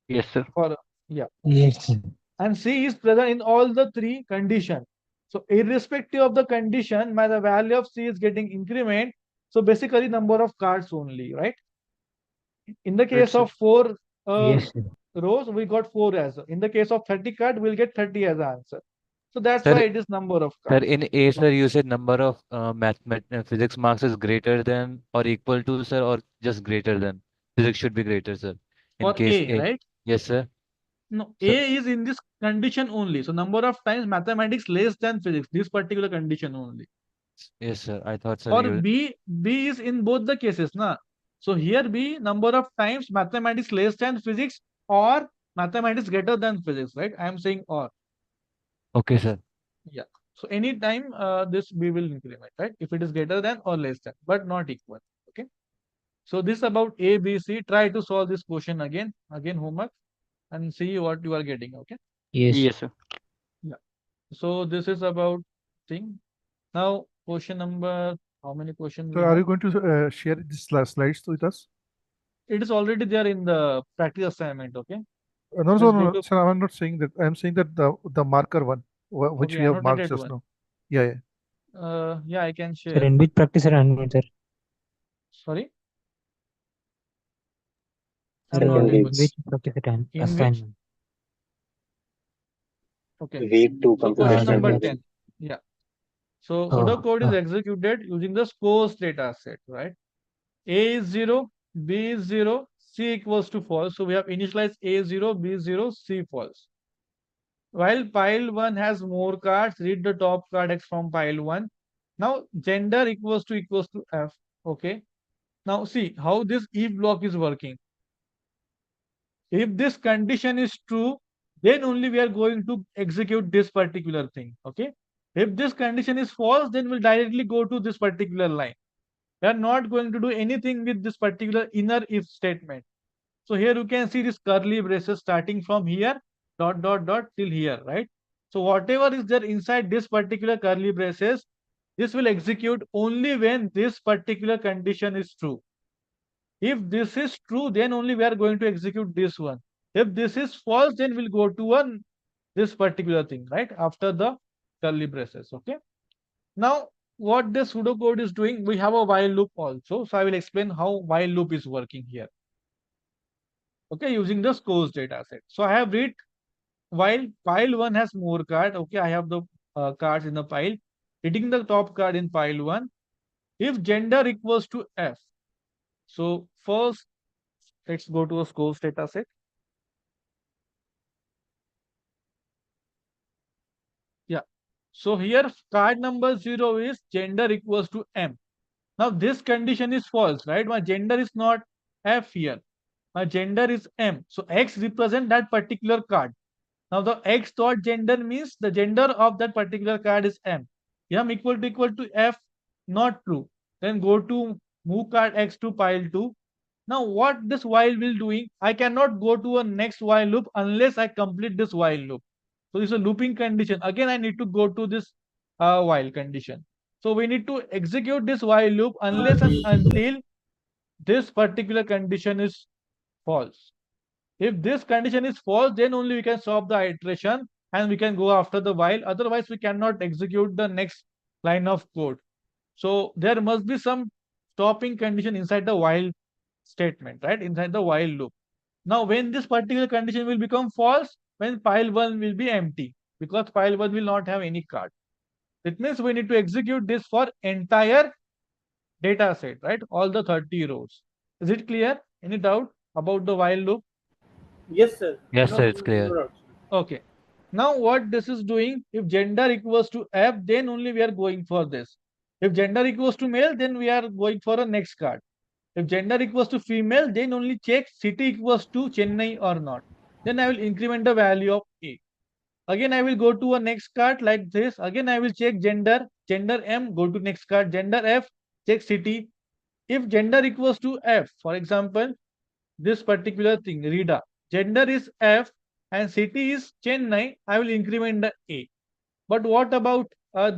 Yes, sir. For yeah. Yes, sir. And C is present in all the three conditions. So irrespective of the condition, my the value of C is getting increment. So basically number of cards only, right? In the case sir. of four Yes, sir. rows, we got 4 as. In the case of 30 card, we'll get 30 as an answer. So that's Sir, why it is number of sir, cards. in A, sir, you said number of physics marks is greater than or equal to, sir, or just greater than. Physics should be greater, sir. In For case A, A. right? Yes, sir. No, Sir. A is in this condition only. So number of times mathematics less than physics, this particular condition only. Yes, sir. I thought, sir, Or you. B is in both the cases, na. So here B, number of times mathematics less than physics or mathematics greater than physics, right? I am saying or. Okay, sir. Yeah. So anytime this B will increment, right? If it is greater than or less than, but not equal. Okay. So this about A, B, C. Try to solve this question again homework, and see what you are getting. Okay. Yes. Yes, sir. Yeah. So this is about thing. Now question number, how many questions So we are have? you going to share these slides with us? It is already there in the practice assignment. Okay. No, Let's no, go no, to, sir, I'm not saying that. I'm saying that the marker one, which okay, we have marked annotated just one. now. Yeah, yeah. Yeah, I can Sir, share. in which practice assignment, sir? Sorry. Sir, I'm not in able. which practice In which? assignment? Okay. Week 2 So question computation number sir. 10. Yeah. So Oh, pseudocode is executed using the scores data set, right? A is 0, B is 0, C equals to false. So we have initialized A 0, B 0, C false. While pile 1 has more cards, read the top card X from pile 1. Now gender equals to F. Okay. Now see how this if block is working. If this condition is true, then only we are going to execute this particular thing. Okay. If this condition is false, then we'll directly go to this particular line. We are not going to do anything with this particular inner if statement. So here you can see this curly braces starting from here, dot, dot, dot till here, right? So whatever is there inside this particular curly braces, this will execute only when this particular condition is true. If this is true, then only we are going to execute this one. If this is false, then we'll go to this particular thing, right? After the curly braces, okay? Now, what this pseudocode is doing, we have a while loop also. So I will explain how while loop is working here. Okay, using the scores data set. So I have read while pile 1 has more card. Okay, I have the cards in the pile. Reading the top card in pile 1. If gender equals to F. So first, let's go to a scores data set. Yeah. So here card number 0 is gender equals to M. Now this condition is false, right? My gender is not F here. My gender is M. So X represent that particular card. Now the X dot gender means the gender of that particular card is M. M equal to F, not true. Then go to move card X to pile 2. Now what this while will doing, I cannot go to a next while loop unless I complete this while loop. So this is a looping condition. Again, I need to go to this while condition. So we need to execute this while loop unless and until this particular condition is false. If this condition is false, then only we can stop the iteration and we can go after the while. Otherwise, we cannot execute the next line of code. So there must be some stopping condition inside the while statement, right? Inside the while loop. Now, when this particular condition will become false, when pile 1 will be empty, because pile 1 will not have any card. It means we need to execute this for entire data set, right? All the 30 rows. Is it clear? Any doubt about the while loop? Yes, sir. Yes, No, sir, it's no clear. doubts. Okay. Now what this is doing, if gender equals to F, then only we are going for this. If gender equals to male, then we are going for a next card. If gender equals to female, then only check city equals to Chennai or not. Then I will increment the value of A. Again, I will go to a next card like this. Again, I will check gender, gender M, go to next card, gender F, check city. If gender equals to F, for example, this particular thing, Rida, gender is F and city is Chennai, I will increment the A. But what about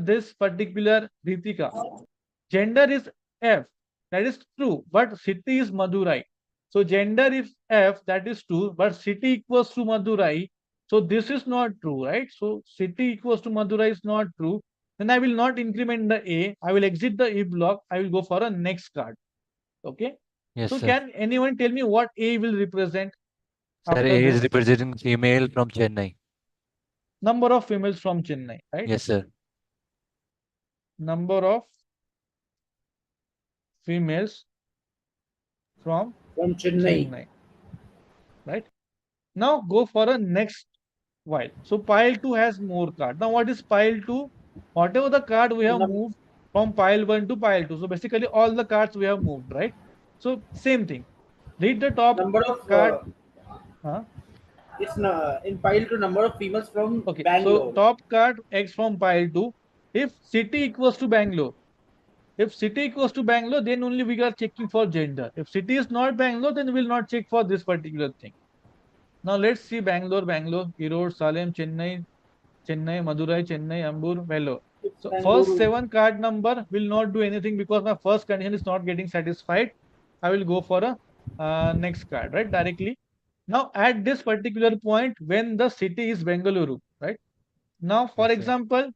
this particular Ritika? Gender is F, that is true, but city is Madurai. So gender is F, that is true, but city equals to Madurai. So this is not true, right? So city equals to Madurai is not true. Then I will not increment the A. I will exit the E block. I will go for a next card. Okay. Yes, So sir. can anyone tell me what A will represent Sir, after A is this? representing female from Chennai. Number of females from Chennai, right? Yes, sir. Number of females from Chennai. Right? Now go for a next while. So pile 2 has more card. Now what is pile 2? Whatever the card we have moved from pile 1 to pile 2. So basically all the cards we have moved, right? So same thing. Read the top Number of card. Huh? It's in pile to number of females from Okay, Bangalore. so top card X from pile 2. If city equals to Bangalore, if city equals to Bangalore, then only we are checking for gender. If city is not Bangalore, then we will not check for this particular thing. Now let's see Bangalore, Erode, Salem, Chennai, Madurai, Chennai, Ambur, Vellore. So first 7 card number will not do anything because my first condition is not getting satisfied. I will go for a next card, right? Directly. Now at this particular point, when the city is Bengaluru, right? Now, for example,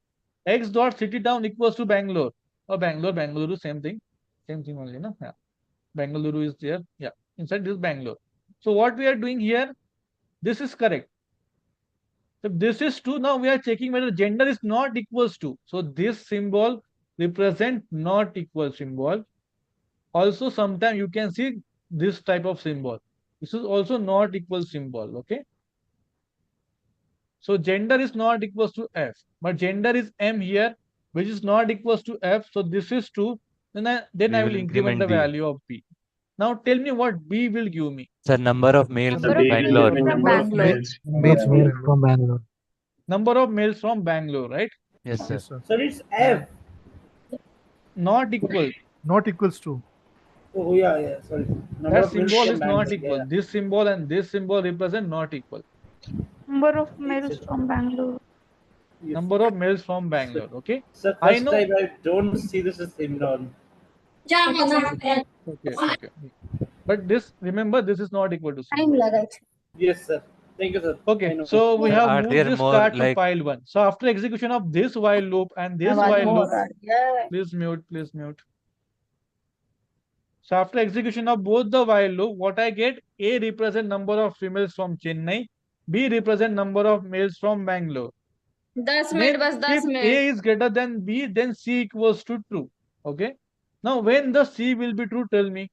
X dot city town equals to Bangalore. Or Bangalore, same thing. Same thing only, no? Yeah. Bengaluru is there. Yeah. Inside this Bangalore. So what we are doing here, this is correct. If this is true, now we are checking whether gender is not equals to. So this symbol represent not equal symbol. Also, sometimes you can see this type of symbol. This is also not equal symbol. Okay. So gender is not equals to F, but gender is M here, which is not equals to F. So this is true. Then I will increment the B. value of B. Now tell me what B will give me. Sir, number of males Number from of Bangalore. females from Bangalore. Males from Bangalore. Number of males from Bangalore, right? Yes, sir. So it's F. Not equal. Not equals to. Oh yeah. Sorry. Number That of males symbol from is Bangalore. not equal. Yeah. This symbol and this symbol represent not equal. Number of males from Bangalore. Yes. Number of males from Bangalore. Okay. So I first know. time I don't see this as symbol. Okay. But this, remember, this is not equal to symbol. Yes, sir. Thank you, sir. Okay, so we Sir, have are moved there this more card to like pile 1. So after execution of this while loop and this while loop, please mute. So after execution of both the while loop, what I get, A represent number of females from Chennai, B represent number of males from Bangalore. 10 minute बस 10 If minute A is greater than B, then C equals to true. Okay. Now when the C will be true, tell me.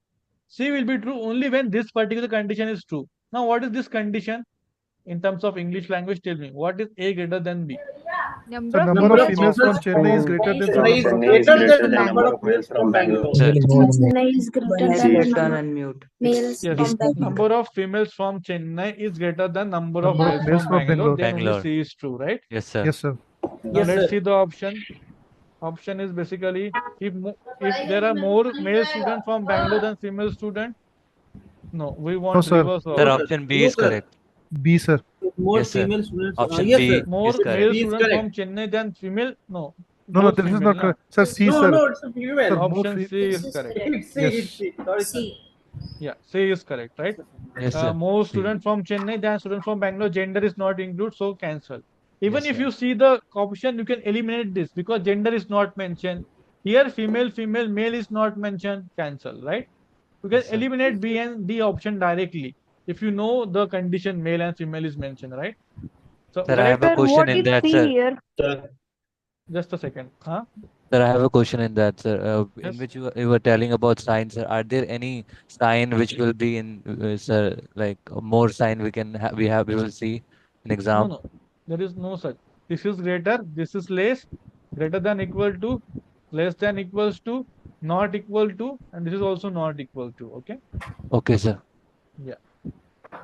C will be true only when this particular condition is true. Now what is this condition? In terms of English language, tell me. What is A greater than B? So number of females from Chennai is greater than Chennai is number of greater than number of males from Bangalore. Chennai is greater than Turn and mute. males Yes, from Bangalore. number of females from Chennai is greater than number of Number of males males from from Bangalore. Then Bangalore. only C is true, right? Yes, sir. Yes, sir. Now Yes, let's sir. see the option. Option is basically if there are more male students from Bangalore than female student. No, we want sir. reverse Sir, order. option B No, is sir. correct. B, sir. More Yes, sir. female students. Option Yes, B sir. More is correct. male B is students correct. from Chennai than female. No. No, both this is female, not na? correct. Sir, C, No, sir. no, it's a female. Sir, more Option C is correct. It's C. Yes. It's C. Sorry, sir. Yeah, C is correct, right? Yes, sir. More C. students from Chennai than students from Bangalore. Gender is not included, so cancel. Even Yes, if sir. you see the option, you can eliminate this because gender is not mentioned. Here, female, male is not mentioned. Cancel, right? You can Yes, sir. eliminate B and D option directly if you know the condition male and female is mentioned, right? So Sir, I have a Sir, question what in is that, C sir. here? just a second. Huh? Sir, I have a question in that, sir. In Yes. which you were telling about signs, sir. Are there any sign which will be in, sir, like more sign we will see in exam? No. There is no such. This is greater. This is less. Greater than equal to. Less than equals to. not equal to, and this is also not equal to. Okay. Okay, sir. Yeah.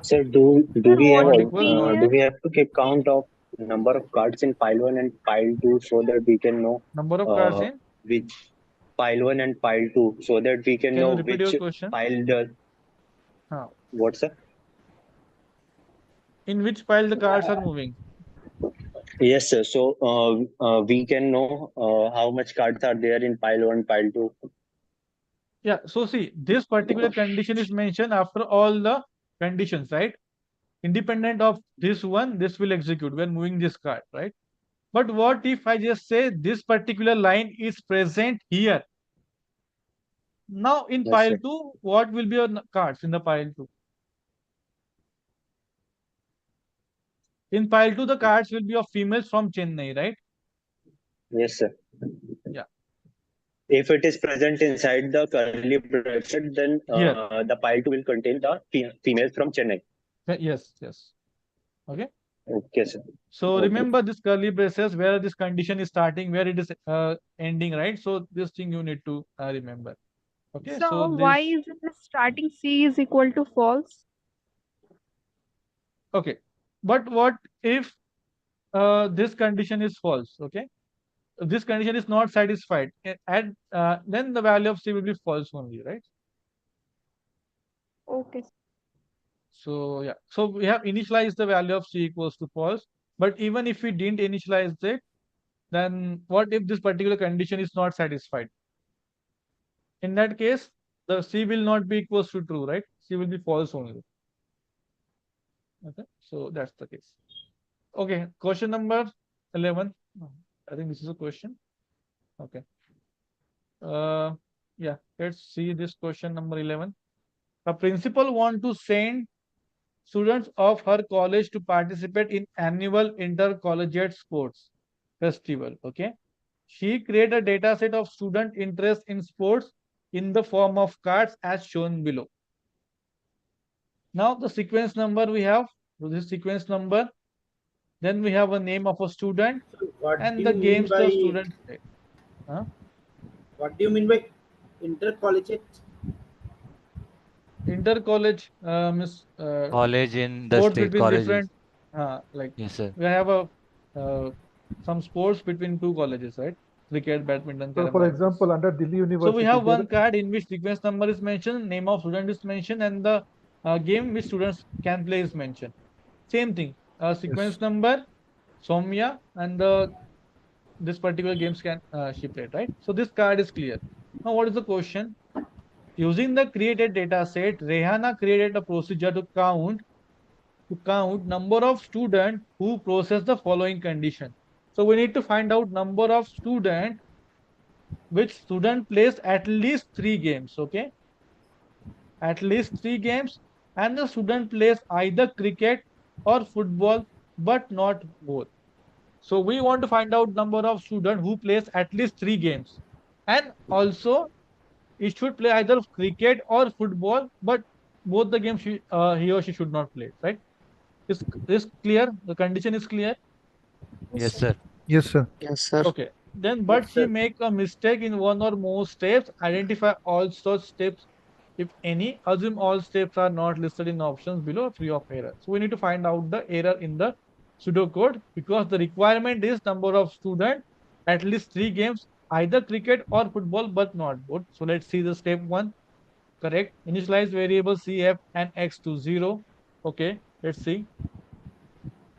Sir, do Sir, we have what Not if equal, P not do is we have to keep count of number of cards in pile one and pile two so that we can know number of cards in. which pile one and pile two so that we can Can you know repeat which your question? pile the what, sir? In which pile the cards are moving? Yes, sir. So we can know how much cards are there in pile one, pile two. Yeah. So see, this particular condition is mentioned after all the conditions, right? Independent of this one, this will execute. We are moving this card, right? But what if I just say this particular line is present here? Now in Yes, pile sir. 2, what will be your cards in the pile 2? In pile 2, the cards will be of females from Chennai, right? Yes, sir. Yeah. If it is present inside the curly bracket, then Here. the pile two will contain the females from Chennai. Yes, yes. Okay. Okay, sir. So Okay. remember this curly braces where this condition is starting, where it is ending, right? So this thing you need to remember. Okay. So so why this. is it the starting C is equal to false? Okay. But what if this condition is false? Okay. If this condition is not satisfied, and then the value of C will be false only, right? Okay. So yeah, so we have initialized the value of C equals to false. But even if we didn't initialize it, then what if this particular condition is not satisfied? In that case, the C will not be equals to true, right? C will be false only. Okay, so that's the case. Okay, question number 11. I think this is a question. Okay. Yeah, let's see this question number 11. A principal want to send students of her college to participate in annual intercollegiate sports festival. Okay. She create a data set of student interest in sports in the form of cards as shown below. Now the sequence number we have, so this sequence number, then we have a name of a student What and do the you mean games by the student play. Huh? what do you mean by intercollegiate? Inter-college College in the sports state between colleges. different like Yes, sir. we have a some sports between two colleges, right? Cricket, badminton, So, carom, for like this. example, under Delhi So University, we have there one card in which sequence number is mentioned, name of student is mentioned, and the game which students can play is mentioned. Same thing. Sequence number, Somya, and this particular games can she play, right? So this card is clear. Now what is the question? Using the created data set, Rehana created a procedure to count number of students who process the following condition. So we need to find out number of student which student plays at least 3 games. Okay, at least 3 games, and the student plays either cricket or football, but not both. So we want to find out number of student who plays at least 3 games, and also he should play either cricket or football, but both the games he or she should not play. Right? Is clear? The condition is clear. Yes, sir. Yes, sir. Yes, sir. Okay. Then, but she make a mistake in one or more steps. Identify all such steps, if any. Assume all steps are not listed in options below, free of error. So we need to find out the error in the pseudocode because the requirement is number of students, at least 3 games, either cricket or football, but not both. So let's see the step 1. Correct. Initialize variable CF and X to 0. Okay. Let's see.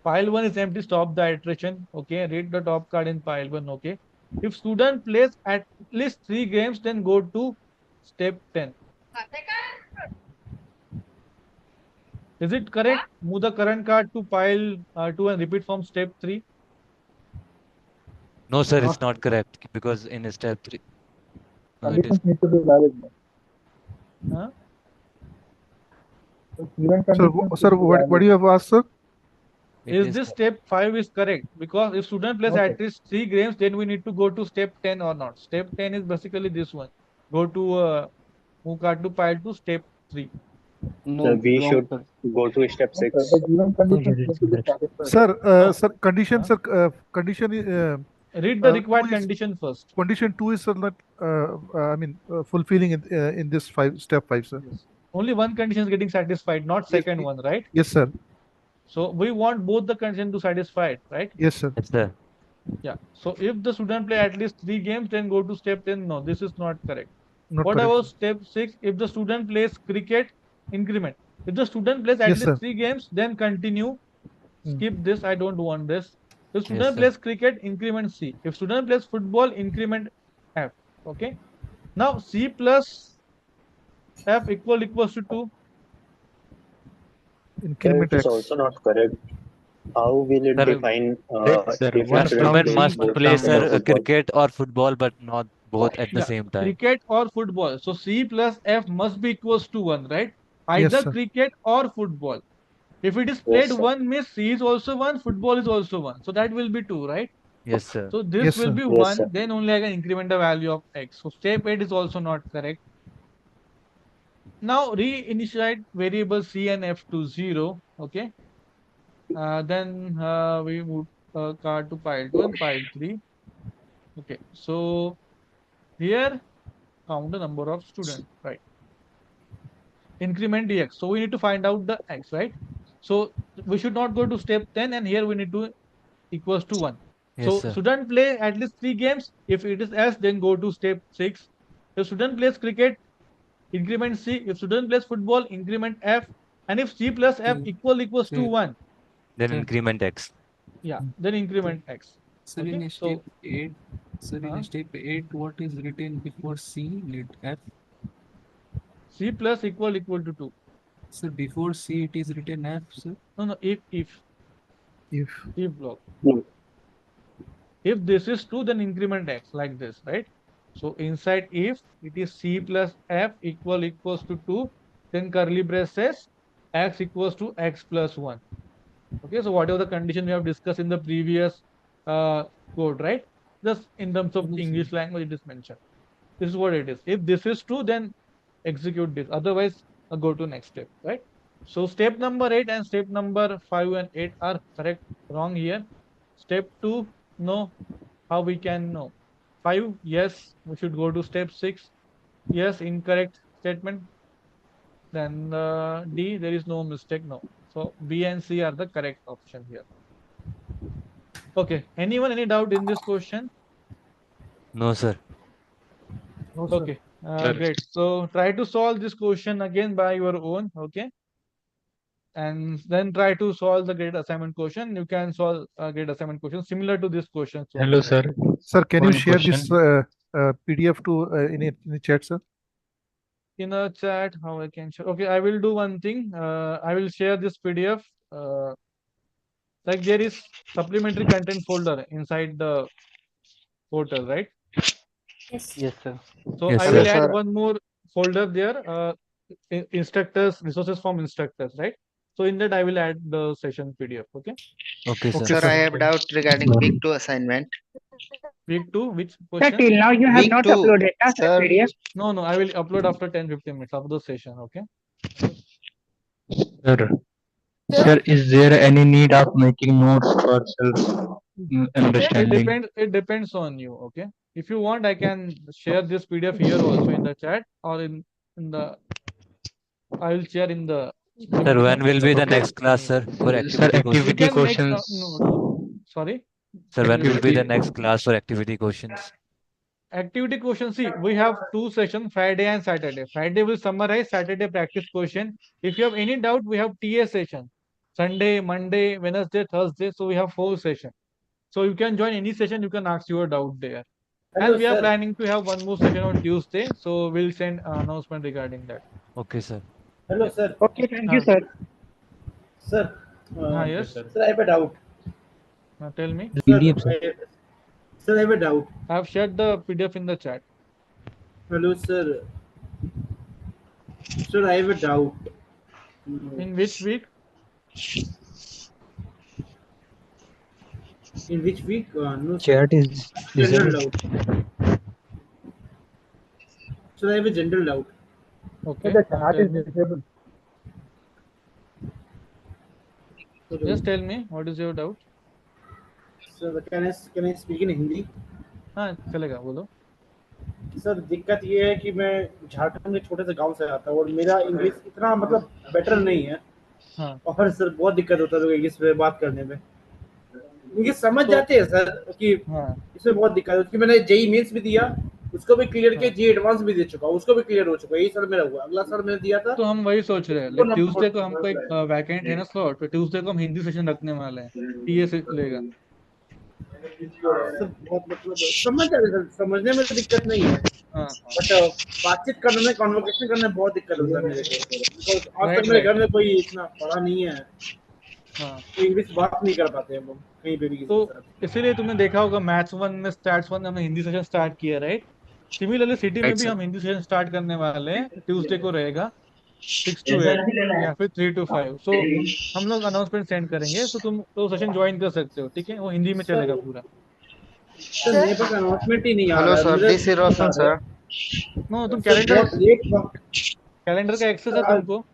Pile 1 is empty, stop the iteration. Okay, read the top card in pile 1. Okay. If student plays at least 3 games, then go to step 10. Is it correct? Move the current card to pile 2 and repeat from step 3. No, sir, it's not correct because in step 3. No, it is. Conditions need to be valid. Huh? Even Sir, conditions sir, should be what valid. do you have asked, sir? Is this step 5 is correct? Because if student plays Okay. at least 3 games, then we need to go to step 10 or not. Step 10 is basically this one. Go to move card to pile 2, step 3. So we should go to step 6. The given conditions need to be satisfied. Sir, No. sir, condition, sir, condition Read the required Two is- condition first. Condition 2 is not, fulfilling in this step 5, sir. Yes. Only one condition is getting satisfied, not second one, right? Yes, sir. So we want both the conditions to satisfy it, right? Yes, sir. Yes, sir. Yeah. So if the student play at least 3 games, then go to step 10. No, this is not correct. Not What correct, about sir. step 6? If the student plays cricket, increment. If the student plays at Yes, least sir. 3 games, then continue. Skip this. I don't want this. If student sir. plays cricket, increment C. If student plays football, increment F. Okay. Now C plus F equals to 2. It is also not correct. How will it Sir, define sir, if one a student student plays must both play, cricket or sir, football? cricket or football, but not both at the Yeah, same time. cricket or football. So C plus F must be equals to 1, right? Yes, Either sir. cricket or football. If it is Yes, played sir. 1 means C is also 1, football is also 1. So that will be 2, right? Yes, sir. So this Yes, will sir. be Yes, 1, sir. then only I can increment the value of X. So step 8 is also not correct. Now reinitiate variable C and F to 0. Okay. Then we move car to pile 2 and pile 3. Okay. So here count the number of students, right? Increment dx. So we need to find out the x, right? So we should not go to step 10, and here we need to equals to 1. Yes, So sir. student play at least 3 games. If it is S, then go to step 6. If student plays cricket, increment C. If student plays football, increment F. And if C plus F equals to 1, Then increment X. yeah, then increment X. Sir, Okay. in step 8, Uh, step 8, what is written before C, let F? C plus equal to 2. Sir, before C it is written F, sir? No, if block. No. If this is true, then increment X like this, right? So inside if it is C plus F equals to 2, then curly braces X equals to X plus 1. Okay, so whatever the condition we have discussed in the previous code, right? Just in terms of English language, it is mentioned. This is what it is. If this is true, then execute this. Otherwise, go to next step, right? So step number 8 and step number 5 and 8 are correct, wrong here. Step 2, no. How we can know? 5, yes, we should go to step 6. Yes, incorrect statement. Then D, there is no mistake, no. So B and C are the correct option here. Okay, anyone, any doubt in this question? No, sir. No, sir. Okay, great. So try to solve this question again by your own, okay? And then try to solve the grade assignment question. You can solve a grade assignment question similar to this question. Hello, sir. Sir, can you One share question. this PDF to in the chat, sir? In a chat, how I can share? Okay, I will do one thing. I will share this PDF. Like there is supplementary content folder inside the portal, right? Yes. Yes, sir. So Yes, I will sir. add one more folder there. Instructors, resources from instructors, right? So in that I will add the session PDF. Okay. Okay, sir. Sir, I have doubt regarding week 2 assignment. Week 2, which Sir, question? till now you have Week not 2, uploaded the sir. PDF. No, I will upload after 10-15 minutes of the session. Okay. Sir, is there any need of making notes for self understanding? It depends on you. Okay. If you want, I can share this PDF here also in the chat, or in the I will share in the. Sir, when will be the next class, sir, for activity You questions? can make no. Sorry. Sir, when will be the next class for activity questions? Activity question. See, we have 2 sessions, Friday and Saturday. Friday will summarize, Saturday practice question. If you have any doubt, we have TA session. Sunday, Monday, Wednesday, Thursday. So we have 4 sessions. So you can join any session, you can ask your doubt there. Hello, And we are sir. planning to have one more session on Tuesday. So we'll send an announcement regarding that. Okay, sir. Hello, sir. Okay, thank you, sir. Sir. Yes. Sir, I have a doubt. Tell me. PDF, sir. Sir, I have a doubt. I have shared the PDF in the chat. Hello, sir. Sir, I have a doubt. In which week? In which week? No, sir. Chat is General disabled. doubt. Sir, I have a general doubt. Okay. The chat is disabled. Just tell me, what is your doubt? Sir can I speak in Hindi? हाँ चलेगा, बोलो। Sir दिक्कत ये है कि मैं झारखंड के छोटे से गांव से आता हूँ और मेरा इंग्लिश इतना मतलब बेटर नहीं है। हाँ और सर बहुत दिक्कत होता है मेरे को इंग्लिश में बात करने में। इंग्लिश समझ तो जाते हैं सर कि हाँ इसमें बहुत दिक्कत है, क्योंकि मैंने जेई मेंस भी दिया, उसको भी क्लियर किया, हाँ, जी एडवांस भी दे चुका हूँ, उसको भी क्लियर हो चुका है। यही साल मेरा हुआ, अगला साल मैंने दिया था तो हम वही सोच रहे हैं, उसको लाइक नंबर। ट्यूसडे को हमको एक वैकेंट है ना स्लॉट, तो ट्यूसडे को हम हिंदी सेशन रखने वाले हैं, टीए से लेगा। सर बहुत मतलब समझ जाते सर, समझने में दिक्कत नहीं है, हाँ हाँ, बट बातचीत करने में, कॉन्वर्सेशन करने में बहुत दिक्कत होता है मेरे को, बिकॉज आज तक राइट मेरे राइट। घर में कोई इतना पढ़ा नहीं है, हाँ तो इंग्लिश बात नहीं कर पाते हम लोग कहीं पे भी किसी के तो साथ। इसीलिए तुमने देखा होगा मैथ्स वन में स्टैट्स वन हमने हिंदी सेशन स्टार्ट किया, राइट। सिमिलरली सिटी में Right, भी sir. हम हिंदी सेशन स्टार्ट करने वाले हैं, ट्यूसडे को रहेगा 6 to 8 या फिर 3 to 5। सो हम लोग अनाउंसमेंट सेंड करेंगे, तो तुम तो सेशन ज्वाइन कर सकते हो, ठीक है, वो हिंदी में चलेगा सर पूरा। सर मेरे पास अनाउंसमेंट ही नहीं आ Hello, रहा है, sir. मुझे This is बता Roshan, रहे sir. नो, तुम सर कैलेंडर, बहुत लेट वक्त। कैलेंडर का एक्सेस है सर आज तुमको?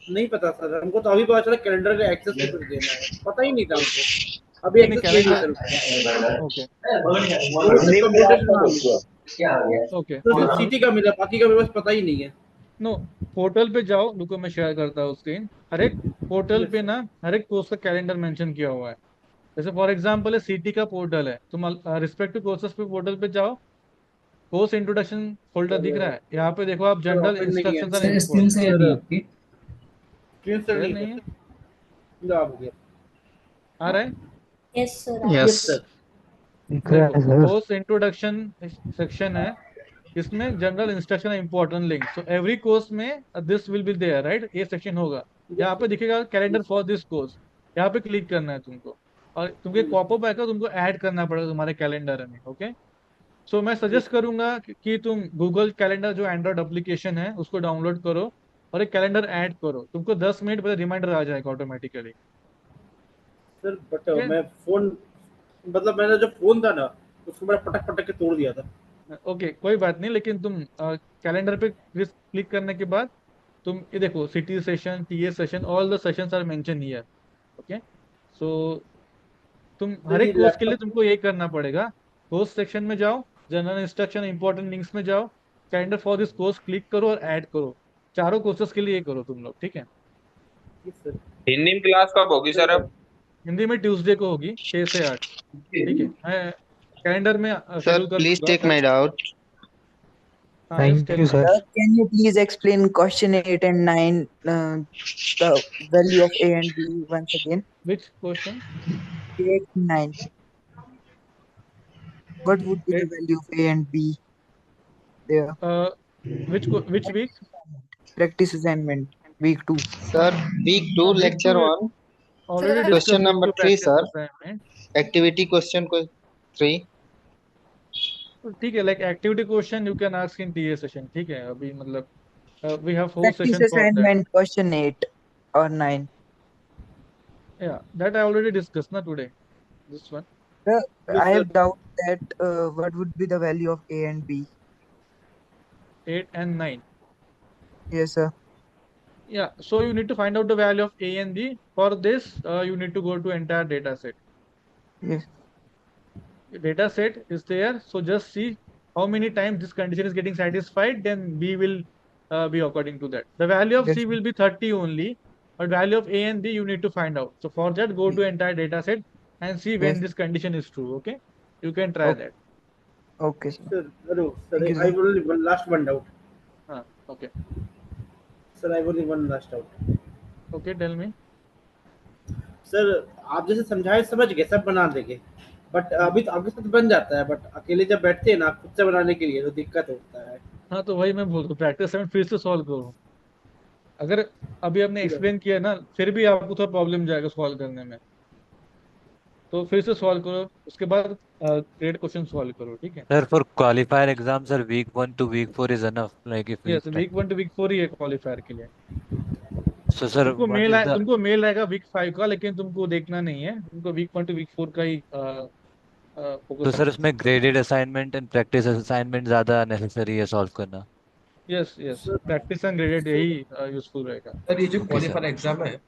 नहीं पता सर, हमको तो अभी पता चला कैलेंडर का एक्सेस भी कुछ देना है, पता ही नहीं था हमको, अभी नहीं एक्सेस दे दिए कैलेंडर, सर उसका। ओके वो भी सिर्फ कंप्यूटर का नाम मिला, ओके, तो दिस सिर्फ मीन्स, सिटी का मिला, बाकी का मेरे पास पता ही नहीं है। नो, पोर्टल पे जाओ, रुको मैं शेयर करता हूँ स्क्रीन। हर एक पोर्टल यस पे सर। ना हर एक कोर्स का कैलेंडर मेंशन किया हुआ है। जैसे फॉर एग्जांपल है सीटी का पोर्टल है, तुम रिस्पेक्टिव कोर्सेज पे पोर्टल पे जाओ, कोर्स इंट्रोडक्शन फोल्डर दिख रहा है, यहाँ पे देखो आप, सर जनरल ओपन नहीं है instructions and sir screen important. Share sir, नहीं है आपकी? स्क्रीन शेयर शेयर नहीं नहीं है, करते, लो आप हो गया। आ रहा है। Yes sir yes Yes. Sir. दिख रहा देखो है सर। कोर्स इंट्रोडक्शन सेक्शन है, इसमें जनरल इंस्ट्रक्शन है, important link, so every course में this will be there, right, ये सेक्शन होगा। यहाँ पे दिखेगा कैलेंडर फॉर दिस कोर्स, यहाँ पे क्लिक करना है तुमको, और तुमको एक पॉपअप आएगा, तुमको ऐड करना पड़ेगा तुम्हारे कैलेंडर में, ओके। सो मैं सजेस्ट करूंगा कि तुम गूगल कैलेंडर जो एंड्रॉइड एप्लीकेशन है उसको डाउनलोड करो, और एक कैलेंडर ऐड करो, तुमको 10 मिनट पहले रिमाइंडर आ जाएगा ऑटोमेटिकली, सर बट ठीक है। मैं फोन, मतलब मैंने जो फोन था ना, उसको मैंने पटक पटक के तोड़ दिया था। ओके कोई बात नहीं, लेकिन तुम कैलेंडर पे क्लिक करने के बाद तुम ये देखो, CT session, TA session, all the sessions are mention here, okay. So तुम हर सर ये एक कोर्स के लिए लैपटॉप, तुमको यही करना पड़ेगा, कोर्स सेक्शन में जाओ, जनरल इंस्ट्रक्शन इंपॉर्टेंट लिंक्स में जाओ, calendar for this course click करो और ऐड करो, चारों कोर्सेज के लिए ये करो तुम लोग, ठीक है। सर हिंदी में क्लास कब होगी सर सर अब? हिंदी में ट्यूसडे को होगी 6 से 8, ठीक है, मैं कैलेंडर में Sir, शेड्यूल कर please दूंगा। take my doubt. हाँ yes, thank tell you me. Sir. Can you please explain question 8 and 9, the value of A and B once again? Which question? 8 and 9. What would be the value of A and B there? Which week? Practice assignment, week 2. Sir, week 2, हाँ week lecture two 1, already question discuss, week number two 3, practice sir. Assignment. Activity question 3. ठीक है, like activity question you can ask in TA session, ठीक है, अभी मतलब we have 4 Practice session for that. assignment question 8 or 9. या that I already discuss ना today, this one. I sir have doubt that what would be the value of A and B. 8 and 9, Yes, sir. yeah, so you need to find out the value of a and b. For this you need to go to entire data set. Yes. Data set is there, so just see how many times this condition is getting satisfied, then b will be according to that. The value of Yes. c will be 30 only, but value of a and b you need to find out. So for that, go to entire data set and see when Yes. this condition is true, okay. You can try Okay. that. Okay, sir. Sir hello Thank sir, you, I sir. Only one last one doubt, Okay, sir I only one last doubt. okay, tell me. Sir आप जैसे समझाए समझ गए, सब बना देंगे, but अभी तो आपके साथ बन जाता है, बट अकेले जब बैठते हैं ना खुद से बनाने के लिए तो दिक्कत होता है। हाँ तो वही मैं बोल रहा हूँ, प्रैक्टिस में फिर से सॉल्व करो। अगर अभी आपने ठीक है एक्सप्लेन किया ना, फिर भी आपको थोड़ा प्रॉब्लम जाएगा सॉल्व करने में, तो फिर से सॉल्व करो, उसके बाद ग्रेड क्वेश्चन सॉल्व करो, ठीक है। Sir, for qualifier exams, sir, week 1 to week 4 is enough. Like if we यस, वीक 1 to वीक 4 ही है क्वालिफायर के लिए। so, sir, what is the तुमको मेल आएगा वीक 5 का, लेकिन तुमको देखना नहीं है, तुमको वीक 1 to वीक 4 का ही तो फोकस सर करना है। उसमें graded assignment and practice assignment ज्यादा नेसेसरी है सॉल्व करना? Yes yes, sir. Practice and graded यही यूजफुल रहेगा। सर ये जो ओके सर। क्वालिफायर एग्जाम है,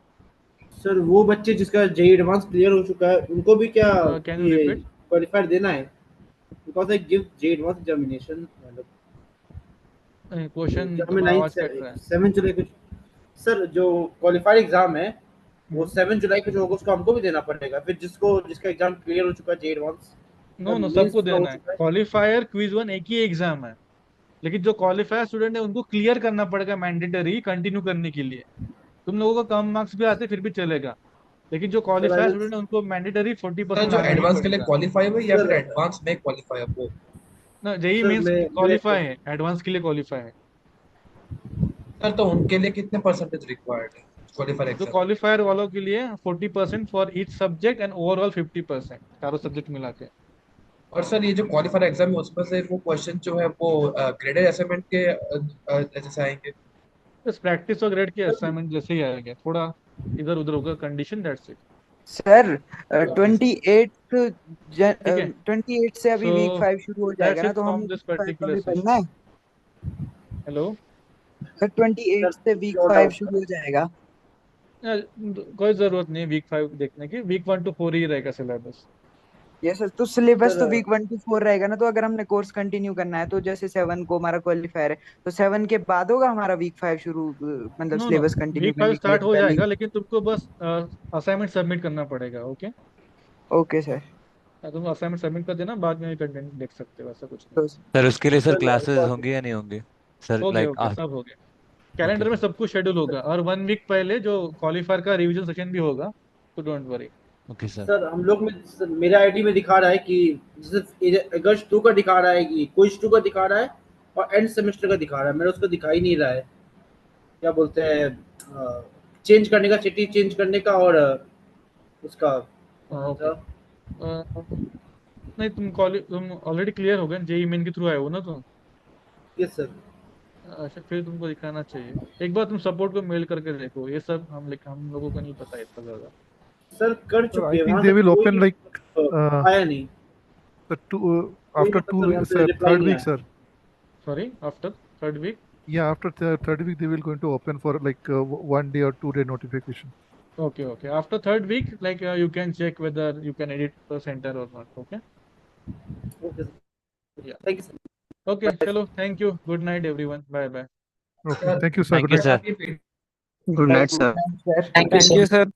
सर वो बच्चे जिसका जेई एडवांस क्लियर हो चुका है उनको भी क्या Can you ये repeat? क्वालिफायर देना है? Because I give JEE advance examination question जो हमें तुम्हारा आवाज कट 9 रहा है। 7 जुलाई को सर जो क्वालिफाइड एग्जाम है वो हम्म। 7 जुलाई को जो होगा उसको हमको भी देना पड़ेगा फिर जिसका एग्जाम क्लियर हो चुका है JEE advance no no, mains सबको पूरा हो देना है। चुका है। क्वालिफायर क्विज वन एक ही एग्जाम है, लेकिन जो क्वालिफायर स्टूडेंट है उनको क्लियर करना पड़ेगा मैंडेटरी कंटिन्यू करने के लिए। तुम लोगों को कम मार्क्स भी आते फिर भी चलेगा, लेकिन जो sir I qualifier will student है उनको मैंडेटरी 40% जो लाना ही एडवांस के लिए पड़ेगा। क्वालिफाई हुए या सर फिर एडवांस में क्वालिफाई है वो? ना, जेई सर मेंस मैं क्वालिफाई है, एडवांस के लिए क्वालिफाई है। सर तो उनके लिए कितने परसेंटेज रिक्वायर्ड है क्वालिफाई जो एग्जाम? क्वालिफायर वालों के लिए 40% for each subject and overall 50% चारों सब्जेक्ट मिला के। और सर ये जो क्वालिफायर एग्जाम है उसमें से वो क्वेश्चन जो है वो ग्रेडेड असाइनमेंट के जैसे आएंगे? बस प्रैक्टिस और ग्रेड के असाइनमेंट जैसे ही आएंगे, थोड़ा इधर उधर होगा condition, that's it. Sir okay, 28 से अभी सो वीक 5 शुरू हो जाएगा दैट्स ना, इट तो हमें फ्रॉम वीक दिस 5 का पर्टिकुलर भी सेशन। पढ़ना है। हेलो। सर 28 से वीक श्योर 5 डाउट शुरू हो जाएगा। कोई जरूरत नहीं वीक 5 देखने की, वीक 1 to 4 ही रहेगा सिलेबस। यस सर, तो सिलेबस सर तो वीक 1 to 4 रहेगा ना, तो अगर हमने कोर्स कंटिन्यू करना है तो जैसे 7 को हमारा क्वालिफायर है, तो 7 के बाद होगा हमारा वीक 5 शुरू, मतलब no no, syllabus continue week 5 करने के लिए स्टार्ट तो हो पहले। जाएगा, लेकिन तुमको बस असाइनमेंट सबमिट करना पड़ेगा। Okay, okay sir. तुम असाइनमेंट सबमिट कर देना, बाद में कंटेंट देख सकते हो, ऐसा कुछ नहीं। तो सर उसके लिए सर सर क्लासेस होंगी या नहीं होंगी सर, हो गया, लाइक? ओके, सब हो गया। ओके कैलेंडर में सर। सब कुछ शेड्यूल होगा, और 1 वीक पहले जो क्वालिफायर का रिवीजन सेशन भी होगा, तो don't worry. Okay sir. Sir हम लोग में सर, मेरा आईडी में दिखा रहा है कि जैसे अगस्त 2 का दिखा रहा है कि क्विज 2 का दिखा रहा है और एंड सेमेस्टर का दिखा रहा है, मेरा उसको दिखा ही नहीं रहा है। क्या बोलते हैं चेंज करने का, सिटी चेंज करने का और उसका ओके, नहीं तुम ऑलरेडी क्लियर हो गए, जेई मेन के थ्रू आए हो ना तुम। Yes sir. अच्छा, फिर तुमको दिखाना चाहिए। एक बार तुम सपोर्ट को मेल करके देखो, ये सब हम लोगों को नहीं पता इतना ज्यादा। सर कर So चुके I हैं think वहां they से will कोई open like आया नहीं, the two कोई after मतलब सर वहां से sir, रिप्लाई third नहीं week, आया। sir. Sorry, after 3rd week. Yeah, after the third week they will going to open for like 1 day or 2 day notification. Okay, okay, after 3rd week, like you can check whether you can edit the center or not. Okay, okay yeah, thank you sir. okay, चलो, thank you, good night everyone, bye bye। Okay, thank you, sir. Thank Good you night. Sir. Good night, sir. Thank you, sir.